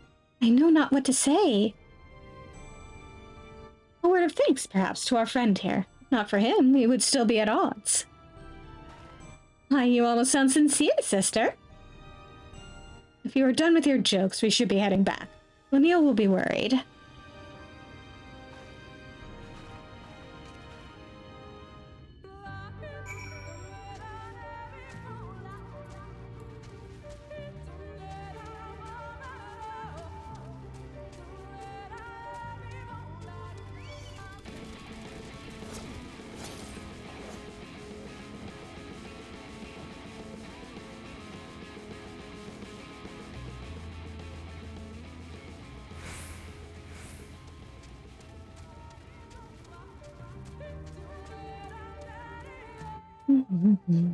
know not what to say. A word of thanks, perhaps, to our friend here. If not for him, we would still be at odds. Why, you almost sound sincere, sister. If you are done with your jokes, we should be heading back. Lemuel will be worried. Mm-hmm.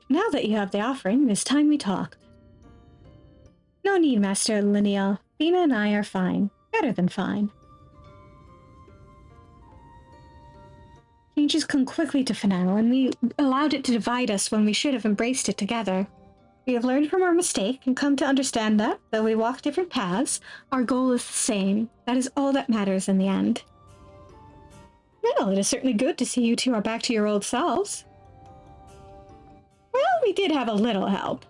Now that you have the offering, it is time we talked. No need, Master Lineal. Fina and I are fine. Better than fine. Changes come quickly to Fanow, and we allowed it to divide us when we should have embraced it together. We have learned from our mistake and come to understand that, though we walk different paths, our goal is the same. That is all that matters in the end. Well, it is certainly good to see you two are back to your old selves. Well, we did have a little help.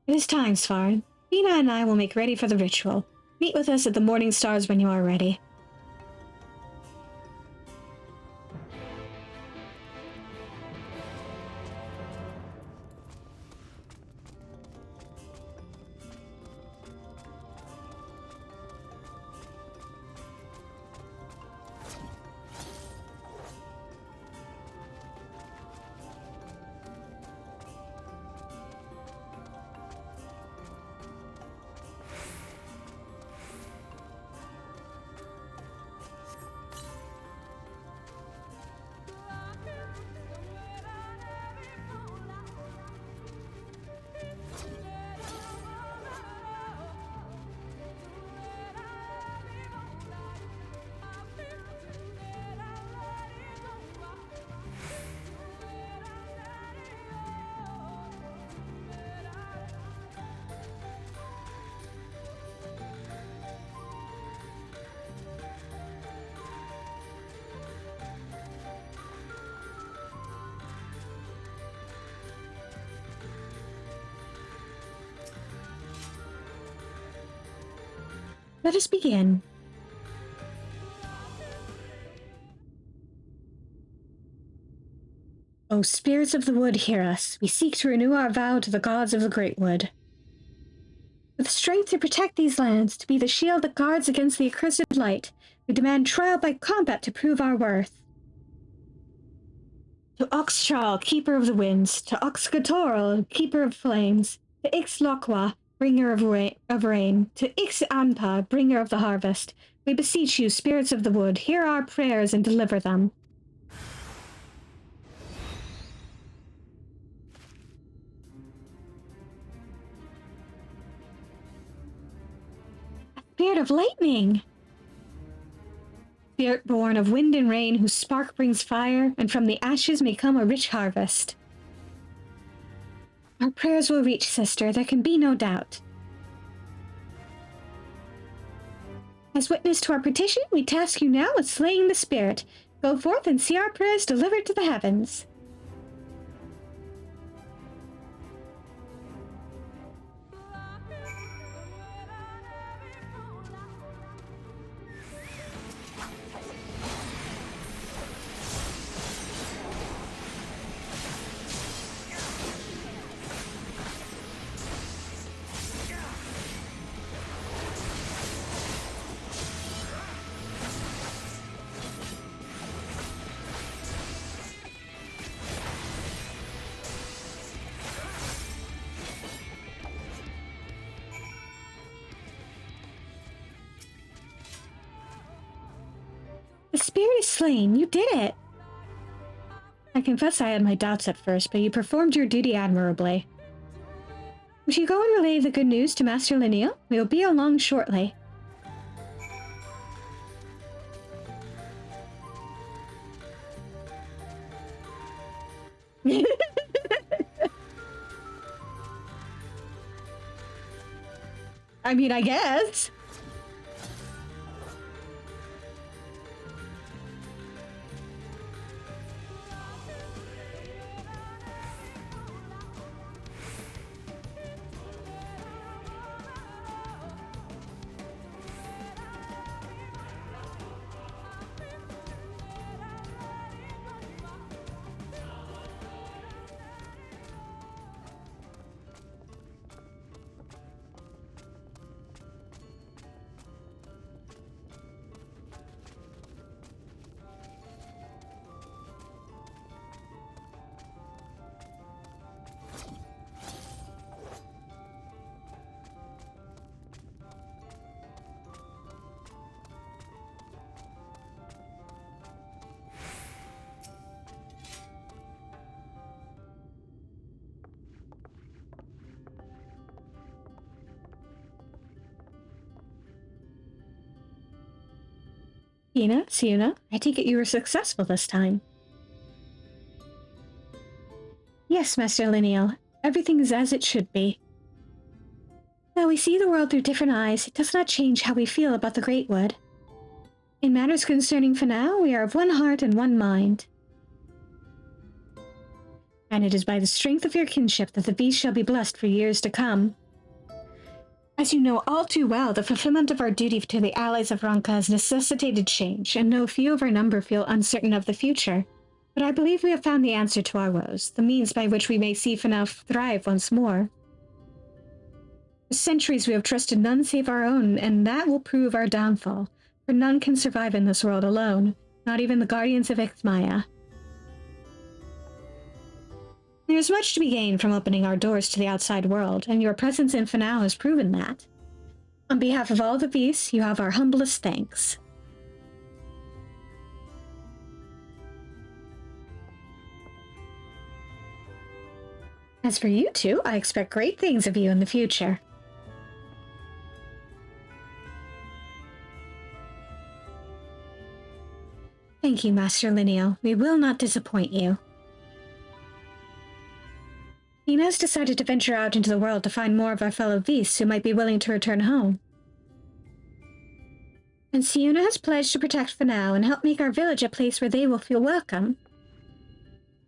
It is time, Svaran. Fina and I will make ready for the ritual. Meet with us at the Morning Stars when you are ready. Let us begin. O spirits of the wood, hear us. We seek to renew our vow to the gods of the Great Wood. With strength to protect these lands, to be the shield that guards against the accursed light, we demand trial by combat to prove our worth. To Oxshal, keeper of the winds, to Oxgatorl, keeper of flames, to Ixlokwa, bringer of rain, to Ixanpa, bringer of the harvest, we beseech you, spirits of the wood, hear our prayers and deliver them. Spirit of lightning! Spirit born of wind and rain, whose spark brings fire, and from the ashes may come a rich harvest. Our prayers will reach, sister, there can be no doubt. As witness to our petition, we task you now with slaying the spirit. Go forth and see our prayers delivered to the heavens. The spirit is slain. You did it. I confess I had my doubts at first, but you performed your duty admirably. Would you go and relay the good news to Master Lineal? We will be along shortly. I mean, I guess. Siuna, I take it you were successful this time. Yes, Master Lineal. Everything is as it should be. Though we see the world through different eyes, it does not change how we feel about the Great Wood. In matters concerning Fanow, we are of one heart and one mind. And it is by the strength of your kinship that the Viis shall be blessed for years to come. As you know all too well, the fulfillment of our duty to the allies of Ronka has necessitated change, and no few of our number feel uncertain of the future. But I believe we have found the answer to our woes, the means by which we may see Fanow thrive once more. For centuries we have trusted none save our own, and that will prove our downfall, for none can survive in this world alone, not even the guardians of Ixmaya. There is much to be gained from opening our doors to the outside world, and your presence in Fanow has proven that. On behalf of all the Viis, you have our humblest thanks. As for you two, I expect great things of you in the future. Thank you, Master Lineal. We will not disappoint you. Nina has decided to venture out into the world to find more of our fellow Viis who might be willing to return home. And Siuna has pledged to protect Fanow and help make our village a place where they will feel welcome.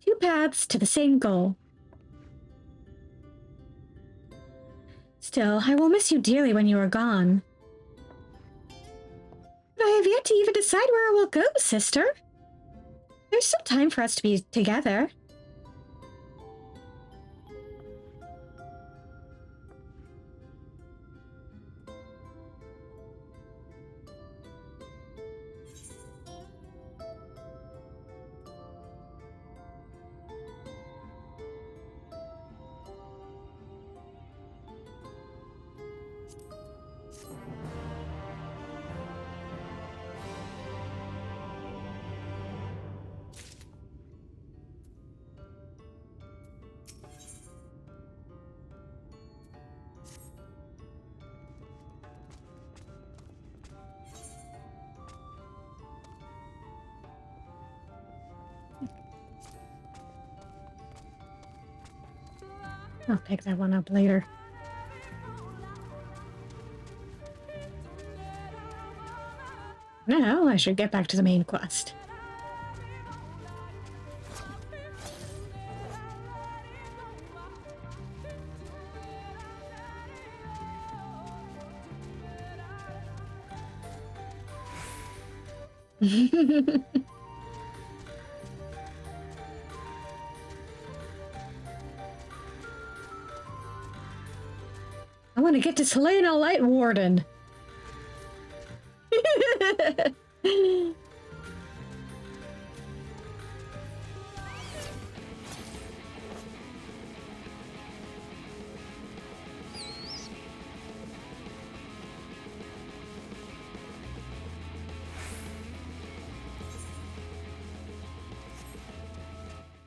Two paths to the same goal. Still, I will miss you dearly when you are gone. But I have yet to even decide where I will go, sister. There's still time for us to be together. I'll pick that one up later. Now I should get back to the main quest. I want to get to Selena Light Warden.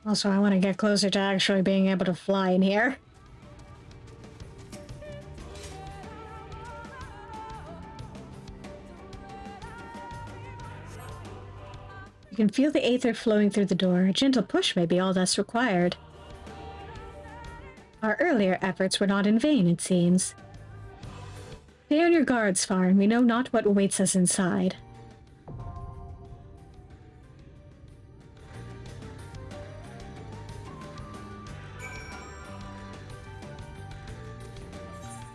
Also, I want to get closer to actually being able to fly in here. You can feel the aether flowing through the door. A gentle push may be all that's required. Our earlier efforts were not in vain, it seems. Stay on your guard, Svaran. We know not what awaits us inside.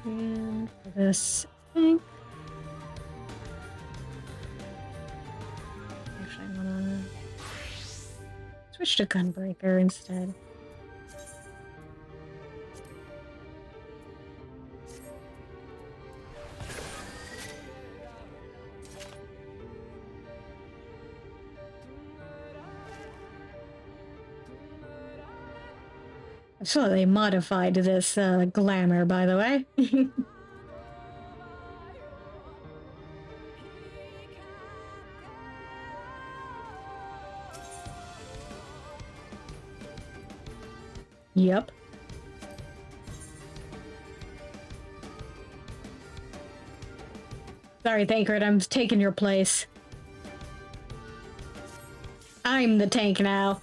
And for this thing... Actually, I wanna switch to Gunbreaker instead. I saw they modified this glamour, by the way. Yep. Sorry, Thancred, I'm taking your place. I'm the tank now.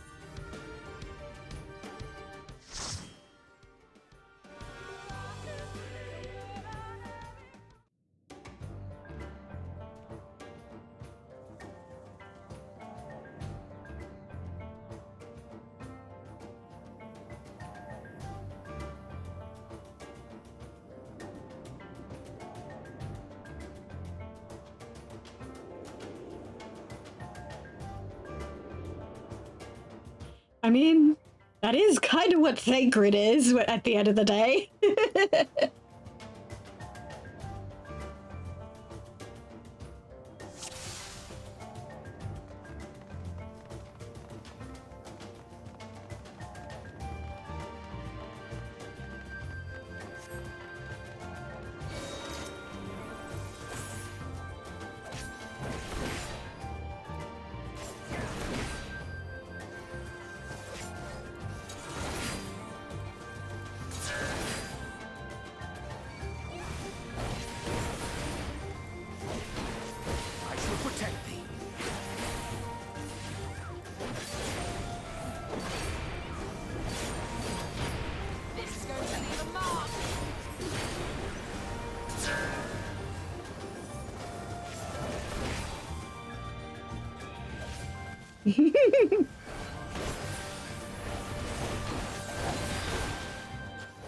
I mean, that is kind of what Thancred is at the end of the day.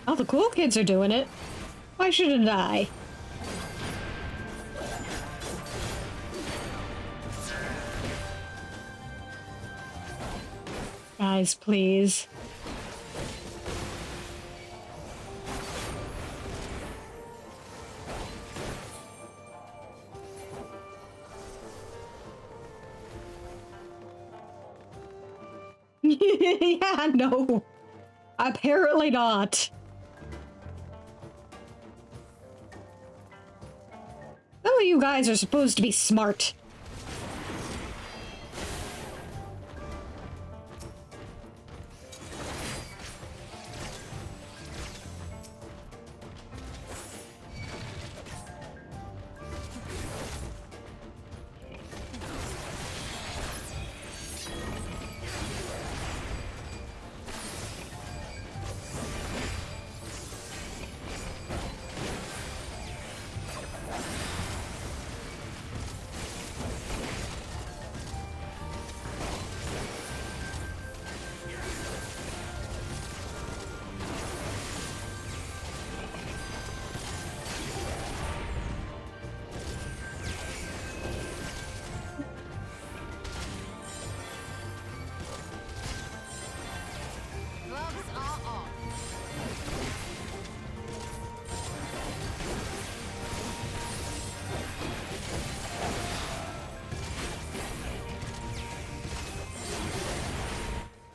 All the cool kids are doing it. Why shouldn't I? Guys, please. Yeah, no. Apparently not. Some of you guys are supposed to be smart.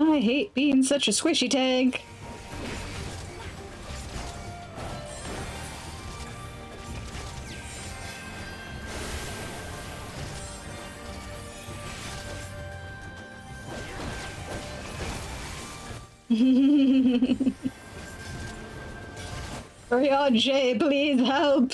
I hate being such a squishy tank. Hurry on, Jay, please help.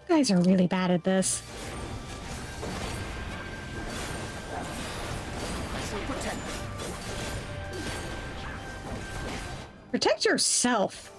You guys are really bad at this. Protect yourself.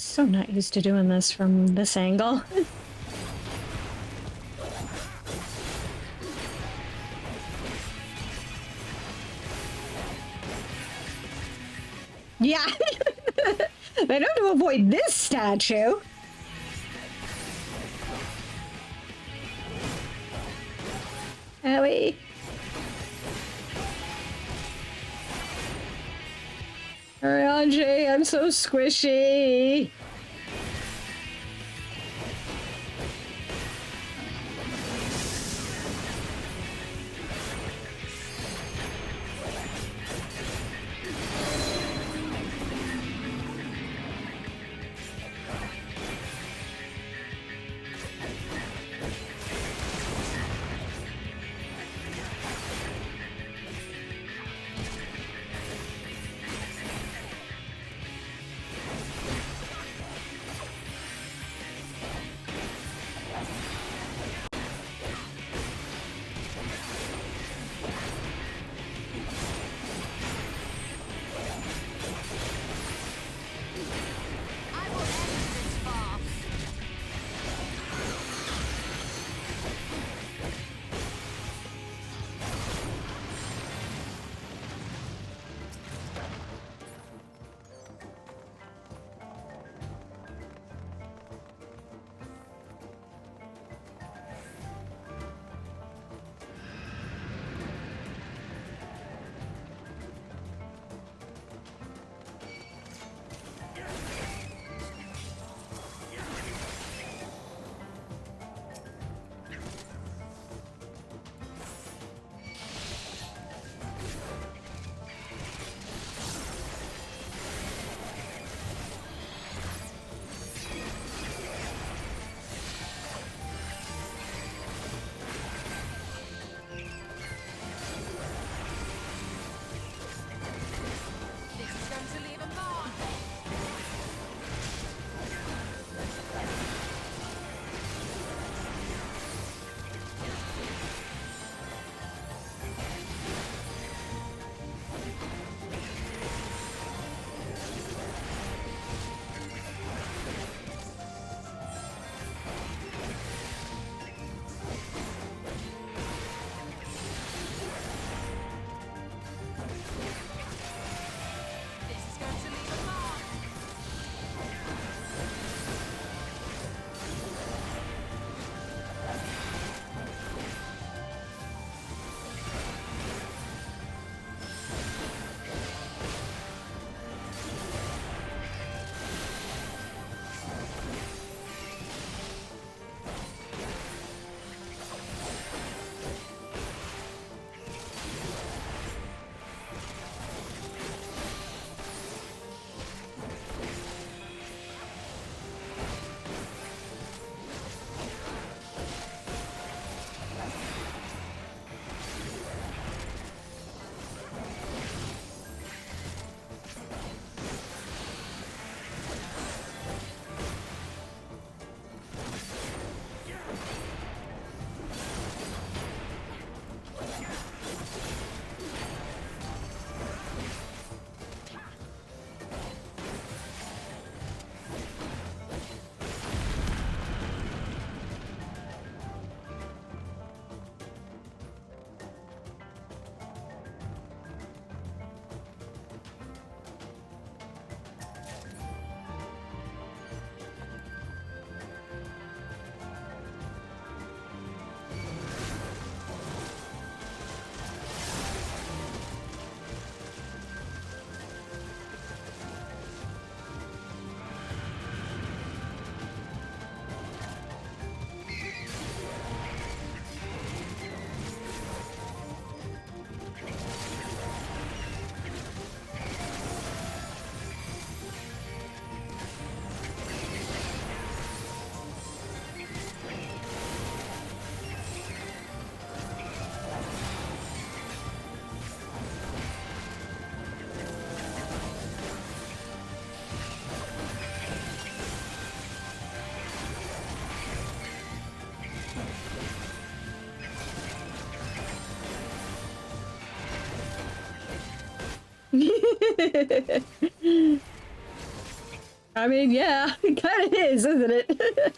So not used to doing this from this angle. Yeah. They know to avoid this statue. Ellie. Hurry on, Jay. I'm so squishy. I mean, yeah, it kind of is, isn't it?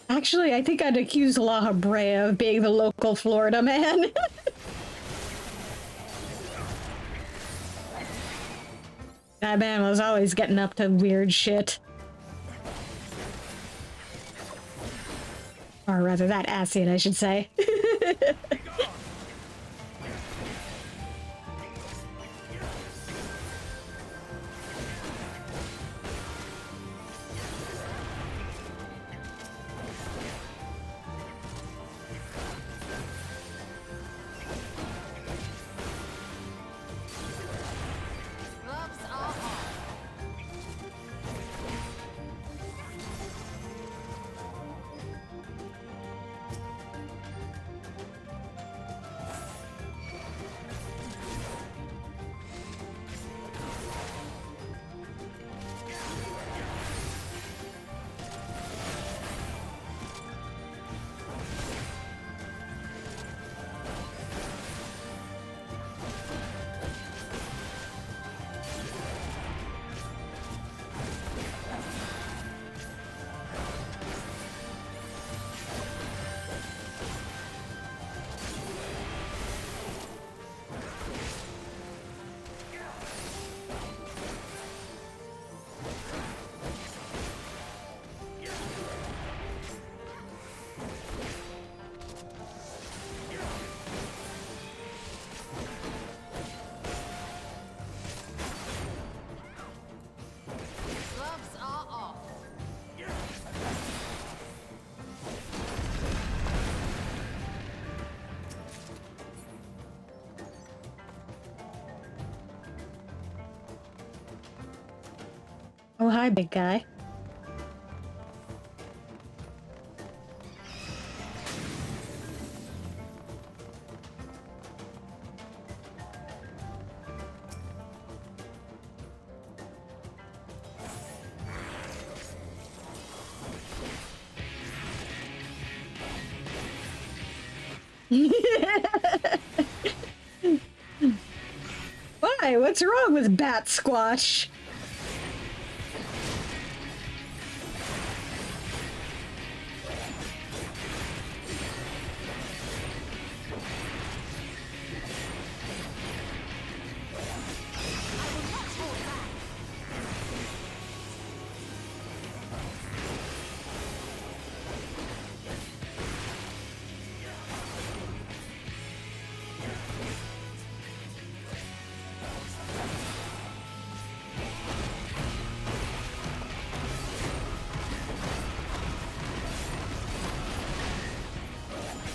Actually, I think I'd accuse La Brea of being the local Florida man. That man was always getting up to weird shit. Or rather, that acid, I should say. Gloves are off. Gloves are off. Oh, hi, big guy. Why? What's wrong with Bat Squash?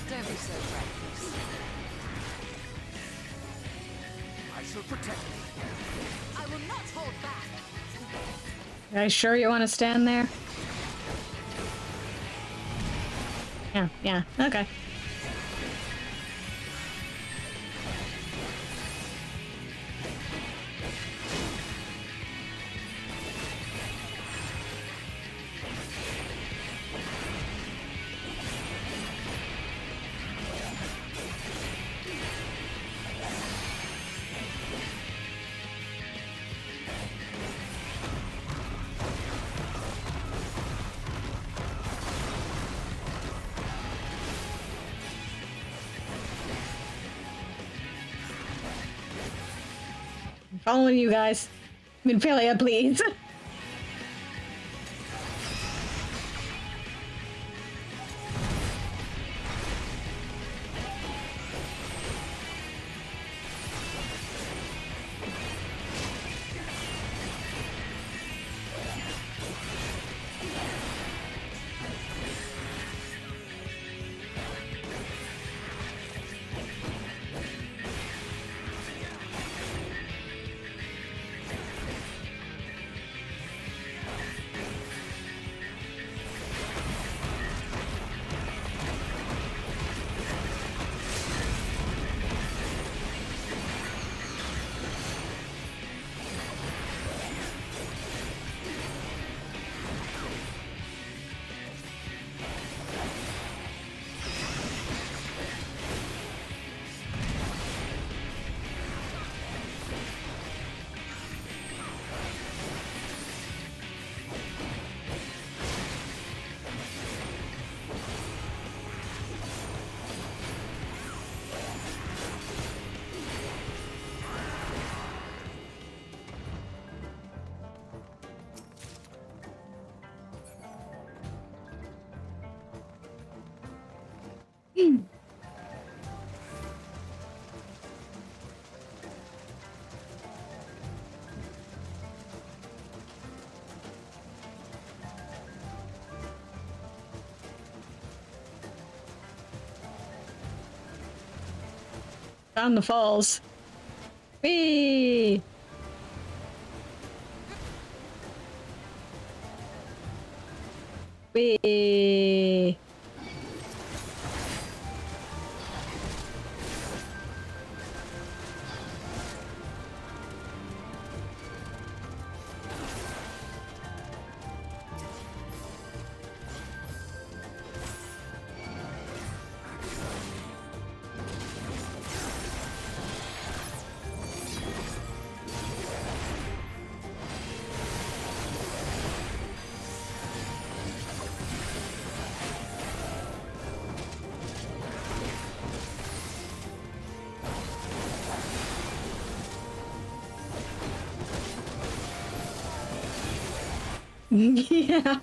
Don't be so reckless. I shall protect you. I will not hold back. Are you sure you want to stand there? Yeah, okay. I'm following you guys. Minfilia, please. Down the falls. Whee! Whee! Yeah.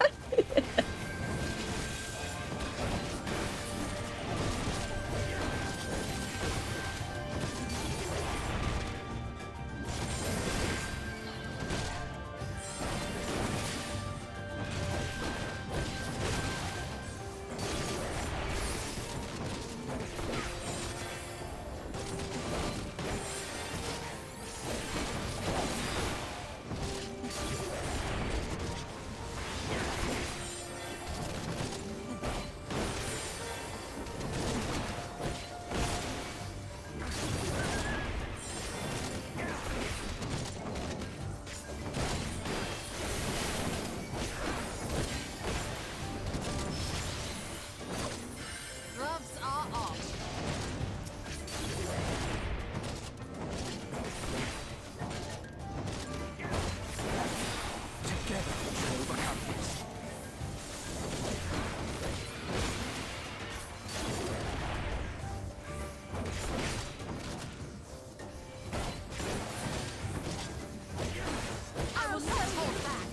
Gloves are off. Together we shall overcome this. I will not hold back.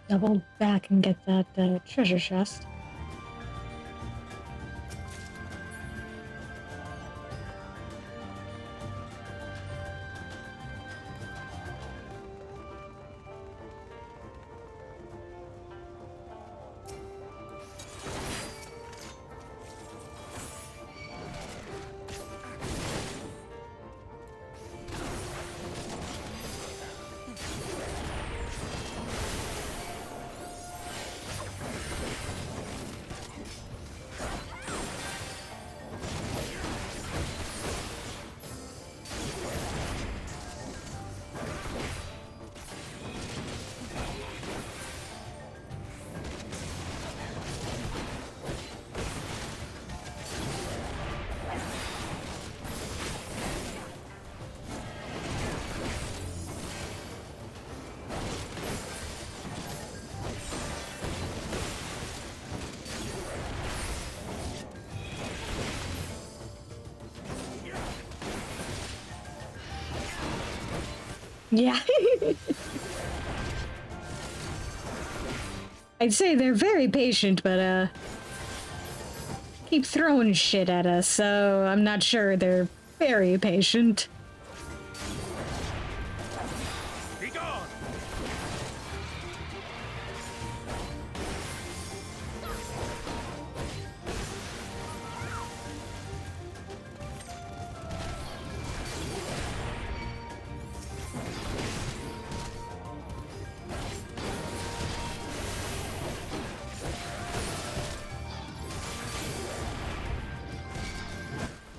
Double back and get that treasure chest. Yeah. I'd say they're very patient, but keep throwing shit at us, so I'm not sure they're very patient. Be gone!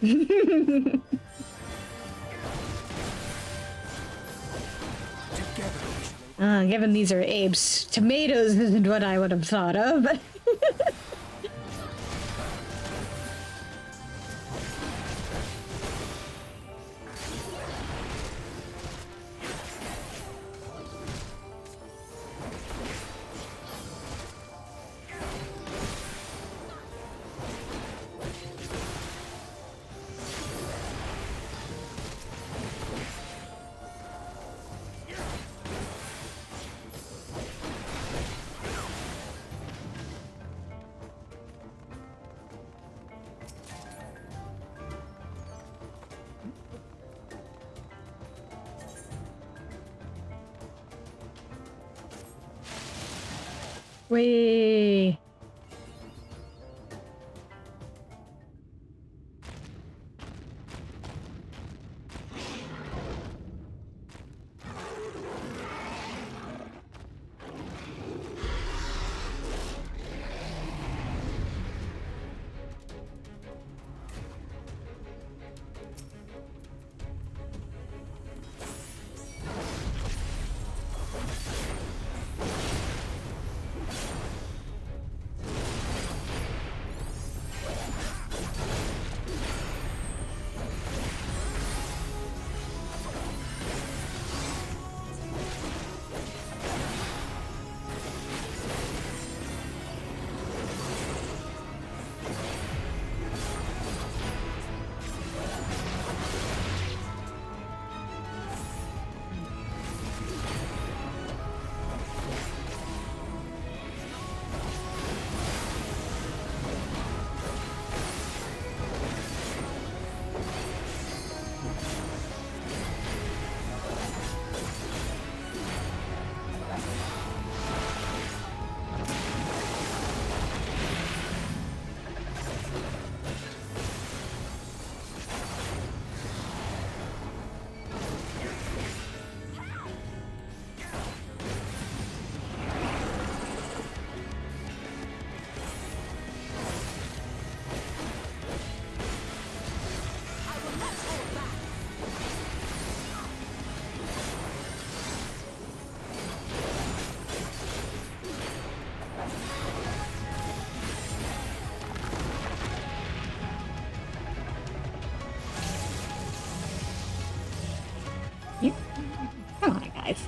Given these are apes, tomatoes isn't what I would have thought of. Whee! Come on, guys.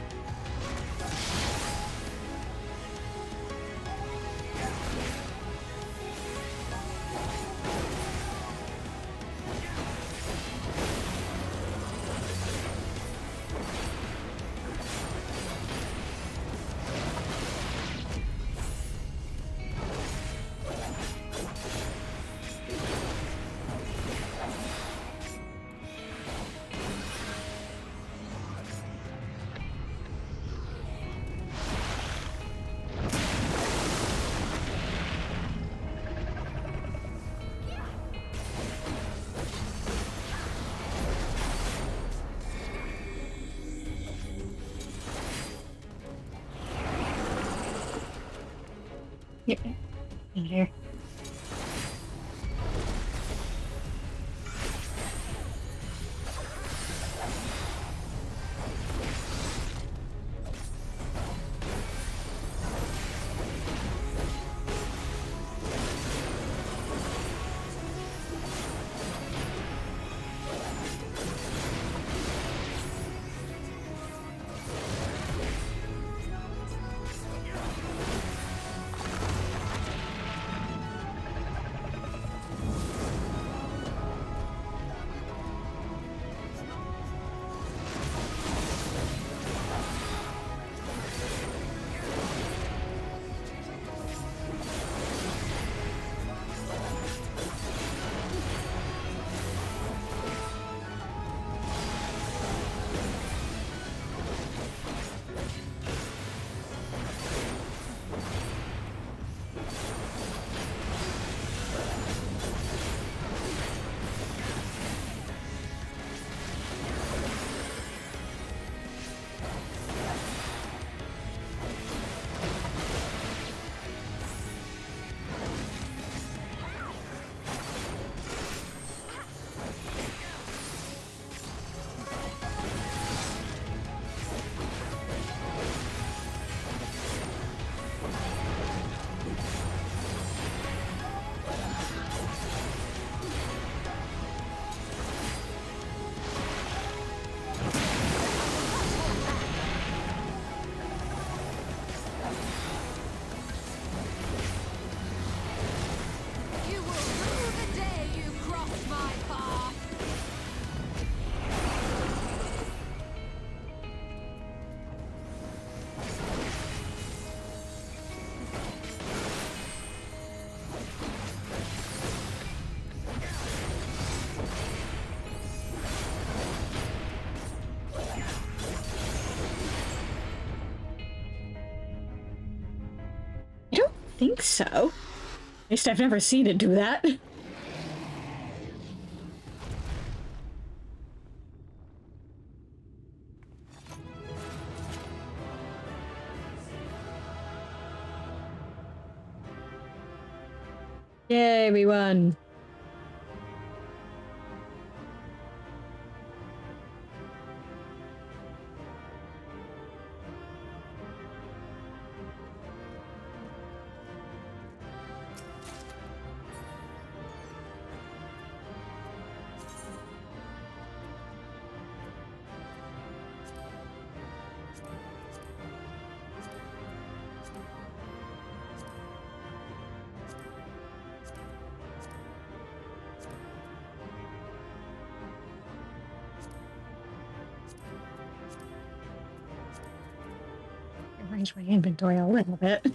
Yep. In here. think so. At least I've never seen it do that. Yay, we won. Arrange my inventory a little bit.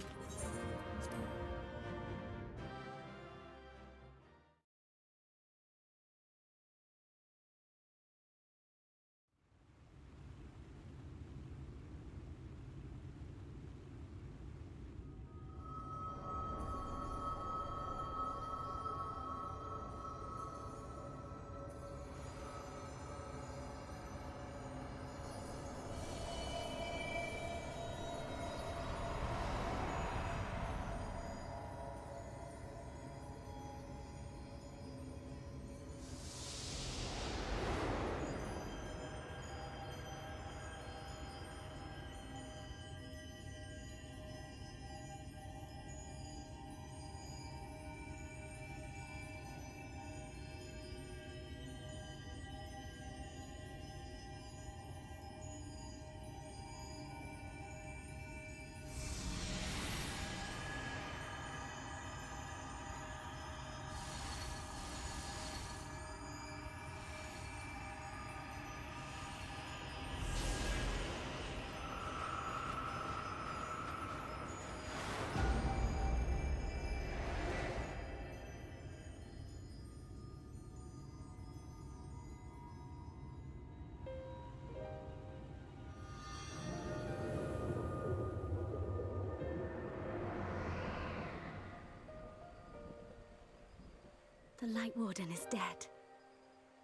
The Light Warden is dead.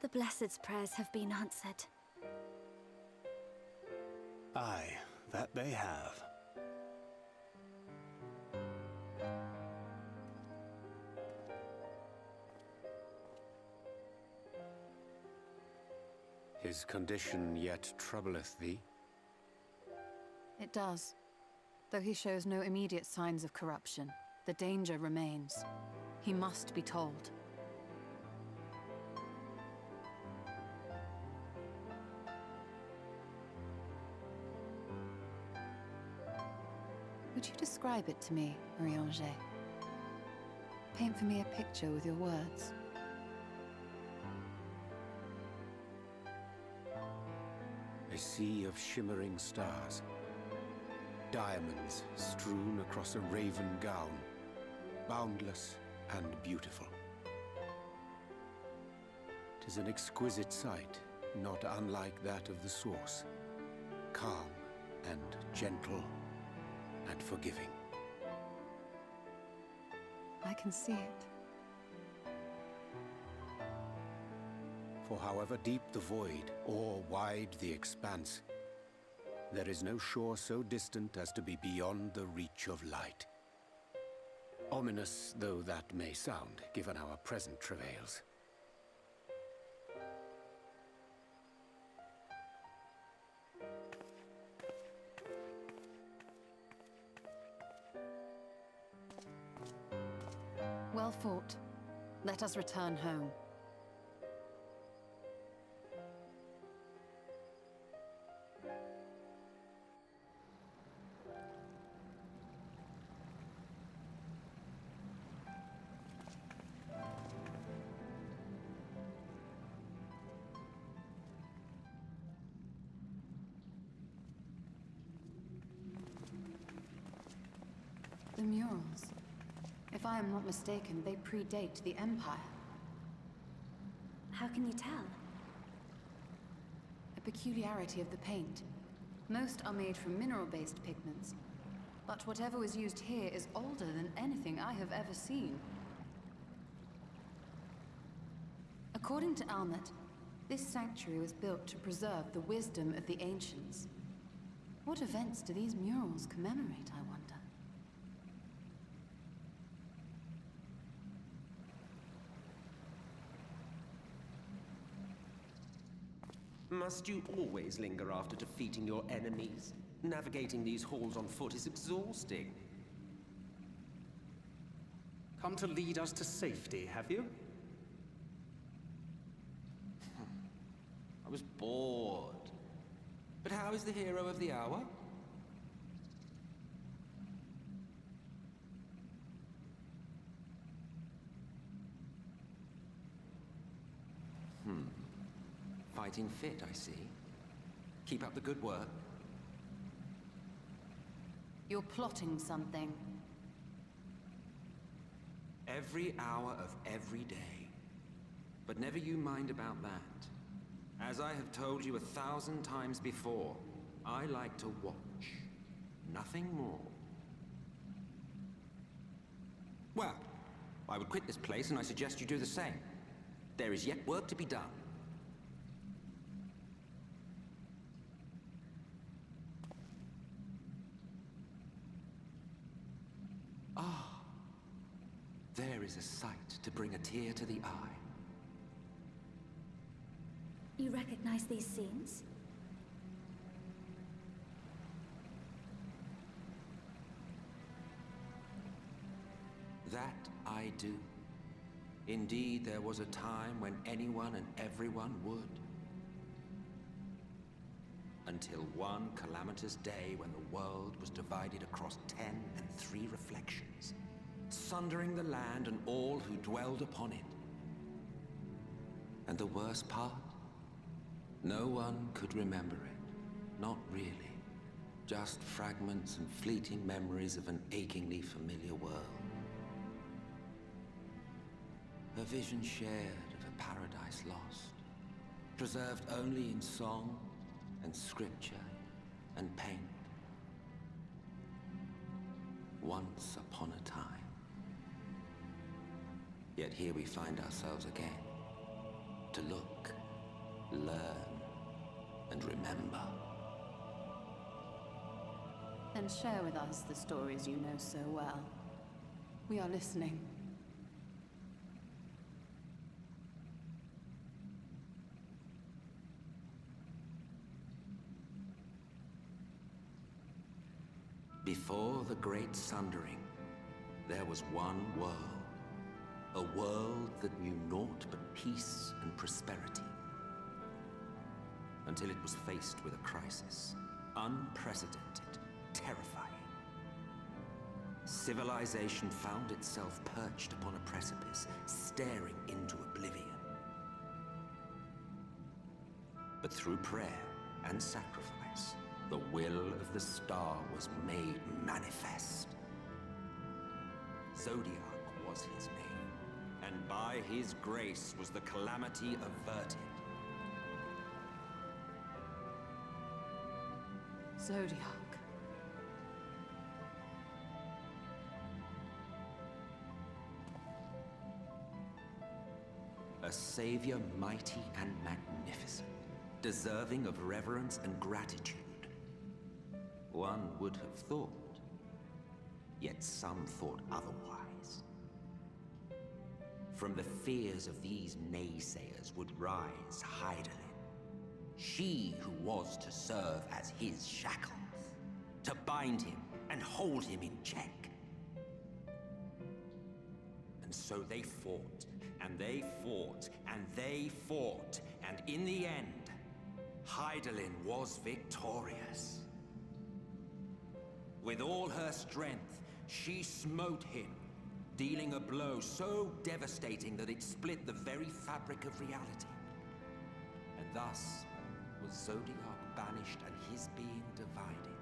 The Blessed's prayers have been answered. Aye, that they have. His condition yet troubleth thee? It does. Though he shows no immediate signs of corruption, the danger remains. He must be told. Would you describe it to me, Marie-Ange? Paint for me a picture with your words. A sea of shimmering stars. Diamonds strewn across a raven gown. Boundless and beautiful. 'Tis an exquisite sight, not unlike that of the source. Calm and gentle and forgiving. I can see it. For however deep the void, or wide the expanse, there is no shore so distant as to be beyond the reach of light. Ominous though that may sound, given our present travails. Well fought. Let us return home. The murals. If I am not mistaken, they predate the Empire. How can you tell? A peculiarity of the paint. Most are made from mineral-based pigments, but whatever was used here is older than anything I have ever seen. According to Almet, this sanctuary was built to preserve the wisdom of the ancients. What events do these murals commemorate, I wonder? Must you always linger after defeating your enemies? Navigating these halls on foot is exhausting. Come to lead us to safety, have you? I was bored. But how is the hero of the hour? Fighting fit, I see. Keep up the good work. You're plotting something. Every hour of every day. But never you mind about that. As I have told you 1,000 times before, I like to watch. Nothing more. Well, I would quit this place and I suggest you do the same. There is yet work to be done. There is a sight to bring a tear to the eye. You recognize these scenes? That I do. Indeed, there was a time when anyone and everyone would. Until one calamitous day when the world was divided across 10 and 3 reflections, sundering the land and all who dwelled upon it. And the worst part? No one could remember it. Not really. Just fragments and fleeting memories of an achingly familiar world. A vision shared of a paradise lost, preserved only in song and scripture and paint. Once upon a time. Yet here we find ourselves again, to look, learn, and remember. Then share with us the stories you know so well. We are listening. Before the Great Sundering, there was one world. A world that knew naught but peace and prosperity. Until it was faced with a crisis. Unprecedented, terrifying. Civilization found itself perched upon a precipice, staring into oblivion. But through prayer and sacrifice, the will of the star was made manifest. Zodiac was his name. And by his grace was the calamity averted. Zodiac. A savior mighty and magnificent, deserving of reverence and gratitude. One would have thought, yet some thought otherwise. From the fears of these naysayers would rise Hydaelyn, she who was to serve as his shackles, to bind him and hold him in check. And so they fought, and they fought, and they fought, and in the end, Hydaelyn was victorious. With all her strength, she smote him, dealing a blow so devastating that it split the very fabric of reality. And thus was Zodiac banished and his being divided.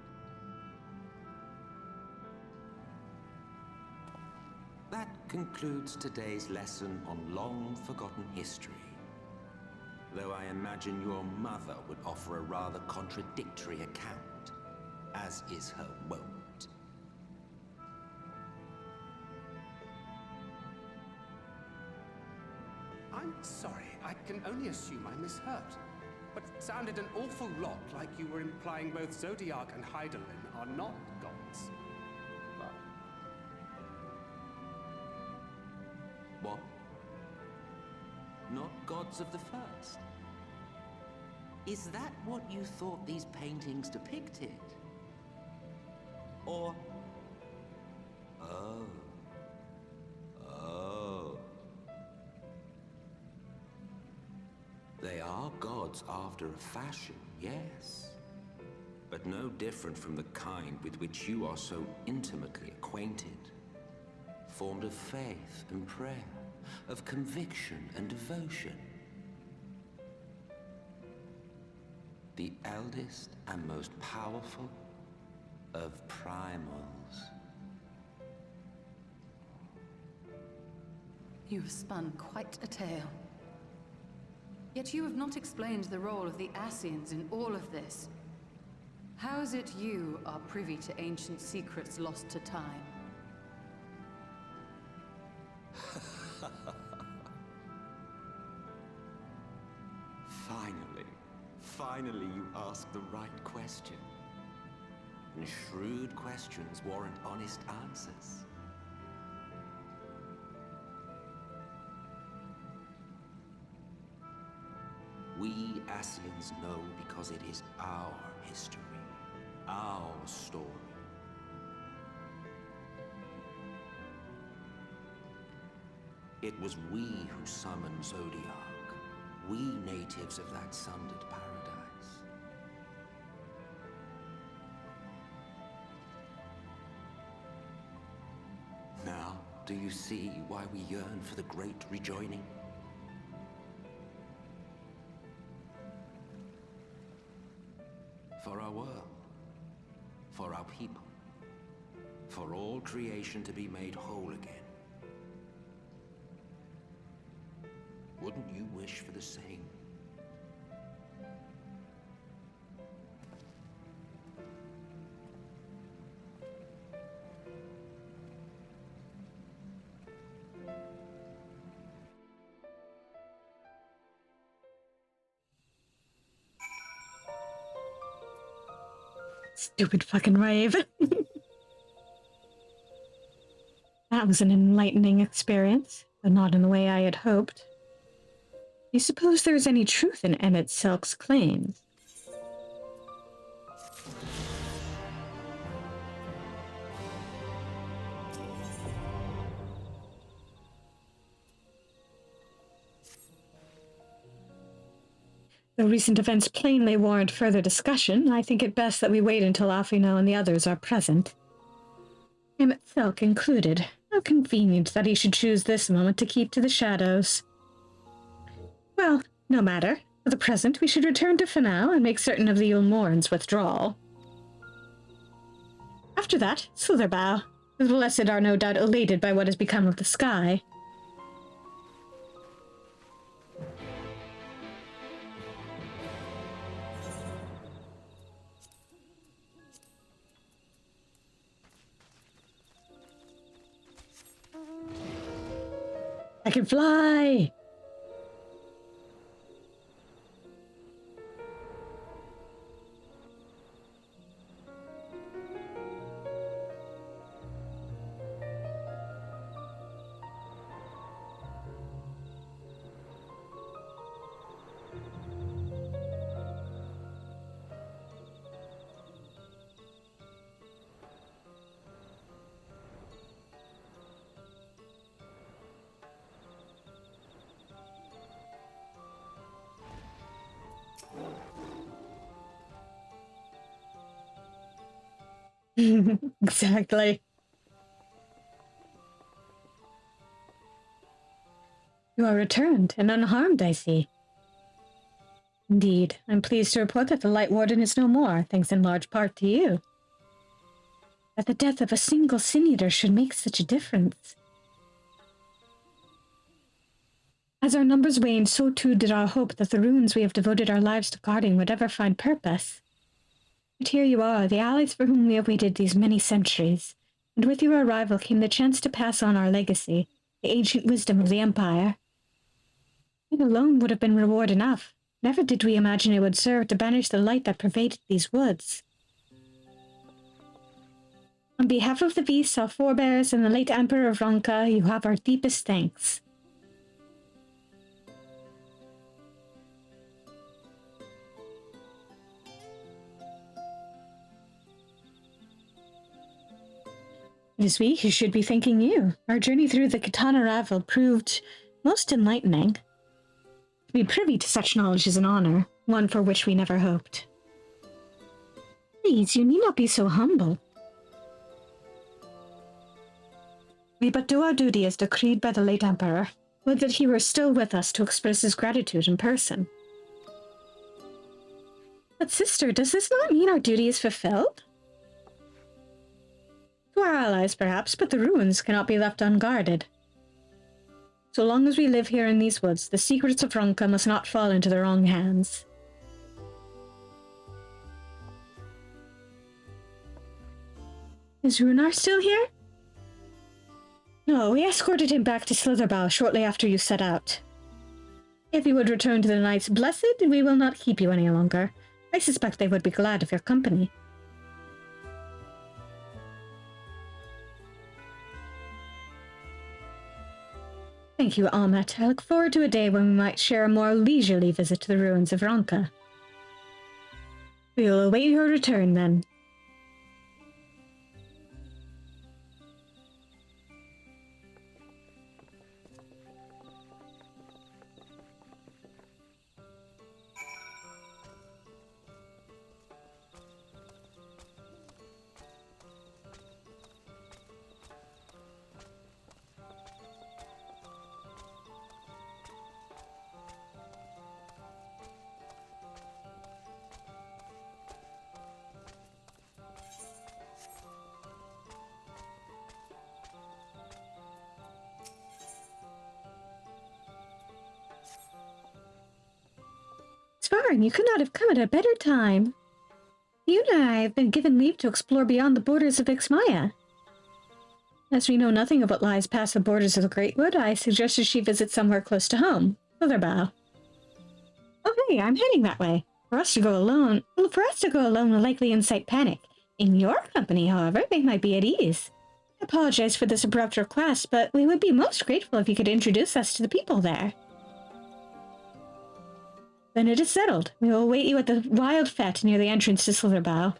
That concludes today's lesson on long-forgotten history. Though I imagine your mother would offer a rather contradictory account, as is her wont. I'm sorry. I can only assume I misheard. But it sounded an awful lot like you were implying both Zodiac and Hydaelyn are not gods. But... What? Not gods of the first? Is that what you thought these paintings depicted? Or... Oh. Oh. They are gods after a fashion, yes. But no different from the kind with which you are so intimately acquainted. Formed of faith and prayer, of conviction and devotion. The eldest and most powerful of primals. You have spun quite a tale. Yet you have not explained the role of the Ascians in all of this. How is it you are privy to ancient secrets lost to time? Finally you asked the right question. And shrewd questions warrant honest answers. We Ascians know because it is our history, our story. It was we who summoned Zodiac, we natives of that sundered paradise. Now, do you see why we yearn for the great rejoining? For our world, for our people, for all creation to be made whole again. Wouldn't you wish for the same? Stupid fucking rave. That was an enlightening experience, but not in the way I had hoped. Do you suppose there is any truth in Emmett Selk's claims? Though recent events plainly warrant further discussion, I think it best that we wait until Fanow and the others are present. Emmett Selk included. How convenient that he should choose this moment to keep to the shadows. Well, no matter. For the present, we should return to Fanow and make certain of the Ulmoran's withdrawal. After that, Slitherbow. The Blessed are no doubt elated by what has become of the sky. I can fly! Exactly. You are returned and unharmed, I see. Indeed, I'm pleased to report that the Light Warden is no more, thanks in large part to you. That the death of a single Sin-Eater should make such a difference. As our numbers waned, so too did our hope that the runes we have devoted our lives to guarding would ever find purpose. But here you are, the allies for whom we have waited these many centuries, and with your arrival came the chance to pass on our legacy, the ancient wisdom of the Empire. It alone would have been reward enough. Never did we imagine it would serve to banish the light that pervaded these woods. On behalf of the Viis, our forebears, and the late Emperor of Ronka, you have our deepest thanks. It is we who should be thanking you. Our journey through the Katana Ravel proved most enlightening. To be privy to such knowledge is an honor, one for which we never hoped. Please, you need not be so humble. We but do our duty as decreed by the late Emperor. Would that he were still with us to express his gratitude in person. But sister, does this not mean our duty is fulfilled? To our allies, perhaps, but the ruins cannot be left unguarded. So long as we live here in these woods, the secrets of Ronka must not fall into the wrong hands. Is Runar still here? No, we escorted him back to Slitherbough shortly after you set out. If you would return to the Knights Blessed, we will not keep you any longer. I suspect they would be glad of your company. Thank you, Almet. I look forward to a day when we might share a more leisurely visit to the ruins of Ronka. We will await your return, then. Svaran, you could not have come at a better time. You and I have been given leave to explore beyond the borders of Ixmaya. As we know nothing of what lies past the borders of the Great Wood, I suggested she visit somewhere close to home, Slitherbough. Oh hey, I'm heading that way. For us to go alone will likely incite panic. In your company, however, they might be at ease. I apologize for this abrupt request, but we would be most grateful if you could introduce us to the people there. Then it is settled. We will await you at the Wild Fete near the entrance to Slitherbough.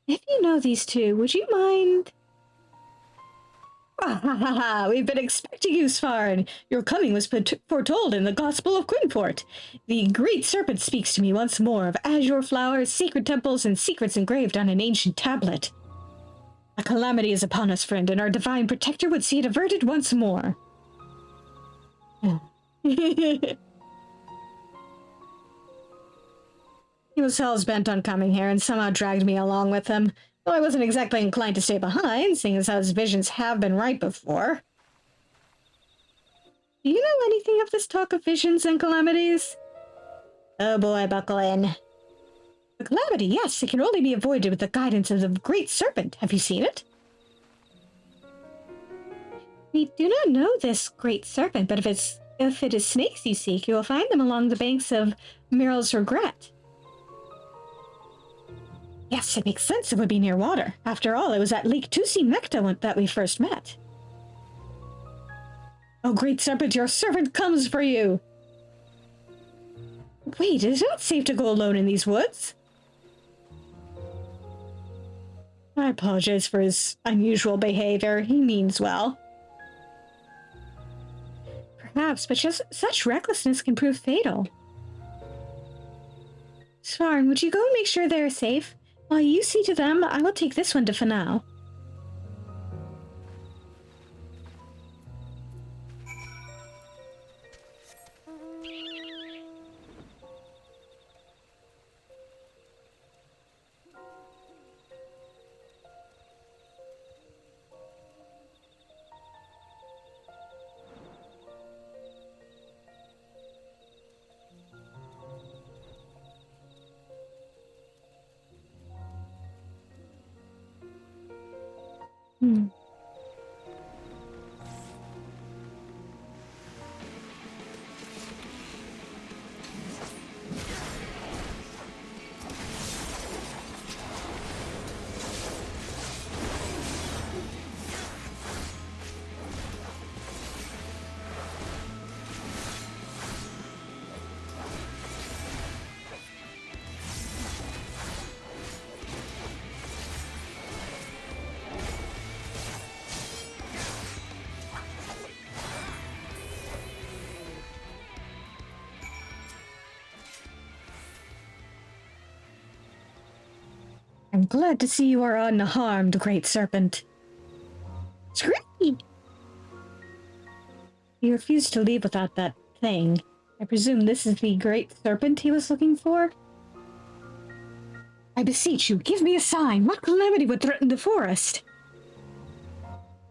If you know these two, would you mind? We've been expecting you, Svaran. Your coming was foretold in the Gospel of Quinport. The Great Serpent speaks to me once more of azure flowers, sacred temples, and secrets engraved on an ancient tablet. A calamity is upon us, friend, and our divine protector would see it averted once more. He was hell-bent on coming here and somehow dragged me along with him, though I wasn't exactly inclined to stay behind, seeing as how his visions have been right before. Do you know anything of this talk of visions and calamities? Oh boy, buckle in. The calamity, yes, it can only be avoided with the guidance of the Great Serpent. Have you seen it? We do not know this Great Serpent, but if it's If it is snakes you seek, you will find them along the banks of Meryl's Regret. Yes, it makes sense it would be near water. After all, it was at Lake Tusi Mekta that we first met. Oh, great serpent, your servant comes for you! Wait, it is not safe to go alone in these woods. I apologize for his unusual behavior. He means well. Perhaps, but just such recklessness can prove fatal. Svaran, would you go and make sure they are safe? While you see to them, I will take this one to Fanow. I'm glad to see you are unharmed, great serpent. Scream! He refused to leave without that thing. I presume this is the great serpent he was looking for? I beseech you, give me a sign. What calamity would threaten the forest?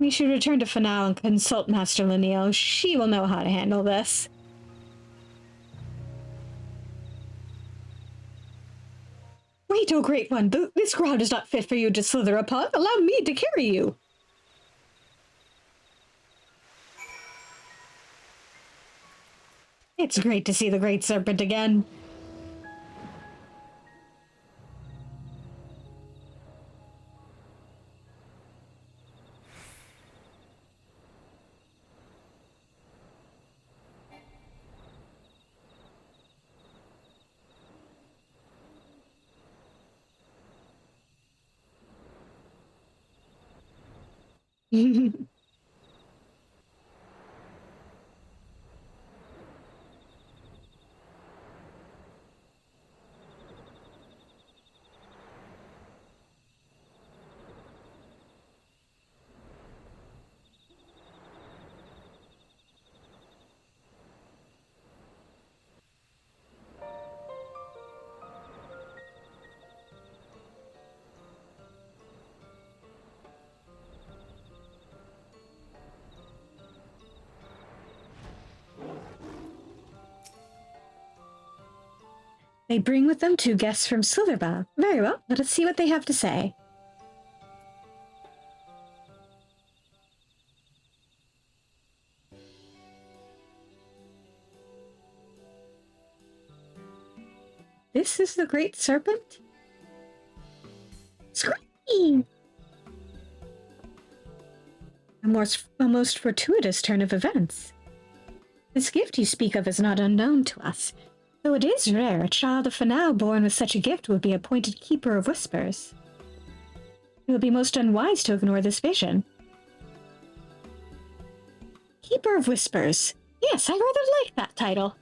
We should return to Fanow and consult Master Linneo. She will know how to handle this. Wait, oh great one, this ground is not fit for you to slither upon. Allow me to carry you. It's great to see the great serpent again. They bring with them 2 guests from Slitherbough. Very well, let us see what they have to say. This is the great serpent? Scream! A most fortuitous turn of events. This gift you speak of is not unknown to us. Though it is rare, a child of Fanow born with such a gift would be appointed Keeper of Whispers. It would be most unwise to ignore this vision. Keeper of Whispers. Yes, I rather like that title.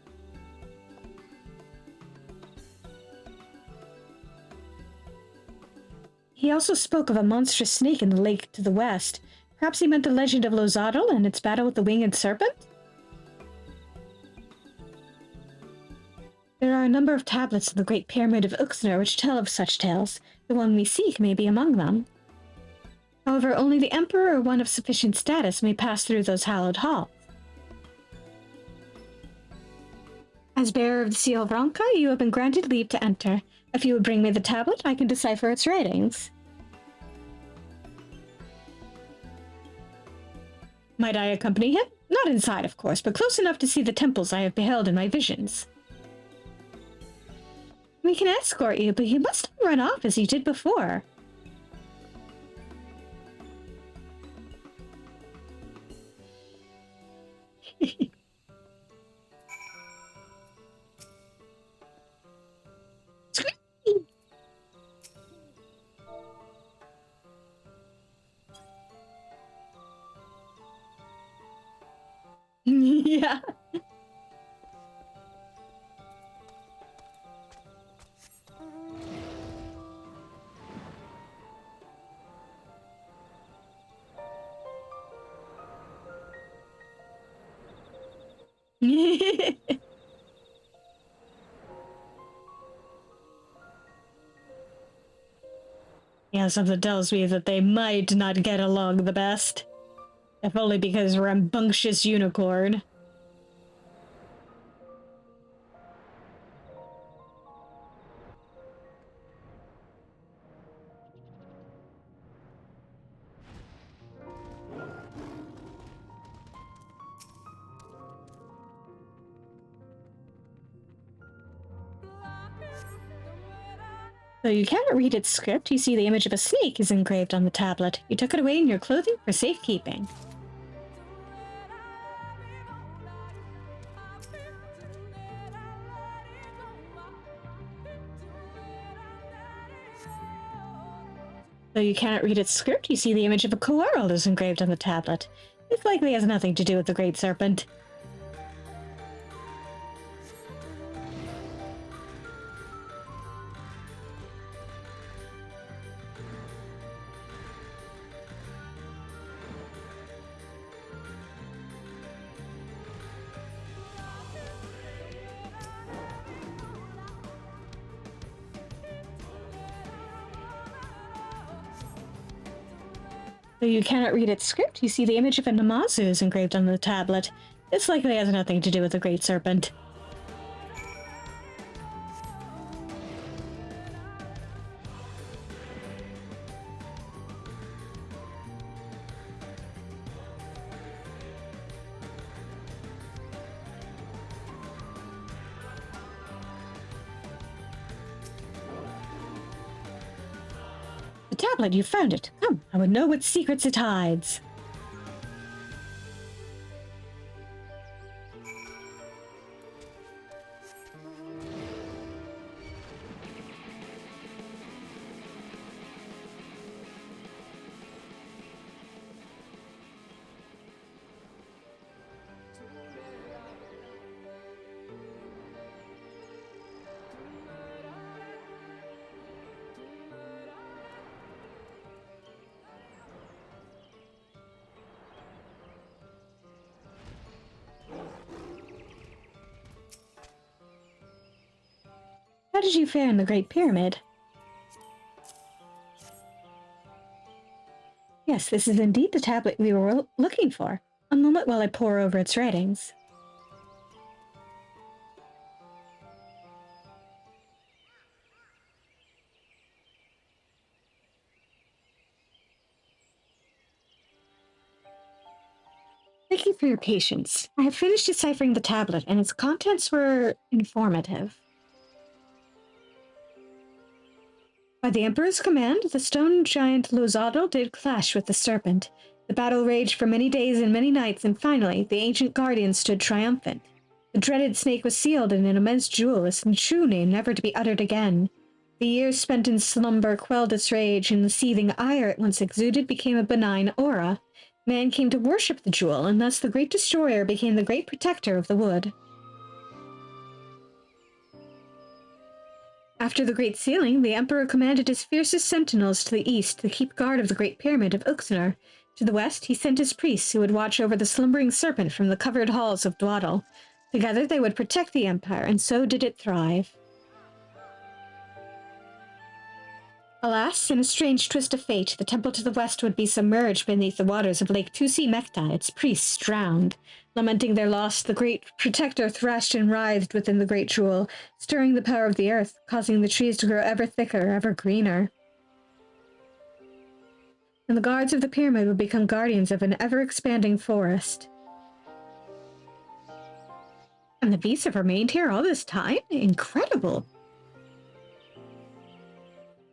He also spoke of a monstrous snake in the lake to the west. Perhaps he meant the legend of Lozadal and its battle with the winged serpent? There are a number of tablets in the Great Pyramid of Uxner which tell of such tales. The one we seek may be among them. However, only the Emperor or one of sufficient status may pass through those hallowed halls. As bearer of the Seal of Ronka, you have been granted leave to enter. If you would bring me the tablet, I can decipher its writings. Might I accompany him? Not inside, of course, but close enough to see the temples I have beheld in my visions. We can escort you, but you must not run off as you did before. Yeah. Yeah, something tells me that they might not get along the best. If only because rambunctious unicorn. Though you cannot read its script, you see the image of a snake is engraved on the tablet. You took it away in your clothing for safekeeping. Though you cannot read its script, you see the image of a coral is engraved on the tablet. This likely has nothing to do with the Great Serpent. Though you cannot read its script, you see the image of a Namazu is engraved on the tablet. This likely has nothing to do with the Great Serpent. The tablet, you found it. Come, I would know what secrets it hides. How did you fare in the Great Pyramid? Yes, this is indeed the tablet we were looking for. A moment while I pore over its writings. Thank you for your patience. I have finished deciphering the tablet, and its contents were informative. By the Emperor's command, the stone giant Lozadal did clash with the serpent. The battle raged for many days and many nights, and finally, the ancient guardian stood triumphant. The dreaded snake was sealed in an immense jewel, its true name never to be uttered again. The years spent in slumber quelled its rage, and the seething ire it once exuded became a benign aura. Man came to worship the jewel, and thus the great destroyer became the great protector of the wood. After the Great Sealing, the Emperor commanded his fiercest sentinels to the east to keep guard of the Great Pyramid of Uxnar. To the west, he sent his priests who would watch over the slumbering serpent from the covered halls of Dwaddle. Together they would protect the Empire, and so did it thrive. Alas, in a strange twist of fate, the temple to the west would be submerged beneath the waters of Lake Tusi Mekta, its priests drowned. Lamenting their loss, the great protector thrashed and writhed within the great jewel, stirring the power of the earth, causing the trees to grow ever thicker, ever greener. And the guards of the pyramid would become guardians of an ever-expanding forest. And the Viis have remained here all this time? Incredible!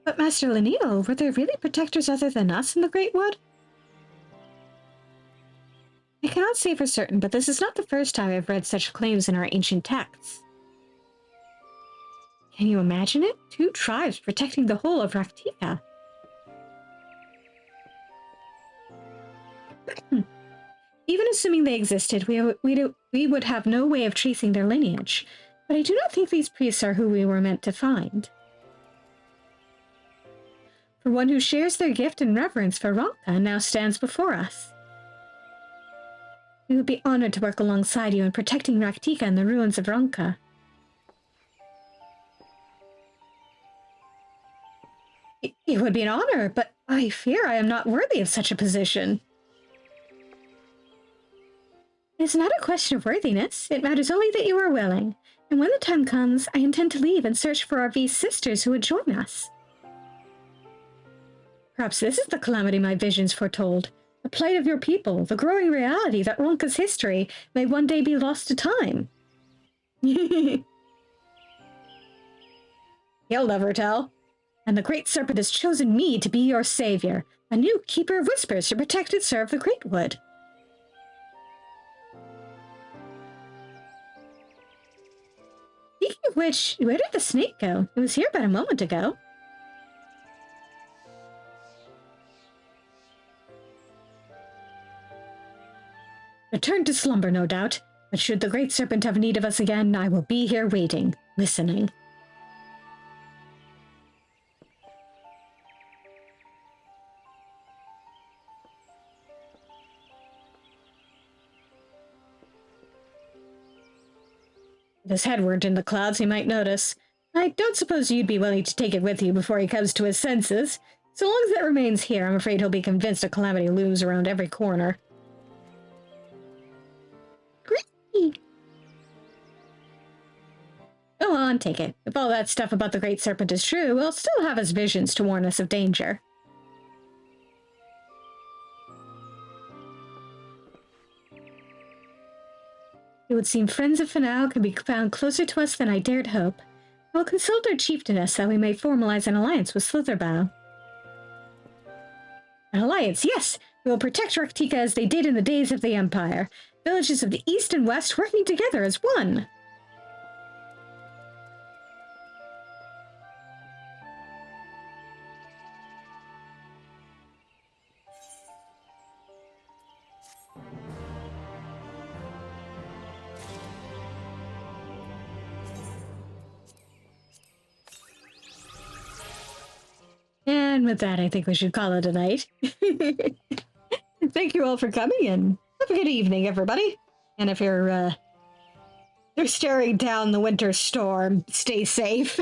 But Master Lenil, were there really protectors other than us in the Great Wood? I cannot say for certain, but this is not the first time I've read such claims in our ancient texts. Can you imagine it? 2 tribes protecting the whole of Raktika. Even assuming they existed, we would have no way of tracing their lineage, but I do not think these priests are who we were meant to find. For one who shares their gift and reverence for Ronka now stands before us. We would be honored to work alongside you in protecting Raktika and the ruins of Ronka. It would be an honor, but I fear I am not worthy of such a position. It is not a question of worthiness. It matters only that you are willing. And when the time comes, I intend to leave and search for our Viis sisters who would join us. Perhaps this is the calamity my visions foretold. The plight of your people, the growing reality that Ronka's history may one day be lost to time. He'll never tell. And the Great Serpent has chosen me to be your savior, a new Keeper of Whispers to protect and serve the Great Wood. Speaking of which, where did the snake go? It was here but a moment ago. Return to slumber, no doubt. But should the Great Serpent have need of us again, I will be here waiting, listening. If his head weren't in the clouds, he might notice. I don't suppose you'd be willing to take it with you before he comes to his senses. So long as it remains here, I'm afraid he'll be convinced a calamity looms around every corner. Great! Go on, take it. If all that stuff about the Great Serpent is true, we'll still have his visions to warn us of danger. It would seem friends of Fanow can be found closer to us than I dared hope. I will consult our chieftainess that we may formalize an alliance with Slitherbow. An alliance, yes! We will protect Raktika as they did in the days of the Empire. Villages of the East and West working together as one! And with that, I think we should call it a night. Thank you all for coming, and have a good evening, everybody. And if you're staring down the winter storm, stay safe.